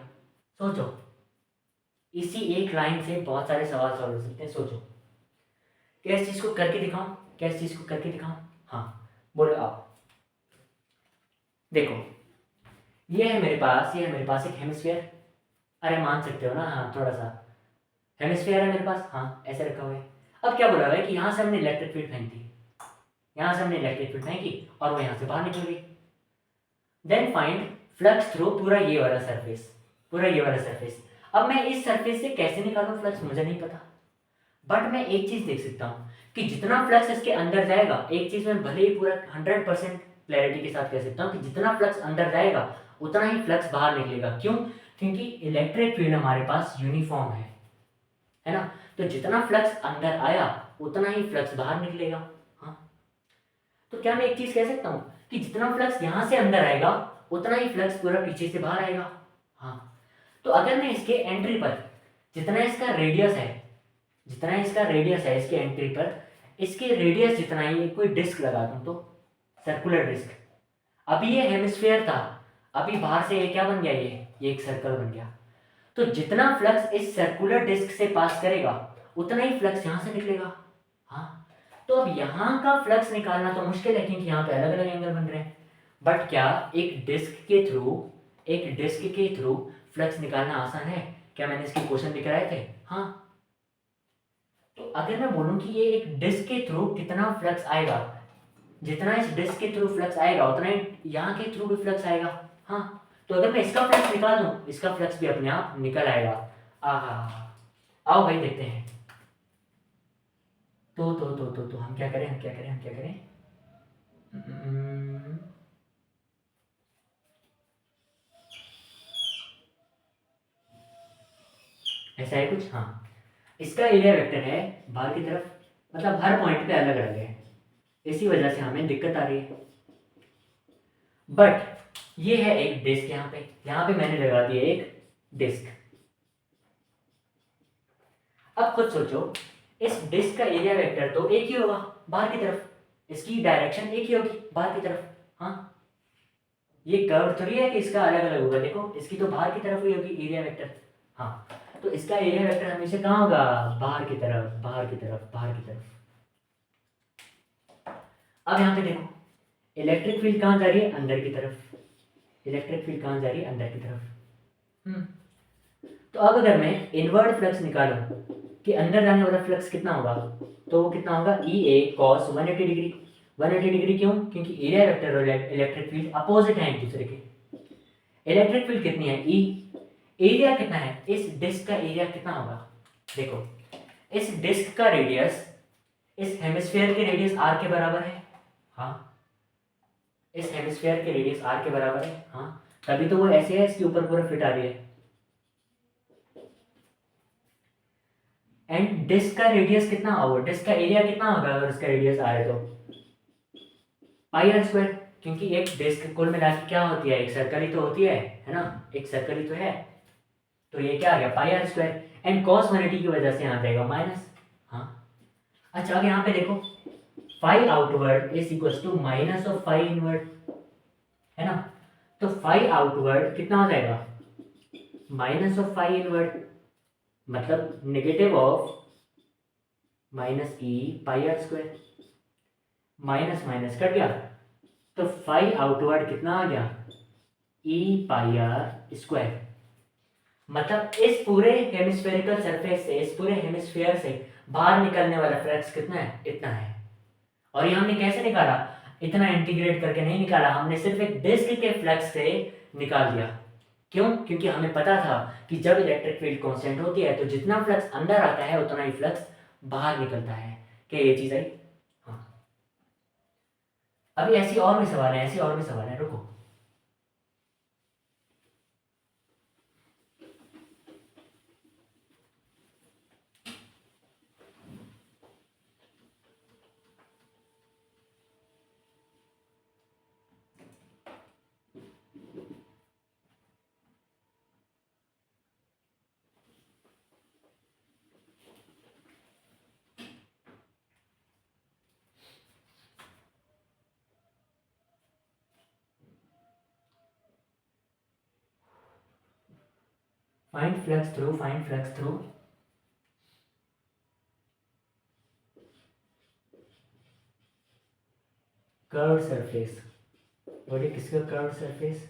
Speaker 1: सोचो, इसी एक लाइन से बहुत सारे सवाल सॉल्व हो सकते हैं। सोचो, क्या इस चीज को करके दिखाऊं, क्या इस चीज को करके दिखाऊं? हाँ, बोलो आप। देखो, ये है मेरे पास, ये है मेरे पास एक हेमिस्फीयर, अरे मान सकते हो ना? हाँ, थोड़ा सा हेमिस्फीयर है मेरे पास, हाँ ऐसे रखा हुआ है। अब क्या बोला हुआ है कि यहाँ से हमने इलेक्ट्रिक फील्ड फेंक दी, यहाँ से हमने इलेक्ट्रिक फील्ड फेंकी और वो यहाँ से बाहर निकल गई। देन फाइंड फ्लक्स थ्रू पूरा ये वाला सरफेस, पूरा ये वाला सरफेस। अब मैं इस सरफेस से कैसे निकालूं फ्लक्स, मुझे नहीं पता, बट मैं एक चीज देख सकता हूँ कि जितना फ्लक्स इसके अंदर जाएगा, एक चीज मैं भले ही पूरा 100% क्लैरिटी के साथ कह सकता हूँ कि जितना फ्लक्स अंदर जाएगा उतना ही फ्लक्स बाहर निकलेगा। क्यों? क्योंकि इलेक्ट्रिक फील्ड हमारे पास यूनिफॉर्म है ना? तो जितना फ्लक्स अंदर आया उतना ही फ्लक्स बाहर निकलेगा। हाँ, तो क्या मैं एक चीज कह सकता हूँ कि जितना फ्लक्स यहाँ से अंदर आएगा उतना ही फ्लक्स पूरा पीछे से बाहर आएगा। हाँ, तो अगर मैं इसके एंट्री पर जितना इसका रेडियस है, जितना इसका रेडियस है इसके एंट्री पर, इसके रेडियस जितना ही कोई डिस्क लगा दूं, तो सर्कुलर डिस्क, अभी ये हेमिस्फीयर था, अभी बाहर से ये क्या बन गया, ये एक सर्कल बन गया। तो जितना फ्लक्स इस सर्कुलर डिस्क से पास करेगा उतना ही फ्लक्स यहाँ से निकलेगा। हाँ, तो अब यहाँ का फ्लक्स निकालना तो मुश्किल है क्योंकि यहाँ पे अलग अलग एंगल बन रहे हैं। बट क्या एक डिस्क के थ्रू फ्लक्स निकालना आसान है? क्या मैंने इसके क्वेश्चन भी कराए थे? हाँ। तो अगर मैं बोलूँ कि ये एक डिस्क के थ्रू कितना फ्लक्स आएगा, जितना इस डिस्क के थ्रू फ्लक्स आएगा उतना ही यहाँ के थ्रू भी फ्लक्स आएगा। हाँ, तो अगर मैं इसका फ्लक्स निकाल दूँ, इसका फ्लक्स भी अपने आप निकल आएगा। आओ भाई देखते हैं। तो हम क्या करें, ऐसा है कुछ। हाँ, इसका एरिया वेक्टर है बाहर की तरफ, मतलब हर पॉइंट पे अलग अलग है, इसी वजह से हमें दिक्कत आ रही है। बट ये है एक डिस्क, यहाँ पे मैंने लगा दिया एक डिस्क। अब खुद सोचो, इस डिस्क का एरिया वेक्टर तो एक ही होगा बाहर की तरफ, इसकी डायरेक्शन एक ही होगी बाहर की तरफ। हाँ, ये कर्व थोड़ी है कि इसका अलग अलग होगा, देखो इसकी तो बाहर की तरफ ही होगी एरिया वेक्टर। हाँ, तो इसका एरिया वेक्टर हमेशा कहाँ होगा? बाहर की तरफ, बाहर की तरफ, बाहर की तरफ। अब यहाँ पे देखो, इलेक्ट्रिक फील्ड कहाँ जा रही है? अंदर की तरफ। इलेक्ट्रिक फील्ड कहाँ जा रही है? अंदर की तरफ। तो अब अगर मैं इनवर्ड फ्लक्स निकालूं कि अंदर जाने वाला फ्लक्स कितना होगा, तो वो कितना होगा? E A cos 180 degree. 180 degree क्यों? क्योंकि एरिया वेक्टर और इलेक्ट्रिक फील्ड अपोजिट हैं एक दूसरे के। इलेक्ट्रिक फील्ड कितनी है? ई। एरिया कितना है? इस डिस्क का एरिया कितना होगा? देखो, इस डिस्क का रेडियस इस हेमिस्फीयर के रेडियस आर के बराबर है। हाँ, इस हेमिस्फीयर के रेडियस आर के बराबर है। हाँ, तभी तो वो ऐसे है, इसके ऊपर पूरा फिट आ रही है। एंड डिस्क का रेडियस कितना होगा? डिस्क का एरिया कितना होगा अगर उसका रेडियस आर है तो? पाई आर स्क्वायर, क्योंकि एक डिस्क कुल मिला के क्या होती है? एक सर्कल ही तो होती है ना? एक सर्कल ही तो है। तो ये क्या आ गया? पाई आर स्क्वायर। एंड कॉस 180 की वजह से यहाँ जाएगा माइनस। हाँ, अच्छा अब यहाँ पे देखो, phi outward is equal to minus of phi inward, है ना? तो फाई आउटवर्ड कितना हो जाएगा? माइनस ऑफ फाई इनवर्ड, मतलब negative of minus E pi are square. Minus minus cut गया, तो फाई आउटवर्ड कितना आ गया? E pi are square. मतलब इस पूरे हेमिस्फेरिकल सरफेस से, इस पूरे हेमिस्फीयर से बाहर निकलने वाला फ्लक्स कितना है? इतना है। और ये हमने कैसे निकाला? इतना इंटीग्रेट करके नहीं निकाला, हमने सिर्फ एक डिस्क के फ्लक्स से निकाल दिया। क्यों? क्योंकि हमें पता था कि जब इलेक्ट्रिक फील्ड कांस्टेंट होती है तो जितना फ्लक्स अंदर आता है उतना ही फ्लक्स बाहर निकलता है। क्या ये चीज आई? हाँ, अभी ऐसी और भी सवाल है, रुको। Find flux through curve surface. बोलिए किसका कर्व सरफेस?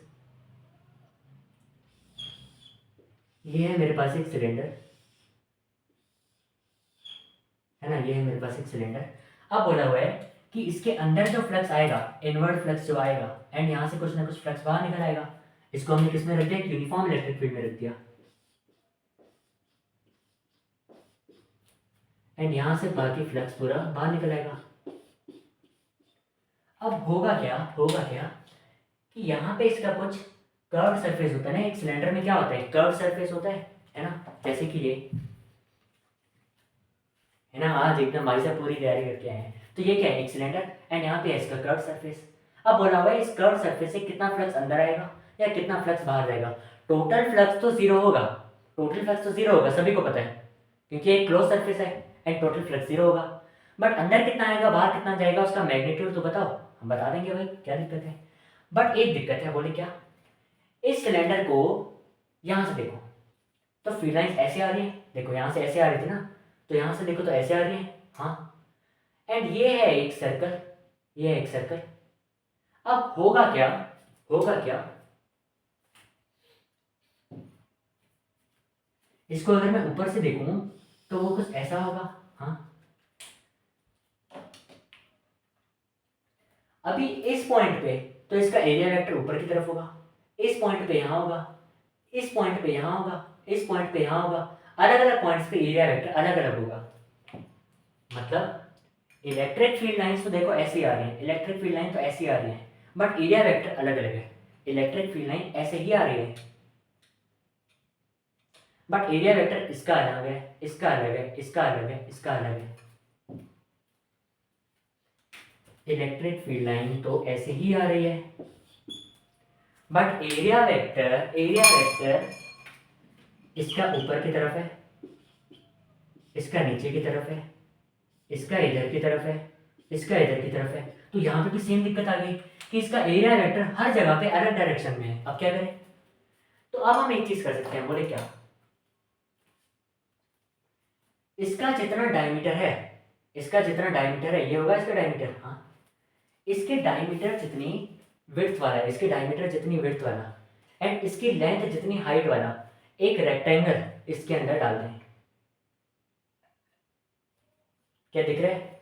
Speaker 1: ये है मेरे पास एक सिलेंडर, है ना? ये है मेरे पास एक सिलेंडर। अब बोला हुआ है कि इसके अंदर जो फ्लक्स आएगा, इनवर्ड फ्लक्स जो आएगा, एंड यहाँ से कुछ ना कुछ फ्लक्स बाहर निकल आएगा। इसको हमने किस में रख दिया? यूनिफॉर्म इलेक्ट्रिक फील्ड में रख दिया। एंड यहाँ से बाकी फ्लक्स पूरा बाहर निकल आएगा। अब होगा क्या कि यहाँ पे इसका कुछ कर्व सरफेस होता है ना। एक सिलेंडर में क्या होता है? कर्व सरफेस होता है ना? जैसे कि ये है ना, आज एकदम भाई साहब पूरी तैयारी करके आए हैं। तो ये क्या है? एक सिलेंडर, एंड यहाँ पे है इसका कर्व सरफेस। अब बोला हुआ है इस कर्व सरफेस से कितना फ्लक्स अंदर आएगा या कितना फ्लक्स बाहर जाएगा। टोटल फ्लक्स तो जीरो होगा, सभी को पता है, क्योंकि एक क्लोज सरफेस है एंड टोटल फ्लक्स जीरो होगा। बट अंदर कितना आएगा, बाहर कितना जाएगा, उसका मैग्नीट्यूड तो बताओ। हम बता देंगे भाई, क्या दिक्कत है। बट एक दिक्कत है, बोले क्या? इस सिलेंडर को यहाँ से देखो तो फील्ड लाइंस ऐसे आ रही है, देखो यहाँ से ऐसे आ रही थी ना, तो यहाँ से देखो तो ऐसे आ रही है, हाँ। एंड ये है एक सर्कल, ये है एक सर्कल। अब होगा क्या, होगा क्या, इसको अगर मैं ऊपर से देखूं तो वो कुछ ऐसा होगा, हाँ। अभी इस पॉइंट पे तो इसका एरिया वेक्टर ऊपर की तरफ होगा, इस पॉइंट पे यहाँ होगा, इस पॉइंट पे यहाँ होगा, इस पॉइंट पे यहाँ होगा। अलग अलग पॉइंट्स पे एरिया वेक्टर अलग अलग होगा। मतलब इलेक्ट्रिक फील्ड लाइंस तो देखो ऐसी आ रही है, इलेक्ट्रिक फील्ड लाइन तो ऐसी आ रही है, बट एरिया वेक्टर अलग अलग है। इलेक्ट्रिक फील्ड लाइन ऐसे ही आ रही है, बट एरिया वेक्टर इसका अलग है, इसका अलग है, इसका अलग है, इसका अलग है। इलेक्ट्रिक फील्ड लाइन तो ऐसे ही आ रही है, बट एरिया वेक्टर इसका ऊपर की तरफ है, इसका नीचे की तरफ है, इसका इधर की तरफ है, इसका इधर की तरफ है। तो यहाँ पे भी सेम दिक्कत आ गई कि इसका एरिया वेक्टर हर जगह पे अलग डायरेक्शन में है। अब क्या करें? तो अब हम एक चीज कर सकते हैं, बोले क्या, इसका जितना डायमीटर है, इसका जितना डायमीटर है, ये होगा इसका डायमीटर, हाँ। इसके डायमीटर जितनी विड्थ वाला है, इसके डायमीटर जितनी विड्थ वाला एंड इसकी लेंथ जितनी हाइट वाला एक रेक्टेंगल इसके अंदर डाल दें। क्या दिख रहा है?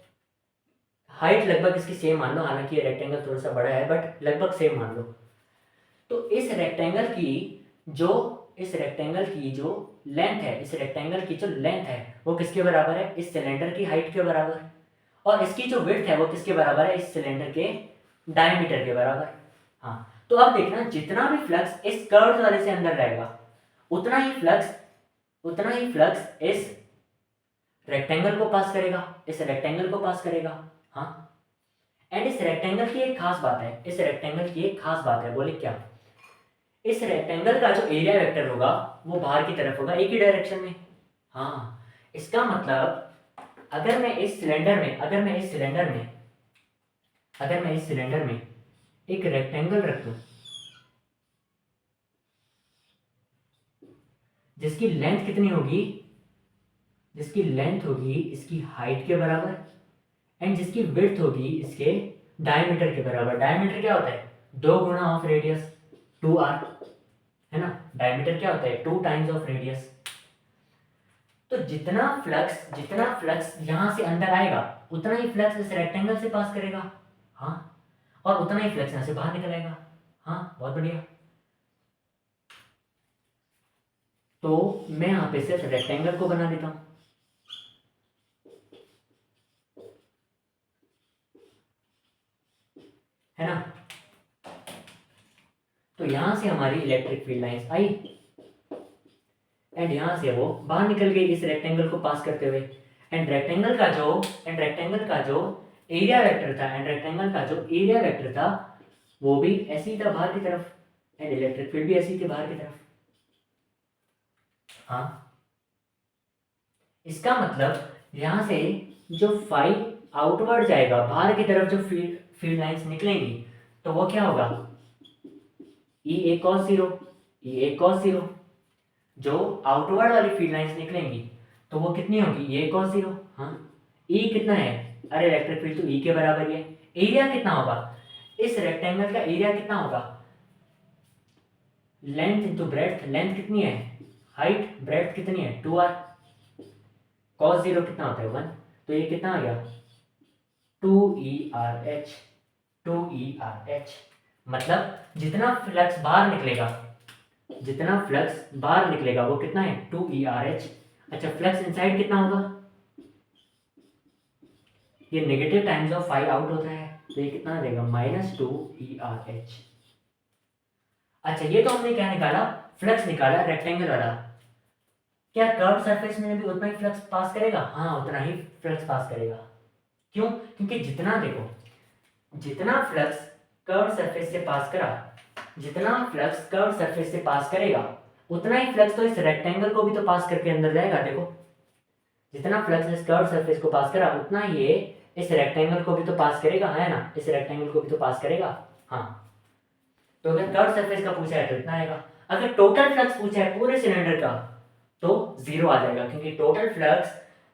Speaker 1: हाइट लगभग इसकी सेम मान लो, हालांकि ये रेक्टेंगल थोड़ा सा बड़ा है बट लगभग सेम मान लो। तो इस रेक्टेंगल की जो लेंथ है, इस रेक्टेंगल की जो लेंथ है वो किसके बराबर है? इस सिलेंडर की हाइट के बराबर। और इसकी जो विड्थ है वो किसके बराबर है? इस सिलेंडर के डायमीटर के बराबर। हाँ, तो अब देखना, जितना भी फ्लक्स इस कर्व वाले से अंदर रहेगा उतना ही फ्लक्स इस रेक्टेंगल को पास करेगा, इस रेक्टेंगल को पास करेगा, हाँ। एंड इस रेक्टेंगल की एक खास बात है, इस रेक्टेंगल की एक खास बात है, बोले क्या, इस रेक्टेंगल का जो एरिया वेक्टर होगा वो बाहर की तरफ होगा, एक ही डायरेक्शन में। हाँ, इसका मतलब अगर मैं इस सिलेंडर में एक रेक्टेंगल रख दूं जिसकी लेंथ कितनी होगी, जिसकी लेंथ होगी इसकी हाइट के बराबर एंड जिसकी विड्थ होगी इसके डायमीटर के बराबर। डायमीटर क्या होता है? 2 गुना ऑफ रेडियस, 2r, है ना। डायमीटर क्या होता है? 2 टाइम्स ऑफ रेडियस। तो जितना फ्लक्स यहां से अंदर आएगा उतना ही फ्लक्स इस रेक्टेंगल से पास करेगा, हाँ। और उतना ही फ्लक्स यहां से बाहर निकल आएगा, हाँ। बहुत बढ़िया। तो मैं यहां पे सिर्फ रेक्टेंगल को बना देता हूं, है ना। तो यहां से हमारी electric field lines I and यहां से वो बाहर निकल गई इस रेक्टेंगल को पास करते हुए। एंड रेक्टेंगल का जो एरिया वेक्टर था वो भी ऐसे ही था बाहर की तरफ, एंड इलेक्ट्रिक फील्ड भी ऐसी थी बाहर की तरफ, हाँ। इसका मतलब यहां से जो फाई आउटवर्ड जाएगा, बाहर की तरफ जो फील्ड लाइंस निकलेंगी तो वो क्या होगा? ई ए cos 0, जो आउटवर्ड वाली फील्ड लाइंस निकलेंगी तो वो कितनी होगी? ये cos 0, हाँ। ई कितना है? अरे इलेक्ट्रिक फील्ड तो ई के बराबर ही है। एरिया कितना होगा? इस रेक्टेंगल का एरिया कितना होगा? लेंथ इंटू ब्रेड्थ, लेंथ कितनी है? हाइट, ब्रेड्थ कितनी है? 2r। cos 0 कितना होता है? 1। तो ये कितना आ गया? 2ERH, 2ERH। मतलब जितना फ्लक्स बाहर निकलेगा वो कितना है? 2ERH। अच्छा, फ्लक्स इनसाइड कितना होगा? ये negative times of phi out होता है तो ये कितना देगा? -2ERH। अच्छा, ये तो हमने क्या निकाला? फ्लक्स निकाला रेक्टेंगल वाला। क्या कर्व सरफेस में भी उतना ही फ्लक्स पास करेगा? हाँ, उतना ही फ्लक्स पास करेगा। क्यों? क्योंकि जितना फ्लक्स कर्व सरफेस से पास करेगा उतना ही फ्लक्स तो इस रेक्टेंगल को भी तो पास करके अंदर जाएगा। देखो, जितना फ्लक्स इस कर्व सरफेस को पास करा उतना ही ये इस रेक्टेंगल को भी तो पास करेगा, है ना। इस रेक्टेंगल को भी तो पास करेगा, हाँ। तो अगर कर्व सरफेस का पूछा है तो इतना आएगा। अगर टोटल फ्लक्स पूछा है पूरे सिलेंडर का तो 0 आ जाएगा, क्योंकि टोटल फ्लक्स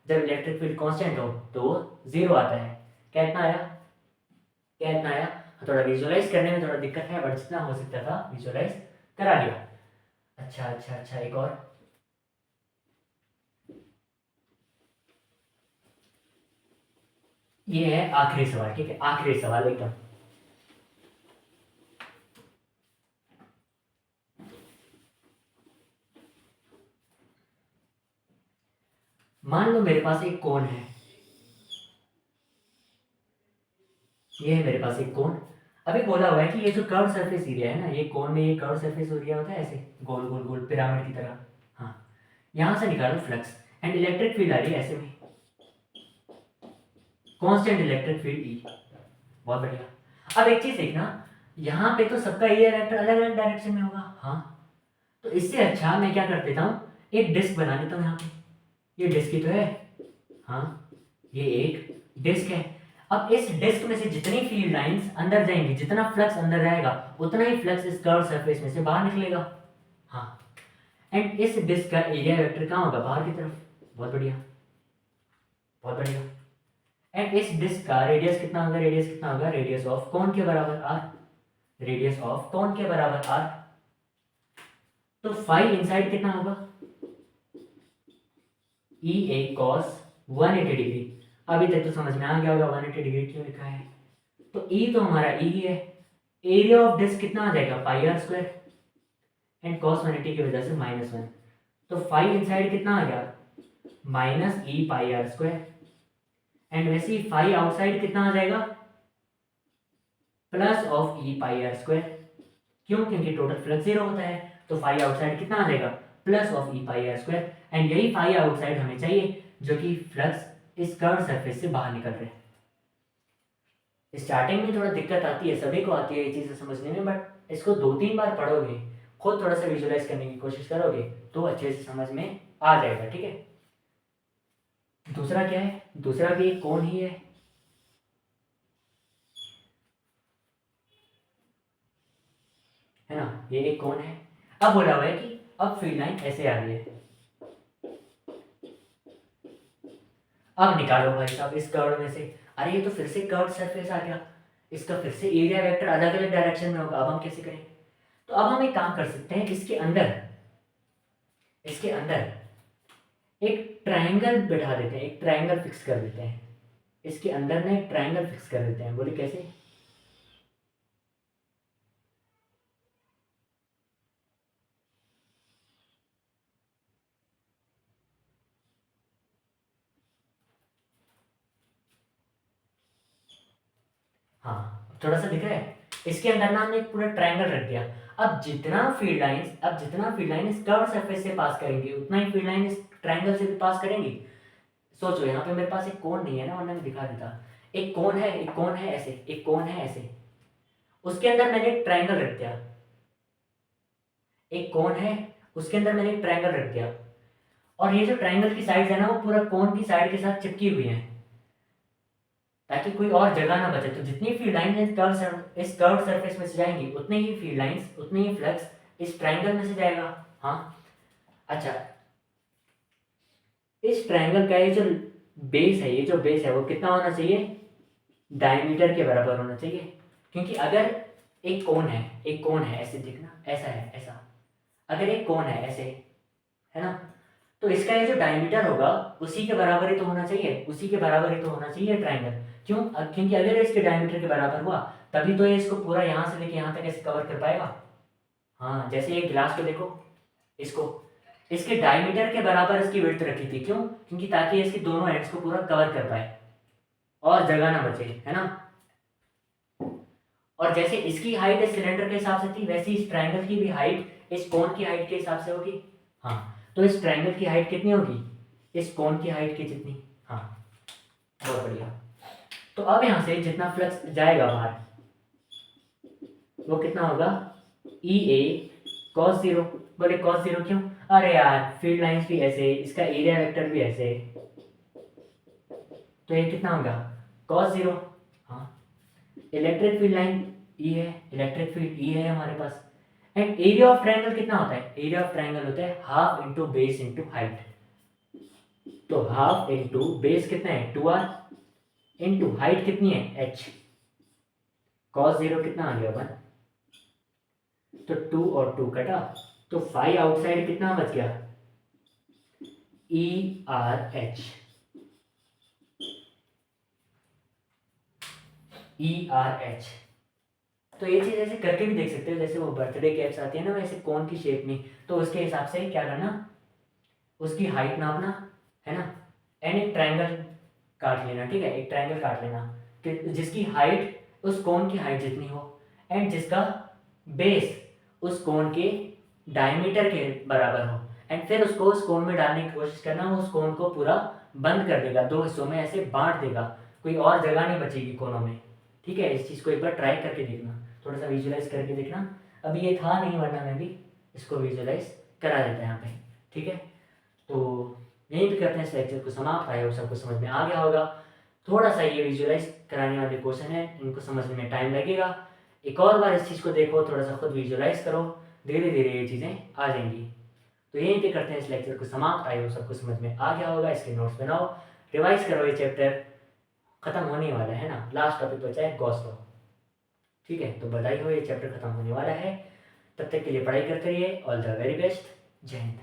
Speaker 1: जब इलेक्ट्रिक फील्ड कांस्टेंट हो तो वो 0 आता है। क्या इतना आया? क्या इतना आया? थोड़ा विजुअलाइज करने में थोड़ा दिक्कत है, बट जितना हो सकता था विजुअलाइज करा लिया। अच्छा अच्छा अच्छा, एक और। ये है आखिरी सवाल, ठीक है, आखिरी सवाल एकदम। मान लो मेरे पास एक कोन है, ये है मेरे पास एक कोन। अभी बोला हुआ है कि ये जो कर्व सरफेस एरिया है ना, ये कोन में ये कर्व सरफेस एरिया होता है, ऐसे गोल गोल गोल पिरामिड की तरह। हाँ, यहाँ से निकालो फ्लक्स एंड इलेक्ट्रिक फील्ड आ रही है ऐसे में, कांस्टेंट इलेक्ट्रिक फील्ड ई। बहुत बढ़िया। अब एक चीज देखना, यहाँ पे तो सबका एरिया वेक्टर अलग अलग डायरेक्शन में होगा। हाँ, तो इससे अच्छा मैं क्या कर देता हूँ, एक डिस्क बना देता हूँ यहाँ पे। ये डिस्क ही तो है। हाँ, ये एक डिस्क है। अब इस डिस्क में से जितनी फील्ड लाइंस अंदर जाएंगी, जितना फ्लक्स अंदर जाएगा, उतना ही फ्लक्स इस कर्व सरफेस में से बाहर निकलेगा। हाँ, एंड इस डिस्क का एरिया वेक्टर कहाँ होगा? बाहर की तरफ। बहुत बढ़िया, बहुत बढ़िया। एंड इस डिस्क का रेडियस कितना होगा? रेडियस कितना होगा? रेडियस ऑफ कोन के बराबर आर। रेडियस ऑफ कोन के बराबर आर। तो फाई इनसाइड कितना होगा? E A cos 180 degree. अभी तक तो समझ में आ गया होगा 180 डिग्री क्यों लिखा है। तो ई तो हमारा ई है। एरिया ऑफ डिस्क कितना आ जाएगा? पाई आर स्क्वायर। एंड कॉस 180 की वजह से -1। तो फाई इनसाइड कितना आ गया? Minus E pi are square. And वैसे ही फाई आउटसाइड कितना आ जाएगा? Plus of E pi are square. क्यों? क्योंकि टोटल फ्लक्स 0 होता है। तो फाई आउटसाइड कितना आ जाएगा? Plus of E pi are square. And यही फाई आउटसाइड हमें चाहिए, जो कि फ्लक्स इस कर्व सरफेस से बाहर निकल रहे हैं। स्टार्टिंग में थोड़ा दिक्कत आती है, सभी को आती है ये चीज़ें समझने में, बट इसको 2-3 बार पढ़ोगे, खुद थोड़ा सा विजुअलाइज करने की कोशिश करोगे तो अच्छे से समझ में आ जाएगा। ठीक है, दूसरा क्या है? दूसरा भी एक कोण ही है ना, ये एक कोण है। अब बोला हुआ है कि अब फील्ड लाइन ऐसे आ रही है। अब निकालो भाई साहब इस कर्व में से। अरे ये तो फिर से कर्व सरफेस आ गया, इसका फिर से एरिया वेक्टर अलग अलग डायरेक्शन में होगा। अब हम कैसे करें? तो अब हम एक काम कर सकते हैं, इसके अंदर एक ट्रायंगल बैठा देते हैं, एक ट्रायंगल फिक्स कर देते हैं। इसके अंदर ना एक ट्रायंगल फिक्स कर देते हैं। बोले कैसे? हाँ, थोड़ा सा दिख रहा है। इसके अंदर ना हमने एक पूरा ट्रायंगल रख दिया। अब जितना फील्ड लाइन इस कर्व सरफेस से पास करेंगी, उतना ही फील्ड लाइन इस ट्रायंगल से भी पास करेंगी। सोचो, यहाँ पे मेरे पास एक कोण नहीं है ना, वरना मैं दिखा देता। एक कोण है, एक कोण है ऐसे, एक कोण है ऐसे, उसके अंदर मैंने एक ट्रायंगल रख दिया। एक कोण है, उसके अंदर मैंने एक ट्रायंगल रख दिया। और ये जो ट्रायंगल की साइड है ना, वो पूरा कोण की साइड के साथ चिपकी हुई है, ताकि कोई और जगह ना बचे। तो जितनी फील्ड लाइन इस कर्व सरफेस में से जाएंगी, उतनी ही फील्ड लाइंस, उतनी ही फ्लक्स इस ट्रायंगल में से जाएगा। हाँ, अच्छा, इस ट्रायंगल का ये जो बेस है, वो कितना होना चाहिए? डायमीटर के बराबर होना चाहिए। क्योंकि अगर एक कोण है ऐसे, दिखना ऐसा है, ऐसा। अगर एक कोण है ऐसे, है ना, तो इसका ये जो डायमीटर होगा उसी के बराबर ही तो होना चाहिए, उसी के बराबर ही तो होना चाहिए ट्रायंगल। क्यों? क्योंकि अगर इसके डायमीटर के बराबर हुआ, तभी तो ये इसको पूरा यहाँ से लेके यहाँ तक ऐसे कवर कर पाएगा। हाँ, जैसे ये गिलास को देखो, इसको इसके डायमीटर के बराबर इसकी विड्थ रखी थी। क्यों? क्योंकि ताकि इसके दोनों एंड्स को पूरा कवर कर पाए और जगह ना बचे, है ना। और जैसे इसकी हाइट इस सिलेंडर के हिसाब से थी, वैसे इस ट्रायंगल की भी हाइट इस कोन की हाइट के हिसाब से होगी। हाँ, तो इस ट्रायंगल की हाइट कितनी होगी? इस कोन की हाइट की जितनी। हाँ, बहुत बढ़िया। तो अब यहाँ से जितना फ्लक्स जाएगा बाहर, वो कितना होगा? E A cos 0। बोले कॉस 0 क्यों? अरे यार, फील्ड लाइंस भी ऐसे, इसका एरिया वेक्टर भी ऐसे, तो ये कितना होगा? कॉस 0। हाँ, इलेक्ट्रिक फील्ड लाइन ई है, इलेक्ट्रिक फील्ड ई है हमारे पास। एंड एरिया ऑफ ट्रायंगल कितना होता है? एरिया ऑफ ट्रायंगल होता है half into base into height. तो हाफ इंटू बेस कितना है 2r इंटू हाइट कितनी है h, cos 0 कितना आ गया 1, तो 2 और 2 कटा, तो 5 आउटसाइड कितना बच गया E R H, E R H. तो ये चीज़ ऐसे करके भी देख सकते हो, जैसे वो बर्थडे कैप्स आती है ना वैसे कौन की शेप में, तो उसके हिसाब से क्या करना, उसकी हाइट नापना है ना, एंड एक ट्रायंगल काट लेना, ठीक है, एक ट्रायंगल काट लेना कि जिसकी हाइट उस कोन की हाइट जितनी हो एंड जिसका बेस उस कोन के डायमीटर के बराबर हो, एंड फिर उसको उस कोन में डालने की कोशिश करना, उस कोन को पूरा बंद कर देगा, दो हिस्सों में ऐसे बांट देगा, कोई और जगह नहीं बचेगी कोनों में, ठीक है। इस चीज़ को एक बार ट्राई करके देखना, थोड़ा सा विजुलाइज करके देखना। अभी ये था नहीं, वरना मैं भी इसको विजुलाइज करा देता है यहाँ पे, ठीक है। तो यहीं पे करते हैं इस लेक्चर को समाप्त। आया हो सबको समझ में आ गया होगा। थोड़ा सा ये विजुलाइज कराने वाले क्वेश्चन है, इनको समझने में टाइम लगेगा, एक और बार इस चीज़ को देखो, थोड़ा सा खुद विजुलाइज करो, धीरे धीरे ये चीज़ें आ जाएंगी। तो यहीं पे करते हैं इस लेक्चर को समाप्त। आया हो सबको समझ में आ गया होगा। इसके नोट्स बनाओ, रिवाइज करो, ये चैप्टर खत्म होने वाला है ना, लास्ट टॉपिक बचा है गॉस लॉ, ठीक है। तो बधाई हो, ये चैप्टर खत्म होने वाला है। तब तक के लिए पढ़ाई करते रहिए। All the very best. जय हिंद।